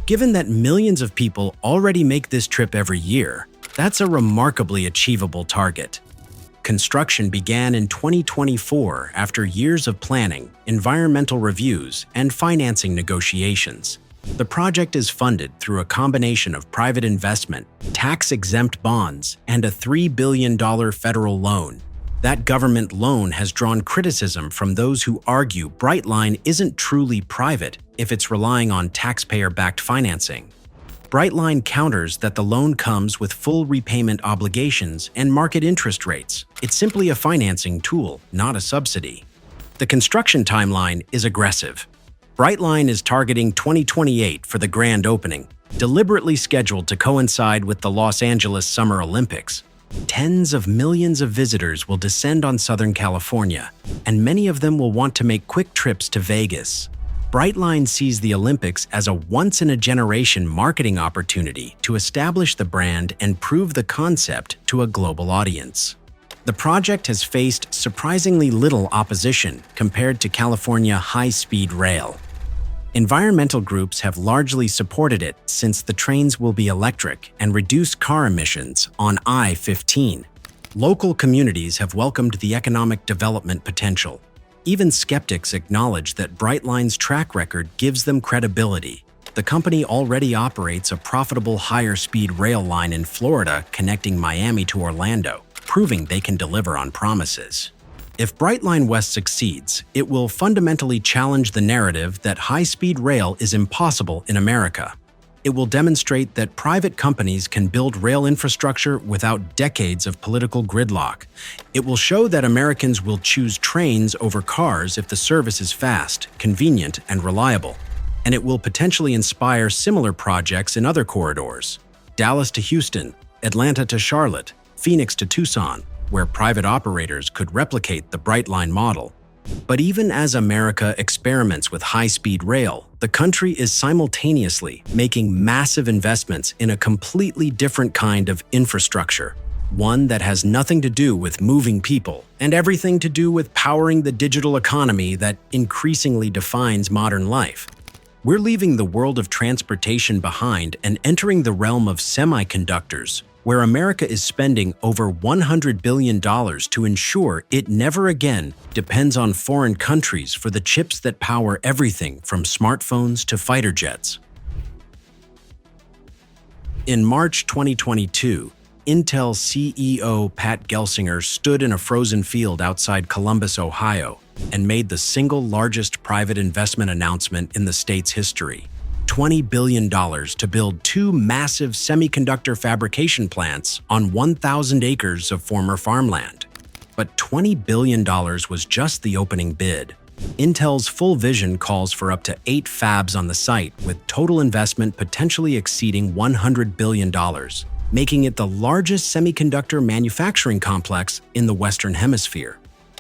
Speaker 1: Given that millions of people already make this trip every year, that's a remarkably achievable target. Construction began in 2024 after years of planning, environmental reviews, and financing negotiations. The project is funded through a combination of private investment, tax-exempt bonds, and a $3 billion federal loan. That government loan has drawn criticism from those who argue Brightline isn't truly private if it's relying on taxpayer-backed financing. Brightline counters that the loan comes with full repayment obligations and market interest rates. It's simply a financing tool, not a subsidy. The construction timeline is aggressive. Brightline is targeting 2028 for the grand opening, deliberately scheduled to coincide with the Los Angeles Summer Olympics. Tens of millions of visitors will descend on Southern California, and many of them will want to make quick trips to Vegas. Brightline sees the Olympics as a once-in-a-generation marketing opportunity to establish the brand and prove the concept to a global audience. The project has faced surprisingly little opposition compared to California high-speed rail. Environmental groups have largely supported it since the trains will be electric and reduce car emissions on I-15. Local communities have welcomed the economic development potential. Even skeptics acknowledge that Brightline's track record gives them credibility. The company already operates a profitable higher-speed rail line in Florida connecting Miami to Orlando, proving they can deliver on promises. If Brightline West succeeds, it will fundamentally challenge the narrative that high-speed rail is impossible in America. It will demonstrate that private companies can build rail infrastructure without decades of political gridlock. It will show that Americans will choose trains over cars if the service is fast, convenient, and reliable. And it will potentially inspire similar projects in other corridors: Dallas to Houston, Atlanta to Charlotte, Phoenix to Tucson, where private operators could replicate the Brightline model. But even as America experiments with high-speed rail, the country is simultaneously making massive investments in a completely different kind of infrastructure, one that has nothing to do with moving people and everything to do with powering the digital economy that increasingly defines modern life. We're leaving the world of transportation behind and entering the realm of semiconductors, where America is spending over $100 billion to ensure it never again depends on foreign countries for the chips that power everything from smartphones to fighter jets. In March 2022, Intel CEO Pat Gelsinger stood in a frozen field outside Columbus, Ohio, and made the single largest private investment announcement in the state's history: $20 billion to build two massive semiconductor fabrication plants on 1,000 acres of former farmland. But $20 billion was just the opening bid. Intel's full vision calls for up to 8 fabs on the site, with total investment potentially exceeding $100 billion, making it the largest semiconductor manufacturing complex in the Western Hemisphere.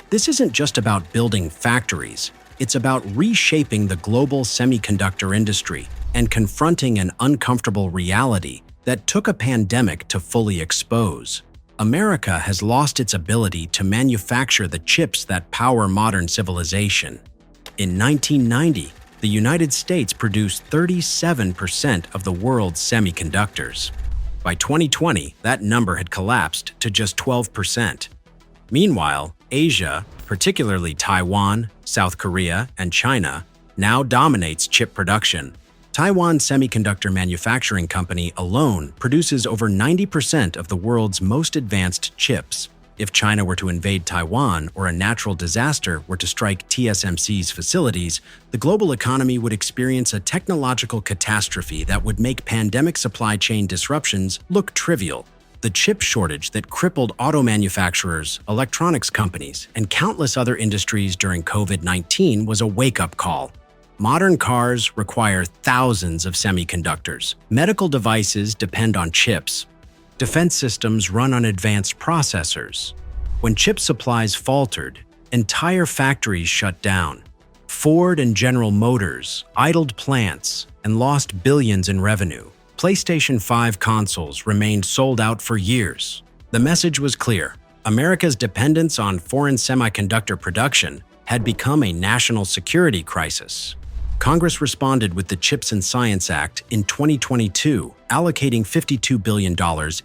Speaker 1: This isn't just about building factories. It's about reshaping the global semiconductor industry and confronting an uncomfortable reality that took a pandemic to fully expose. America has lost its ability to manufacture the chips that power modern civilization. In 1990, the United States produced 37% of the world's semiconductors. By 2020, that number had collapsed to just 12%. Meanwhile, Asia, particularly Taiwan, South Korea, and China, now dominates chip production. Taiwan Semiconductor Manufacturing Company alone produces over 90% of the world's most advanced chips. If China were to invade Taiwan or a natural disaster were to strike TSMC's facilities, the global economy would experience a technological catastrophe that would make pandemic supply chain disruptions look trivial. The chip shortage that crippled auto manufacturers, electronics companies, and countless other industries during COVID-19 was a wake-up call. Modern cars require thousands of semiconductors. Medical devices depend on chips. Defense systems run on advanced processors. When chip supplies faltered, entire factories shut down. Ford and General Motors idled plants and lost billions in revenue. PlayStation 5 consoles remained sold out for years. The message was clear: America's dependence on foreign semiconductor production had become a national security crisis. Congress responded with the CHIPS and Science Act in 2022, allocating $52 billion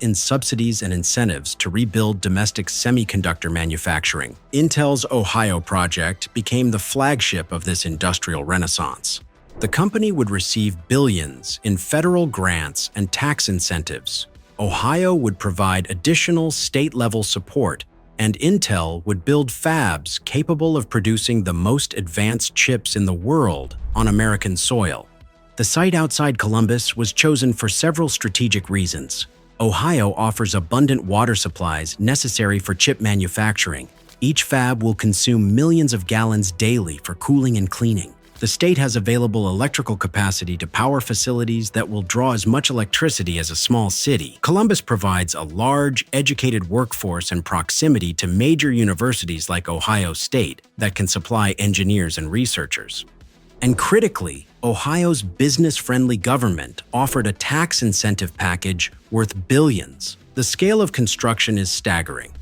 Speaker 1: in subsidies and incentives to rebuild domestic semiconductor manufacturing. Intel's Ohio project became the flagship of this industrial renaissance. The company would receive billions in federal grants and tax incentives. Ohio would provide additional state-level support, and Intel would build fabs capable of producing the most advanced chips in the world on American soil. The site outside Columbus was chosen for several strategic reasons. Ohio offers abundant water supplies necessary for chip manufacturing. Each fab will consume millions of gallons daily for cooling and cleaning. The state has available electrical capacity to power facilities that will draw as much electricity as a small city. Columbus provides a large, educated workforce and proximity to major universities like Ohio State that can supply engineers and researchers. And critically, Ohio's business-friendly government offered a tax incentive package worth billions. The scale of construction is staggering.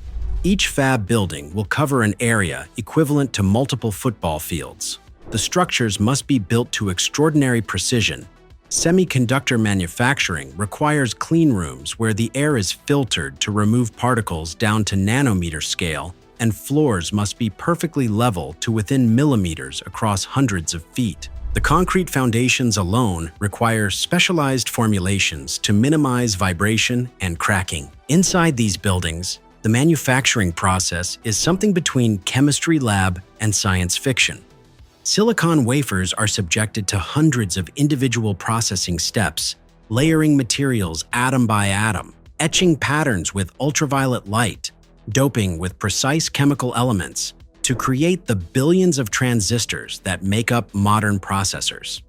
Speaker 1: Each fab building will cover an area equivalent to multiple football fields. The structures must be built to extraordinary precision. Semiconductor manufacturing requires clean rooms where the air is filtered to remove particles down to nanometer scale, and floors must be perfectly level to within millimeters across hundreds of feet. The concrete foundations alone require specialized formulations to minimize vibration and cracking. Inside these buildings, the manufacturing process is something between chemistry lab and science fiction. Silicon wafers are subjected to hundreds of individual processing steps, layering materials atom by atom, etching patterns with ultraviolet light, doping with precise chemical elements to create the billions of transistors that make up modern processors.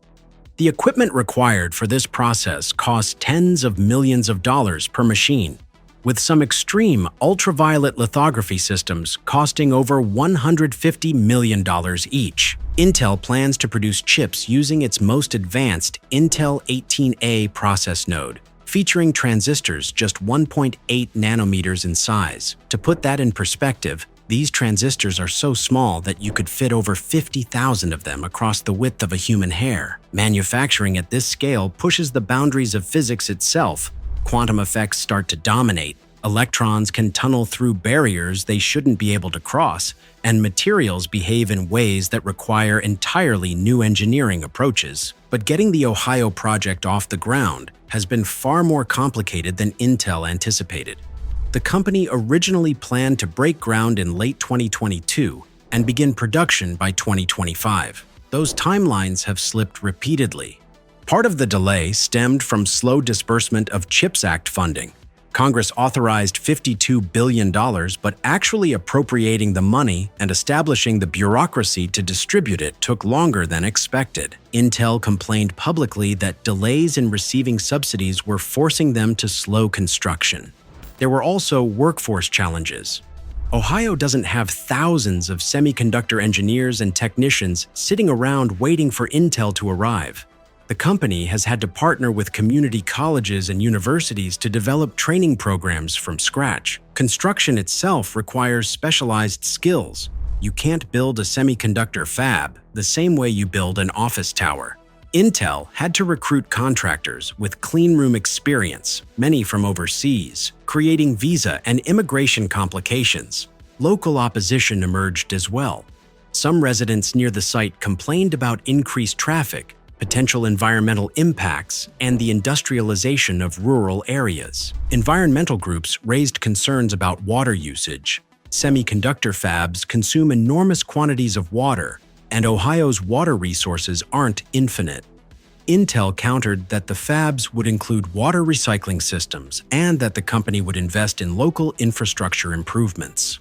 Speaker 1: The equipment required for this process costs tens of millions of dollars per machine. with some extreme ultraviolet lithography systems costing over $150 million each. Intel plans to produce chips using its most advanced Intel 18A process node, featuring transistors just 1.8 nanometers in size. To put that in perspective, these transistors are so small that you could fit over 50,000 of them across the width of a human hair. Manufacturing at this scale pushes the boundaries of physics itself. Quantum effects start to dominate. Electrons can tunnel through barriers they shouldn't be able to cross, and materials behave in ways that require entirely new engineering approaches. But getting the Ohio project off the ground has been far more complicated than Intel anticipated. The company originally planned to break ground in late 2022 and begin production by 2025. Those timelines have slipped repeatedly. Part of the delay stemmed from slow disbursement of CHIPS Act funding. Congress authorized $52 billion, but actually appropriating the money and establishing the bureaucracy to distribute it took longer than expected. Intel complained publicly that delays in receiving subsidies were forcing them to slow construction. There were also workforce challenges. Ohio doesn't have thousands of semiconductor engineers and technicians sitting around waiting for Intel to arrive. The company has had to partner with community colleges and universities to develop training programs from scratch. Construction itself requires specialized skills. You can't build a semiconductor fab the same way you build an office tower. Intel had to recruit contractors with cleanroom experience, many from overseas, creating visa and immigration complications. Local opposition emerged as well. Some residents near the site complained about increased traffic, potential environmental impacts, and the industrialization of rural areas. Environmental groups raised concerns about water usage. Semiconductor fabs consume enormous quantities of water, and Ohio's water resources aren't infinite. Intel countered that the fabs would include water recycling systems and that the company would invest in local infrastructure improvements.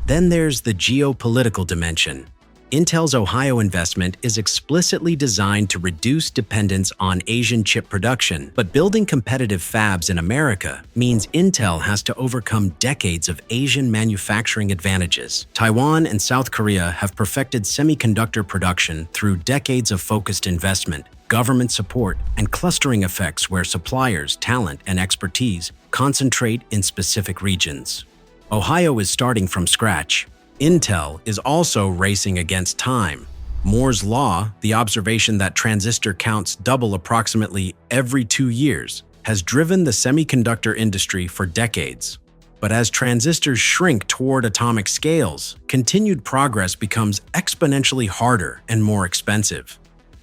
Speaker 1: Then there's the geopolitical dimension. Intel's Ohio investment is explicitly designed to reduce dependence on Asian chip production, but building competitive fabs in America means Intel has to overcome decades of Asian manufacturing advantages. Taiwan and South Korea have perfected semiconductor production through decades of focused investment, government support, and clustering effects where suppliers, talent, and expertise concentrate in specific regions. Ohio is starting from scratch. Intel is also racing against time. Moore's Law, the observation that transistor counts double approximately every 2 years, has driven the semiconductor industry for decades. But as transistors shrink toward atomic scales, continued progress becomes exponentially harder and more expensive.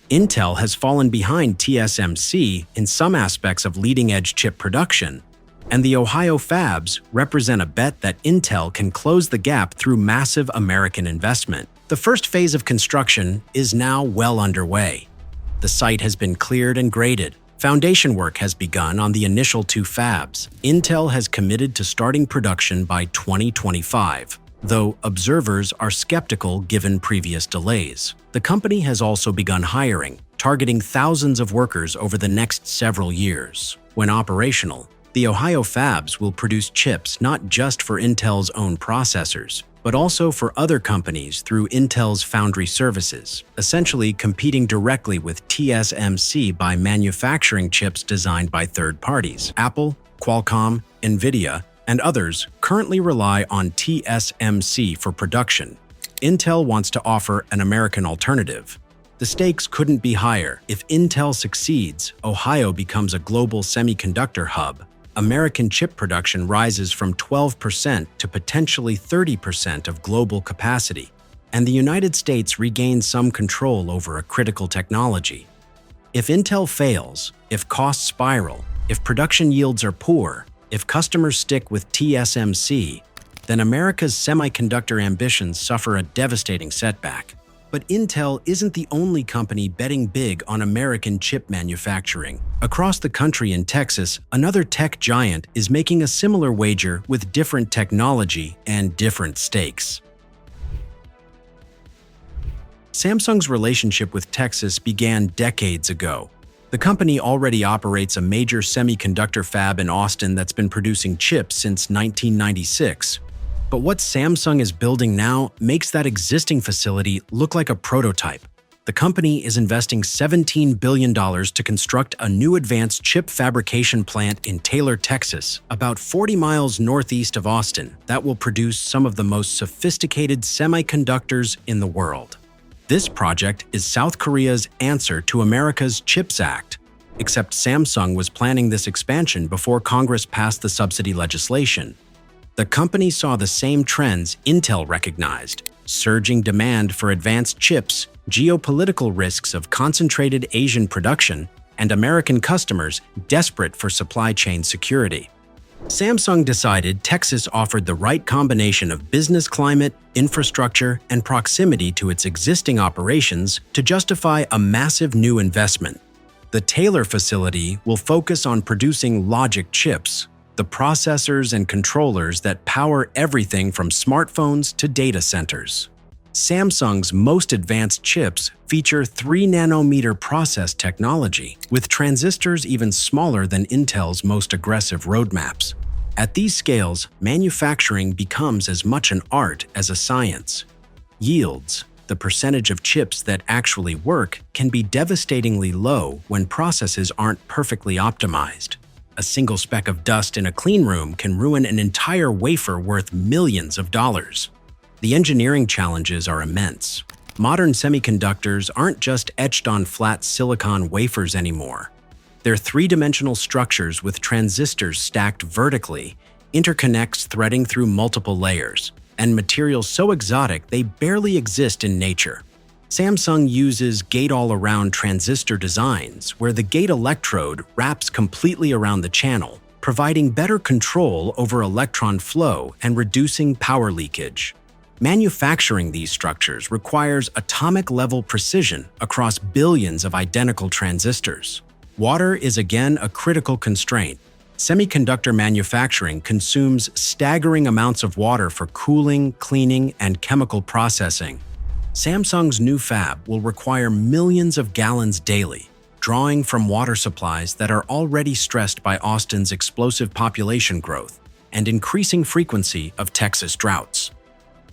Speaker 1: Intel has fallen behind TSMC in some aspects of leading-edge chip production, and the Ohio fabs represent a bet that Intel can close the gap through massive American investment. The first phase of construction is now well underway. The site has been cleared and graded. Foundation work has begun on the initial 2 fabs. Intel has committed to starting production by 2025, though observers are skeptical given previous delays. The company has also begun hiring, targeting thousands of workers over the next several years. When operational, the Ohio fabs will produce chips not just for Intel's own processors, but also for other companies through Intel's foundry services, essentially competing directly with TSMC by manufacturing chips designed by third parties. Apple, Qualcomm, NVIDIA, and others currently rely on TSMC for production. Intel wants to offer an American alternative. The stakes couldn't be higher. If Intel succeeds, Ohio becomes a global semiconductor hub. American chip production rises from 12% to potentially 30% of global capacity, and the United States regains some control over a critical technology. If Intel fails, if costs spiral, if production yields are poor, if customers stick with TSMC, then America's semiconductor ambitions suffer a devastating setback. But Intel isn't the only company betting big on American chip manufacturing. Across the country in Texas, another tech giant is making a similar wager with different technology and different stakes. Samsung's relationship with Texas began decades ago. The company already operates a major semiconductor fab in Austin that's been producing chips since 1996. But what Samsung is building now makes that existing facility look like a prototype. The company is investing $17 billion to construct a new advanced chip fabrication plant in Taylor, Texas, about 40 miles northeast of Austin, that will produce some of the most sophisticated semiconductors in the world. This project is South Korea's answer to America's CHIPS Act, except Samsung was planning this expansion before Congress passed the subsidy legislation. The company saw the same trends Intel recognized: surging demand for advanced chips, geopolitical risks of concentrated Asian production, and American customers desperate for supply chain security. Samsung decided Texas offered the right combination of business climate, infrastructure, and proximity to its existing operations to justify a massive new investment. The Taylor facility will focus on producing logic chips, the processors and controllers that power everything from smartphones to data centers. Samsung's most advanced chips feature 3-nanometer process technology, with transistors even smaller than Intel's most aggressive roadmaps. At these scales, manufacturing becomes as much an art as a science. Yields, the percentage of chips that actually work, can be devastatingly low when processes aren't perfectly optimized. A single speck of dust in a clean room can ruin an entire wafer worth millions of dollars. The engineering challenges are immense. Modern semiconductors aren't just etched on flat silicon wafers anymore. They're three-dimensional structures with transistors stacked vertically, interconnects threading through multiple layers, and materials so exotic they barely exist in nature. Samsung uses gate-all-around transistor designs where the gate electrode wraps completely around the channel, providing better control over electron flow and reducing power leakage. Manufacturing these structures requires atomic-level precision across billions of identical transistors. Water is again a critical constraint. Semiconductor manufacturing consumes staggering amounts of water for cooling, cleaning, and chemical processing. Samsung's new fab will require millions of gallons daily, drawing from water supplies that are already stressed by Austin's explosive population growth and increasing frequency of Texas droughts.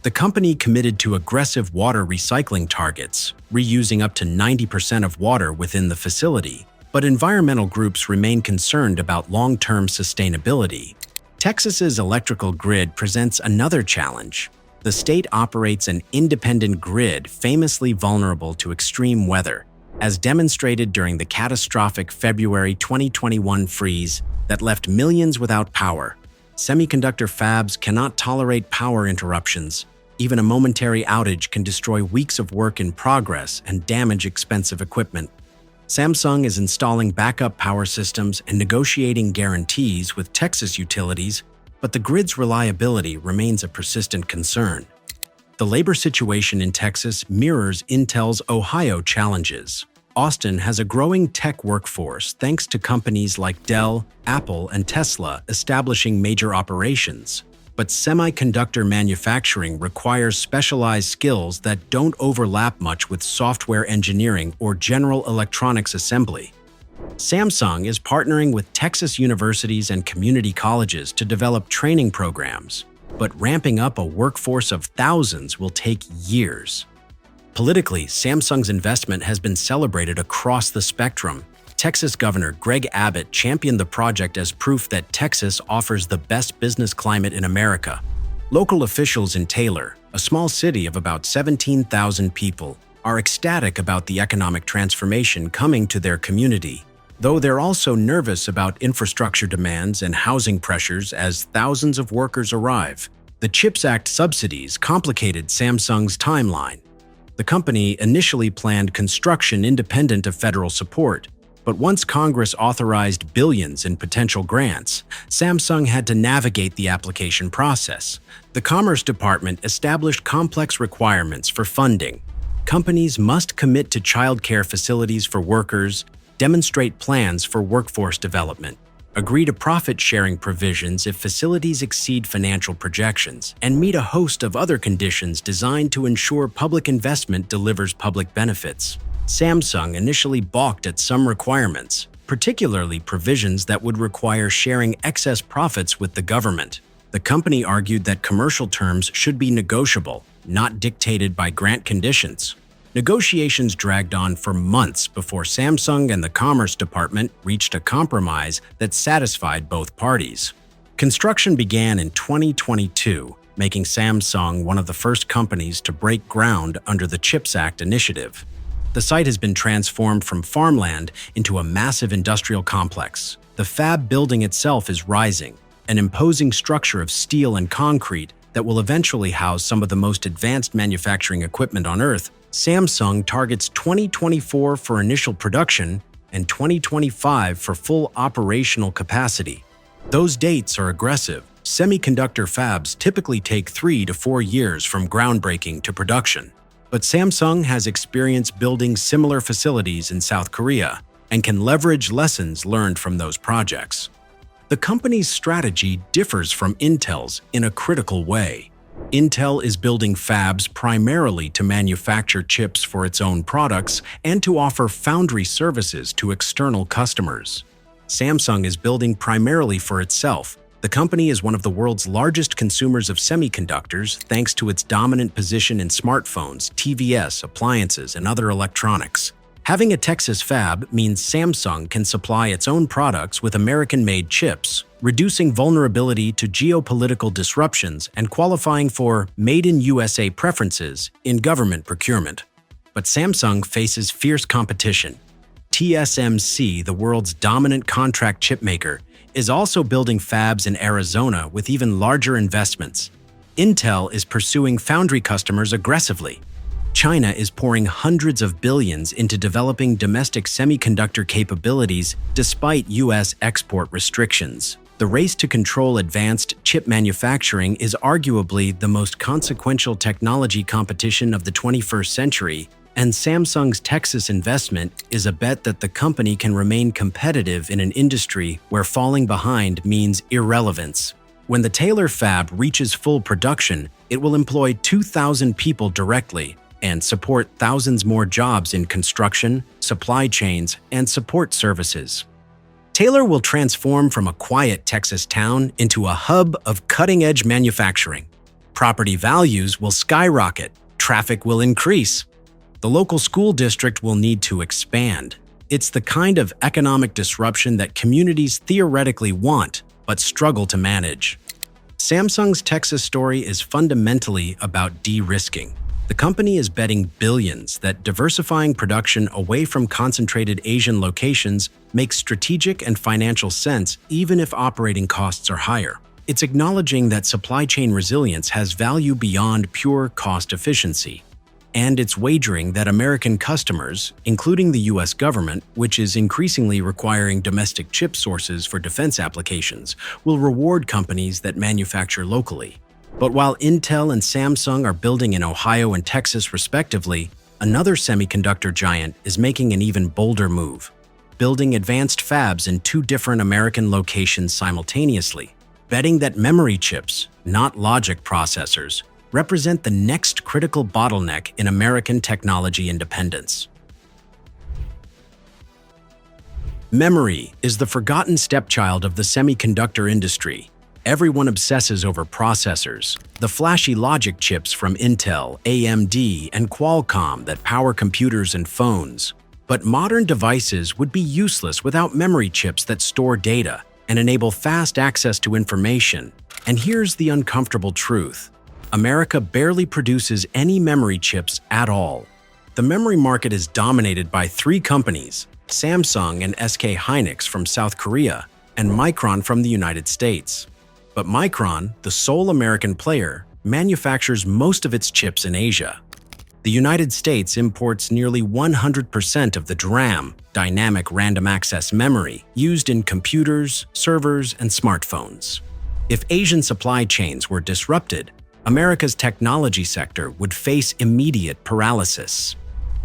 Speaker 1: The company committed to aggressive water recycling targets, reusing up to 90% of water within the facility, but environmental groups remain concerned about long-term sustainability. Texas's electrical grid presents another challenge. The state operates an independent grid famously vulnerable to extreme weather, as demonstrated during the catastrophic February 2021 freeze that left millions without power. Semiconductor fabs cannot tolerate power interruptions. Even a momentary outage can destroy weeks of work in progress and damage expensive equipment. Samsung is installing backup power systems and negotiating guarantees with Texas utilities, but the grid's reliability remains a persistent concern. The labor situation in Texas mirrors Intel's Ohio challenges. Austin has a growing tech workforce thanks to companies like Dell, Apple, and Tesla establishing major operations. But semiconductor manufacturing requires specialized skills that don't overlap much with software engineering or general electronics assembly. Samsung is partnering with Texas universities and community colleges to develop training programs, but ramping up a workforce of thousands will take years. Politically, Samsung's investment has been celebrated across the spectrum. Texas Governor Greg Abbott championed the project as proof that Texas offers the best business climate in America. Local officials in Taylor, a small city of about 17,000 people, are ecstatic about the economic transformation coming to their community, though they're also nervous about infrastructure demands and housing pressures as thousands of workers arrive. The CHIPS Act subsidies complicated Samsung's timeline. The company initially planned construction independent of federal support, but once Congress authorized billions in potential grants, Samsung had to navigate the application process. The Commerce Department established complex requirements for funding. Companies must commit to childcare facilities for workers, demonstrate plans for workforce development, agree to profit-sharing provisions if facilities exceed financial projections, and meet a host of other conditions designed to ensure public investment delivers public benefits. Samsung initially balked at some requirements, particularly provisions that would require sharing excess profits with the government. The company argued that commercial terms should be negotiable, not dictated by grant conditions. Negotiations dragged on for months before Samsung and the Commerce Department reached a compromise that satisfied both parties. Construction began in 2022, making Samsung one of the first companies to break ground under the CHIPS Act initiative. The site has been transformed from farmland into a massive industrial complex. The fab building itself is rising, an imposing structure of steel and concrete that will eventually house some of the most advanced manufacturing equipment on Earth. Samsung targets 2024 for initial production and 2025 for full operational capacity. Those dates are aggressive. Semiconductor fabs typically take 3 to 4 years from groundbreaking to production. But Samsung has experience building similar facilities in South Korea and can leverage lessons learned from those projects. The company's strategy differs from Intel's in a critical way. Intel is building fabs primarily to manufacture chips for its own products and to offer foundry services to external customers. Samsung is building primarily for itself. The company is one of the world's largest consumers of semiconductors thanks to its dominant position in smartphones, TVs, appliances, and other electronics. Having a Texas fab means Samsung can supply its own products with American-made chips, reducing vulnerability to geopolitical disruptions and qualifying for Made in USA preferences in government procurement. But Samsung faces fierce competition. TSMC, the world's dominant contract chipmaker, is also building fabs in Arizona with even larger investments. Intel is pursuing foundry customers aggressively. China is pouring hundreds of billions into developing domestic semiconductor capabilities despite U.S. export restrictions. The race to control advanced chip manufacturing is arguably the most consequential technology competition of the 21st century, and Samsung's Texas investment is a bet that the company can remain competitive in an industry where falling behind means irrelevance. When the Taylor fab reaches full production, it will employ 2,000 people directly and support thousands more jobs in construction, supply chains, and support services. Taylor will transform from a quiet Texas town into a hub of cutting-edge manufacturing. Property values will skyrocket, traffic will increase. The local school district will need to expand. It's the kind of economic disruption that communities theoretically want, but struggle to manage. Samsung's Texas story is fundamentally about de-risking. The company is betting billions that diversifying production away from concentrated Asian locations makes strategic and financial sense even if operating costs are higher. It's acknowledging that supply chain resilience has value beyond pure cost efficiency. And it's wagering that American customers, including the U.S. government, which is increasingly requiring domestic chip sources for defense applications, will reward companies that manufacture locally. But while Intel and Samsung are building in Ohio and Texas respectively, another semiconductor giant is making an even bolder move, building advanced fabs in 2 different American locations simultaneously, betting that memory chips, not logic processors, represent the next critical bottleneck in American technology independence. Memory is the forgotten stepchild of the semiconductor industry. Everyone obsesses over processors, the flashy logic chips from Intel, AMD, and Qualcomm that power computers and phones. But modern devices would be useless without memory chips that store data and enable fast access to information. And here's the uncomfortable truth. America barely produces any memory chips at all. The memory market is dominated by 3 companies, Samsung and SK Hynix from South Korea, and Micron from the United States. But Micron, the sole American player, manufactures most of its chips in Asia. The United States imports nearly 100% of the DRAM, dynamic random access memory, used in computers, servers, and smartphones. If Asian supply chains were disrupted, America's technology sector would face immediate paralysis.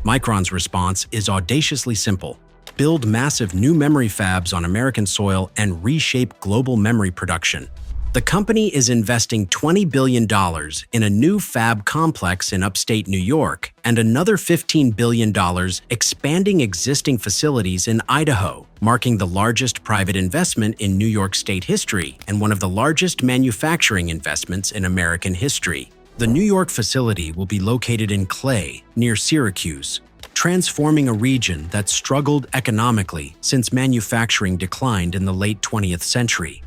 Speaker 1: Micron's response is audaciously simple: build massive new memory fabs on American soil and reshape global memory production. The company is investing $20 billion in a new fab complex in upstate New York and another $15 billion expanding existing facilities in Idaho, marking the largest private investment in New York State history and one of the largest manufacturing investments in American history. The New York facility will be located in Clay, near Syracuse, transforming a region that struggled economically since manufacturing declined in the late 20th century.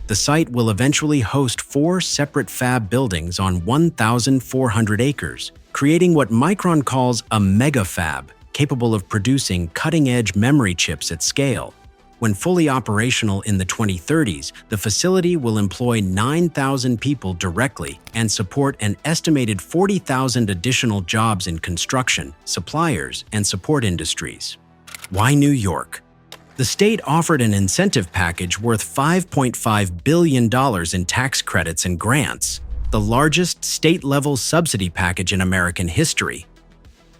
Speaker 1: The site will eventually host 4 separate fab buildings on 1,400 acres, creating what Micron calls a mega fab, capable of producing cutting-edge memory chips at scale. When fully operational in the 2030s, the facility will employ 9,000 people directly and support an estimated 40,000 additional jobs in construction, suppliers, and support industries. Why New York? The state offered an incentive package worth $5.5 billion in tax credits and grants, the largest state-level subsidy package in American history.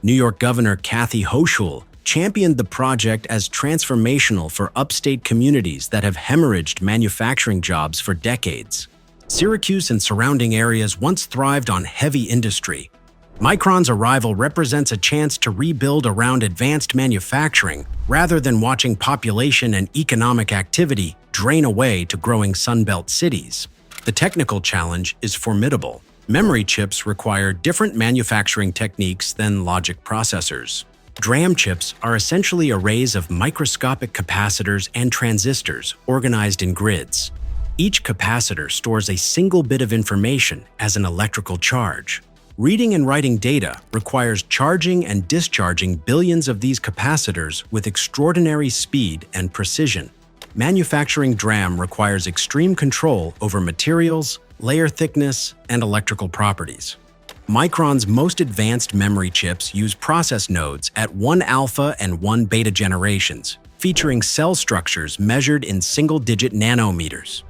Speaker 1: New York Governor Kathy Hochul championed the project as transformational for upstate communities that have hemorrhaged manufacturing jobs for decades. Syracuse and surrounding areas once thrived on heavy industry. Micron's arrival represents a chance to rebuild around advanced manufacturing rather than watching population and economic activity drain away to growing Sunbelt cities. The technical challenge is formidable. Memory chips require different manufacturing techniques than logic processors. DRAM chips are essentially arrays of microscopic capacitors and transistors organized in grids. Each capacitor stores a single bit of information as an electrical charge. Reading and writing data requires charging and discharging billions of these capacitors with extraordinary speed and precision. Manufacturing DRAM requires extreme control over materials, layer thickness, and electrical properties. Micron's most advanced memory chips use process nodes at 1 alpha and 1 beta generations, featuring cell structures measured in single-digit nanometers.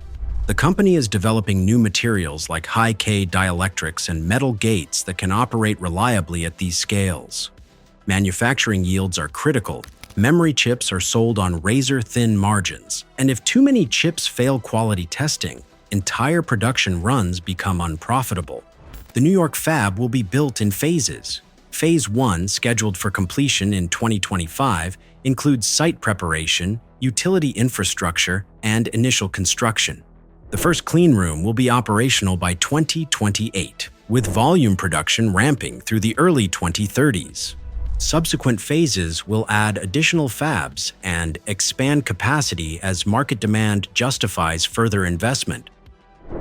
Speaker 1: The company is developing new materials like high-K dielectrics and metal gates that can operate reliably at these scales. Manufacturing yields are critical. Memory chips are sold on razor-thin margins, and if too many chips fail quality testing, entire production runs become unprofitable. The New York fab will be built in phases. Phase 1, scheduled for completion in 2025, includes site preparation, utility infrastructure, and initial construction. The first clean room will be operational by 2028, with volume production ramping through the early 2030s. Subsequent phases will add additional fabs and expand capacity as market demand justifies further investment.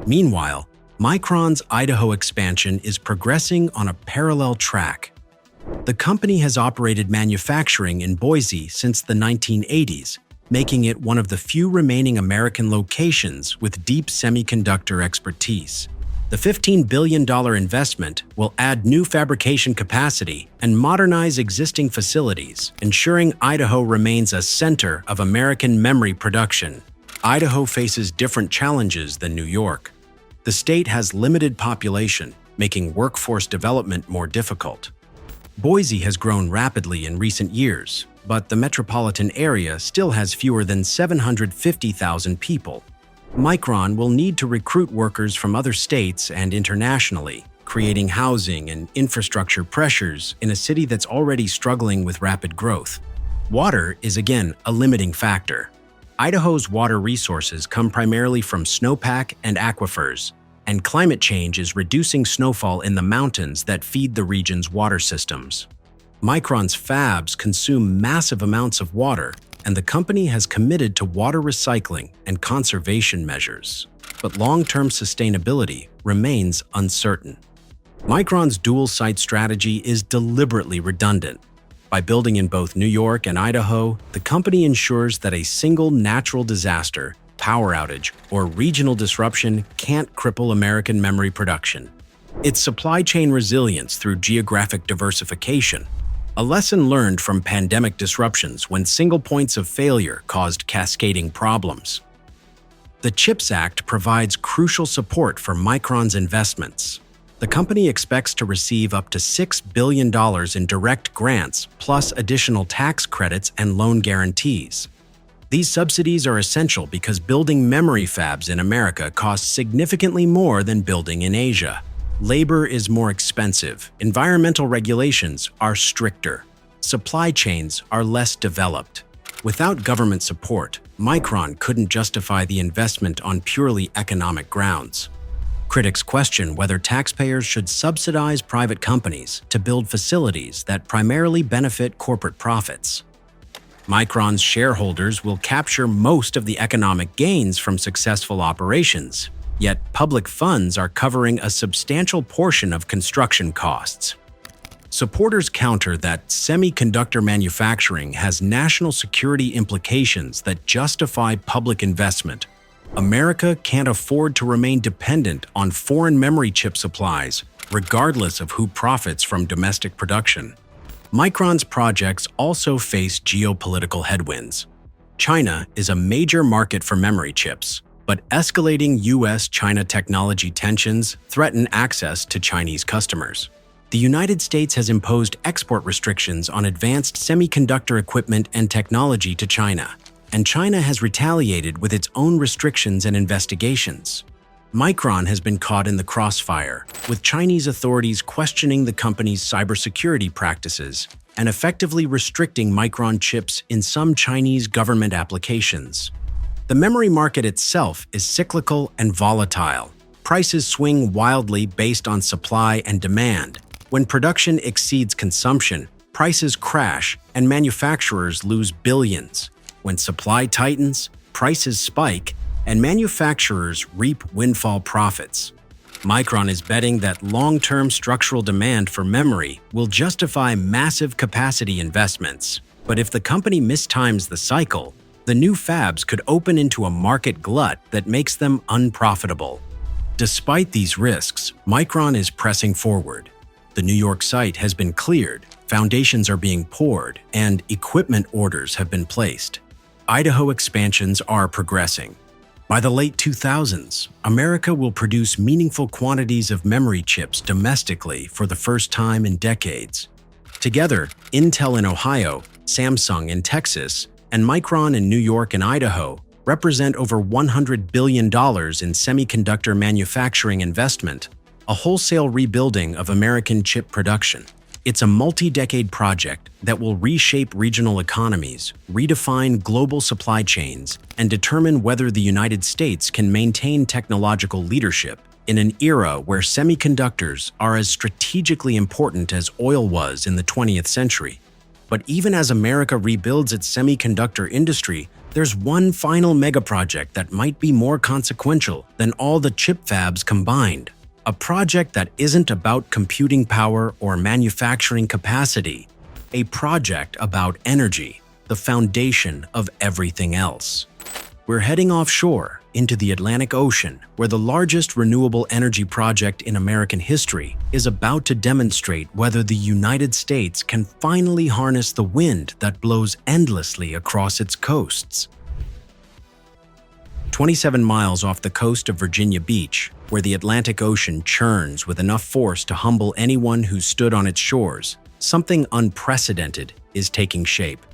Speaker 1: Meanwhile, Micron's Idaho expansion is progressing on a parallel track. The company has operated manufacturing in Boise since the 1980s, making it one of the few remaining American locations with deep semiconductor expertise. The $15 billion investment will add new fabrication capacity and modernize existing facilities, ensuring Idaho remains a center of American memory production. Idaho faces different challenges than New York. The state has limited population, making workforce development more difficult. Boise has grown rapidly in recent years, but the metropolitan area still has fewer than 750,000 people. Micron will need to recruit workers from other states and internationally, creating housing and infrastructure pressures in a city that's already struggling with rapid growth. Water is again a limiting factor. Idaho's water resources come primarily from snowpack and aquifers, and climate change is reducing snowfall in the mountains that feed the region's water systems. Micron's fabs consume massive amounts of water, and the company has committed to water recycling and conservation measures. But long-term sustainability remains uncertain. Micron's dual-site strategy is deliberately redundant. By building in both New York and Idaho, the company ensures that a single natural disaster, power outage, or regional disruption can't cripple American memory production. It's supply chain resilience through geographic diversification, a lesson learned from pandemic disruptions when single points of failure caused cascading problems. The CHIPS Act provides crucial support for Micron's investments. The company expects to receive up to $6 billion in direct grants, plus additional tax credits and loan guarantees. These subsidies are essential because building memory fabs in America costs significantly more than building in Asia. Labor is more expensive, environmental regulations are stricter, supply chains are less developed. Without government support, Micron couldn't justify the investment on purely economic grounds. Critics question whether taxpayers should subsidize private companies to build facilities that primarily benefit corporate profits. Micron's shareholders will capture most of the economic gains from successful operations, yet public funds are covering a substantial portion of construction costs. Supporters counter that semiconductor manufacturing has national security implications that justify public investment. America can't afford to remain dependent on foreign memory chip supplies, regardless of who profits from domestic production. Micron's projects also face geopolitical headwinds. China is a major market for memory chips, but escalating US-China technology tensions threaten access to Chinese customers. The United States has imposed export restrictions on advanced semiconductor equipment and technology to China, and China has retaliated with its own restrictions and investigations. Micron has been caught in the crossfire, with Chinese authorities questioning the company's cybersecurity practices and effectively restricting Micron chips in some Chinese government applications. The memory market itself is cyclical and volatile. Prices swing wildly based on supply and demand. When production exceeds consumption, prices crash and manufacturers lose billions. When supply tightens, prices spike, and manufacturers reap windfall profits. Micron is betting that long-term structural demand for memory will justify massive capacity investments. But if the company mistimes the cycle, the new fabs could open into a market glut that makes them unprofitable. Despite these risks, Micron is pressing forward. The New York site has been cleared, foundations are being poured, and equipment orders have been placed. Idaho expansions are progressing. By the late 2000s, America will produce meaningful quantities of memory chips domestically for the first time in decades. Together, Intel in Ohio, Samsung in Texas, and Micron in New York and Idaho represent over $100 billion in semiconductor manufacturing investment, a wholesale rebuilding of American chip production. It's a multi-decade project that will reshape regional economies, redefine global supply chains, and determine whether the United States can maintain technological leadership in an era where semiconductors are as strategically important as oil was in the 20th century. But even as America rebuilds its semiconductor industry, there's one final megaproject that might be more consequential than all the chip fabs combined. A project that isn't about computing power or manufacturing capacity. A project about energy, the foundation of everything else. We're heading offshore into the Atlantic Ocean, where the largest renewable energy project in American history is about to demonstrate whether the United States can finally harness the wind that blows endlessly across its coasts. 27 miles off the coast of Virginia Beach, where the Atlantic Ocean churns with enough force to humble anyone who stood on its shores, something unprecedented is taking shape.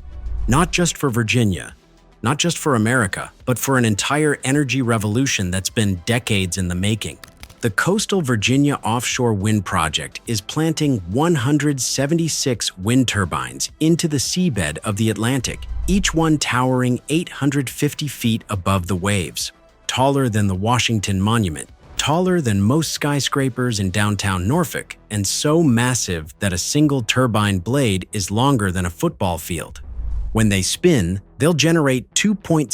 Speaker 1: Not just for Virginia, not just for America, but for an entire energy revolution that's been decades in the making. The Coastal Virginia Offshore Wind Project is planting 176 wind turbines into the seabed of the Atlantic, each one towering 850 feet above the waves, taller than the Washington Monument, taller than most skyscrapers in downtown Norfolk, and so massive that a single turbine blade is longer than a football field. When they spin, they'll generate 2.6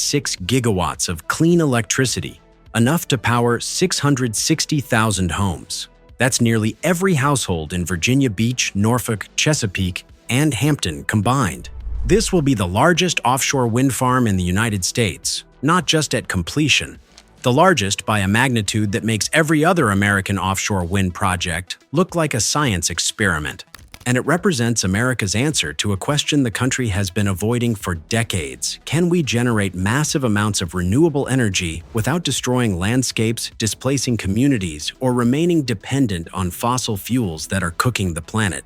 Speaker 1: gigawatts of clean electricity, enough to power 660,000 homes. That's nearly every household in Virginia Beach, Norfolk, Chesapeake, and Hampton combined. This will be the largest offshore wind farm in the United States, not just at completion, the largest by a magnitude that makes every other American offshore wind project look like a science experiment. And it represents America's answer to a question the country has been avoiding for decades. Can we generate massive amounts of renewable energy without destroying landscapes, displacing communities, or remaining dependent on fossil fuels that are cooking the planet?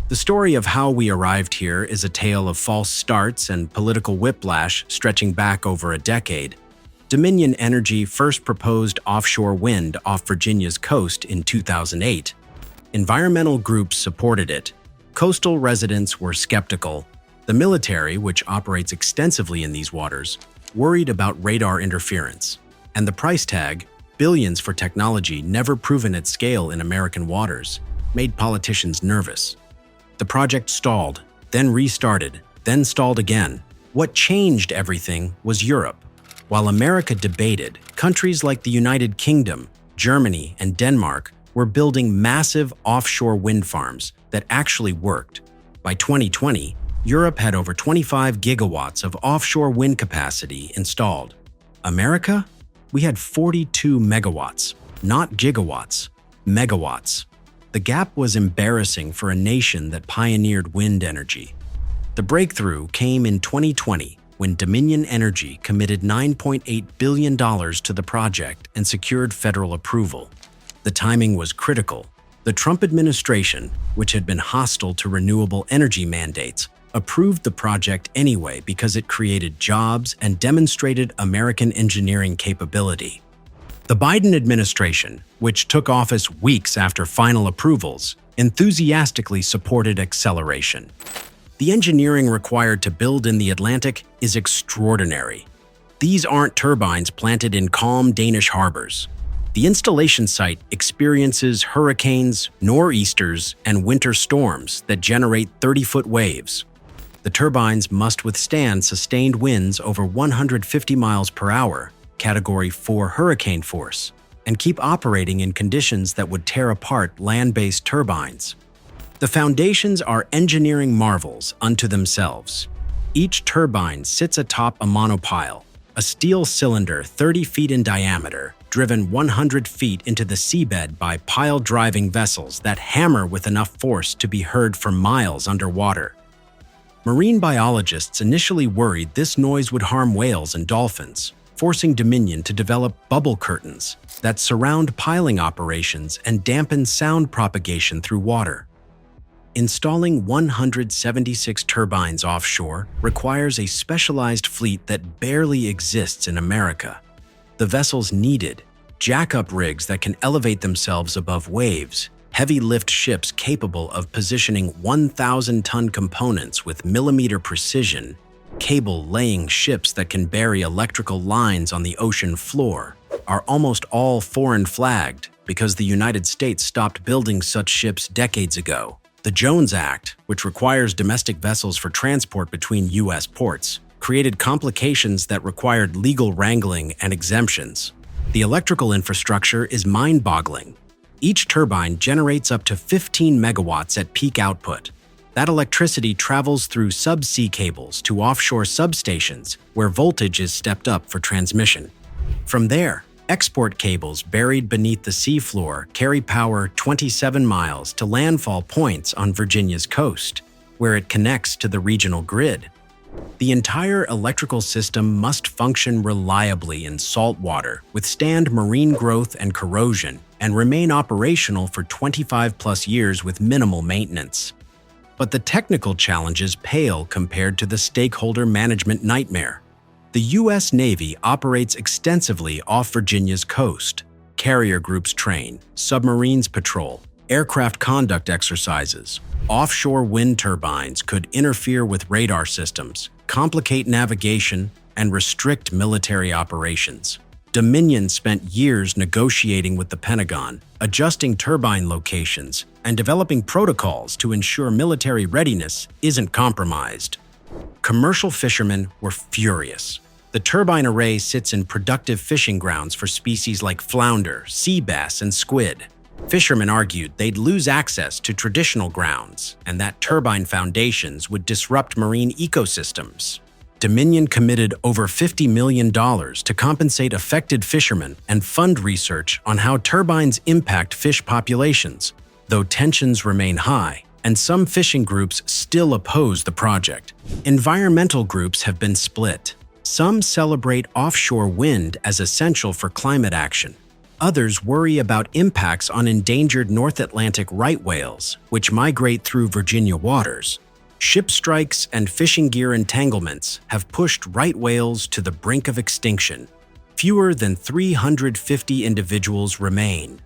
Speaker 1: The story of how we arrived here is a tale of false starts and political whiplash stretching back over a decade. Dominion Energy first proposed offshore wind off Virginia's coast in 2008. Environmental groups supported it. Coastal residents were skeptical. The military, which operates extensively in these waters, worried about radar interference. And the price tag, billions for technology never proven at scale in American waters, made politicians nervous. The project stalled, then restarted, then stalled again. What changed everything was Europe. While America debated, countries like the United Kingdom, Germany, and Denmark were building massive offshore wind farms that actually worked. By 2020, Europe had over 25 gigawatts of offshore wind capacity installed. America? We had 42 megawatts, not gigawatts, megawatts. The gap was embarrassing for a nation that pioneered wind energy. The breakthrough came in 2020 when Dominion Energy committed $9.8 billion to the project and secured federal approval. The timing was critical. The Trump administration, which had been hostile to renewable energy mandates, approved the project anyway because it created jobs and demonstrated American engineering capability. The Biden administration, which took office weeks after final approvals, enthusiastically supported acceleration. The engineering required to build in the Atlantic is extraordinary. These aren't turbines planted in calm Danish harbors. The installation site experiences hurricanes, nor'easters, and winter storms that generate 30-foot waves. The turbines must withstand sustained winds over 150 miles per hour, Category 4 hurricane force, and keep operating in conditions that would tear apart land-based turbines. The foundations are engineering marvels unto themselves. Each turbine sits atop a monopile, a steel cylinder 30 feet in diameter, driven 100 feet into the seabed by pile-driving vessels that hammer with enough force to be heard for miles underwater. Marine biologists initially worried this noise would harm whales and dolphins, forcing Dominion to develop bubble curtains that surround piling operations and dampen sound propagation through water. Installing 176 turbines offshore requires a specialized fleet that barely exists in America. The vessels needed jack-up rigs that can elevate themselves above waves, heavy-lift ships capable of positioning 1,000-ton components with millimeter precision, cable-laying ships that can bury electrical lines on the ocean floor, are almost all foreign-flagged because the United States stopped building such ships decades ago. The Jones Act, which requires domestic vessels for transport between U.S. ports, created complications that required legal wrangling and exemptions. The electrical infrastructure is mind-boggling. Each turbine generates up to 15 megawatts at peak output. That electricity travels through subsea cables to offshore substations where voltage is stepped up for transmission. From there, export cables buried beneath the seafloor carry power 27 miles to landfall points on Virginia's coast, where it connects to the regional grid. The entire electrical system must function reliably in salt water, withstand marine growth and corrosion, and remain operational for 25-plus years with minimal maintenance. But the technical challenges pale compared to the stakeholder management nightmare. The U.S. Navy operates extensively off Virginia's coast. Carrier groups train, submarines patrol, aircraft conduct exercises. Offshore wind turbines could interfere with radar systems, complicate navigation, and restrict military operations. Dominion spent years negotiating with the Pentagon, adjusting turbine locations, and developing protocols to ensure military readiness isn't compromised. Commercial fishermen were furious. The turbine array sits in productive fishing grounds for species like flounder, sea bass, and squid. Fishermen argued they'd lose access to traditional grounds, and that turbine foundations would disrupt marine ecosystems. Dominion committed over $50 million to compensate affected fishermen and fund research on how turbines impact fish populations, though tensions remain high, and some fishing groups still oppose the project. Environmental groups have been split. Some celebrate offshore wind as essential for climate action. Others worry about impacts on endangered North Atlantic right whales, which migrate through Virginia waters. Ship strikes and fishing gear entanglements have pushed right whales to the brink of extinction. Fewer than 350 individuals remain.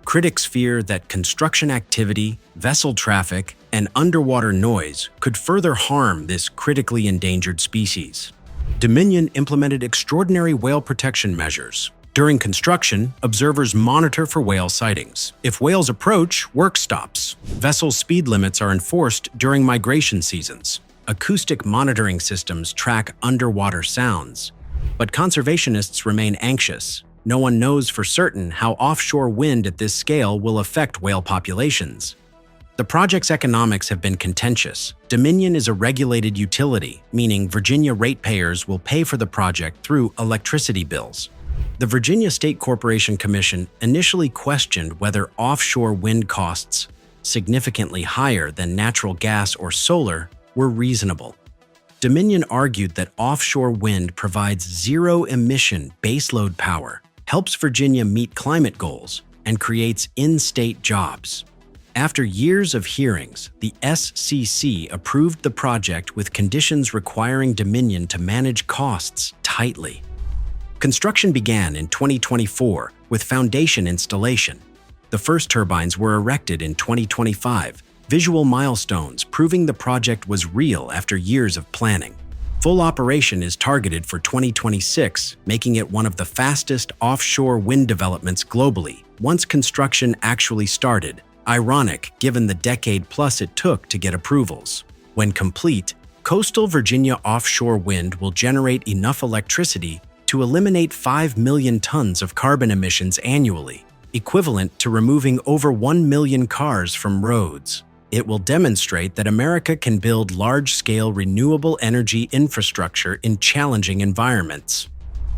Speaker 1: Critics fear that construction activity, vessel traffic, and underwater noise could further harm this critically endangered species. Dominion implemented extraordinary whale protection measures. During construction, observers monitor for whale sightings. If whales approach, work stops. Vessel speed limits are enforced during migration seasons. Acoustic monitoring systems track underwater sounds. But conservationists remain anxious. No one knows for certain how offshore wind at this scale will affect whale populations. The project's economics have been contentious. Dominion is a regulated utility, meaning Virginia ratepayers will pay for the project through electricity bills. The Virginia State Corporation Commission initially questioned whether offshore wind costs, significantly higher than natural gas or solar, were reasonable. Dominion argued that offshore wind provides zero-emission baseload power, helps Virginia meet climate goals, and creates in-state jobs. After years of hearings, the SCC approved the project with conditions requiring Dominion to manage costs tightly. Construction began in 2024 with foundation installation. The first turbines were erected in 2025, visual milestones proving the project was real after years of planning. Full operation is targeted for 2026, making it one of the fastest offshore wind developments globally, once construction actually started. Ironic given the decade-plus it took to get approvals. When complete, coastal Virginia offshore wind will generate enough electricity to eliminate 5 million tons of carbon emissions annually, equivalent to removing over 1 million cars from roads. It will demonstrate that America can build large-scale renewable energy infrastructure in challenging environments.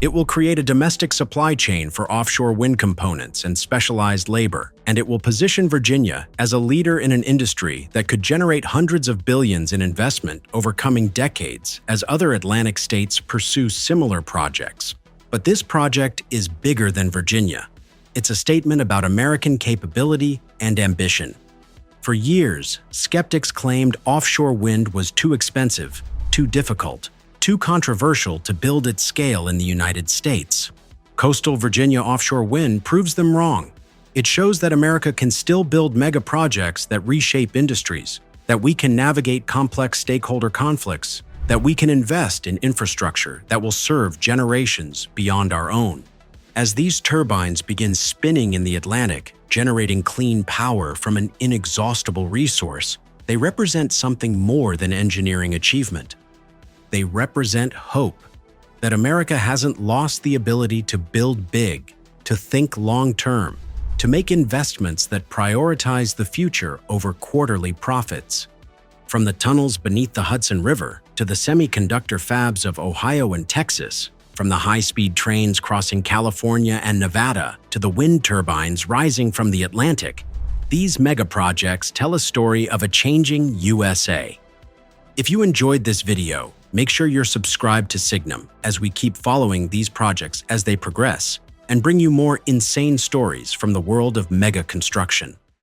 Speaker 1: It will create a domestic supply chain for offshore wind components and specialized labor, and it will position Virginia as a leader in an industry that could generate hundreds of billions in investment over coming decades as other Atlantic states pursue similar projects. But this project is bigger than Virginia. It's a statement about American capability and ambition. For years, skeptics claimed offshore wind was too expensive, too difficult, too controversial to build at scale in the United States. Coastal Virginia offshore wind proves them wrong. It shows that America can still build mega projects that reshape industries, that we can navigate complex stakeholder conflicts, that we can invest in infrastructure that will serve generations beyond our own. As these turbines begin spinning in the Atlantic, generating clean power from an inexhaustible resource, they represent something more than engineering achievement. They represent hope that America hasn't lost the ability to build big, to think long-term, to make investments that prioritize the future over quarterly profits. From the tunnels beneath the Hudson River to the semiconductor fabs of Ohio and Texas, from the high-speed trains crossing California and Nevada to the wind turbines rising from the Atlantic, these megaprojects tell a story of a changing USA. If you enjoyed this video, make sure you're subscribed to Signum as we keep following these projects as they progress and bring you more insane stories from the world of mega construction.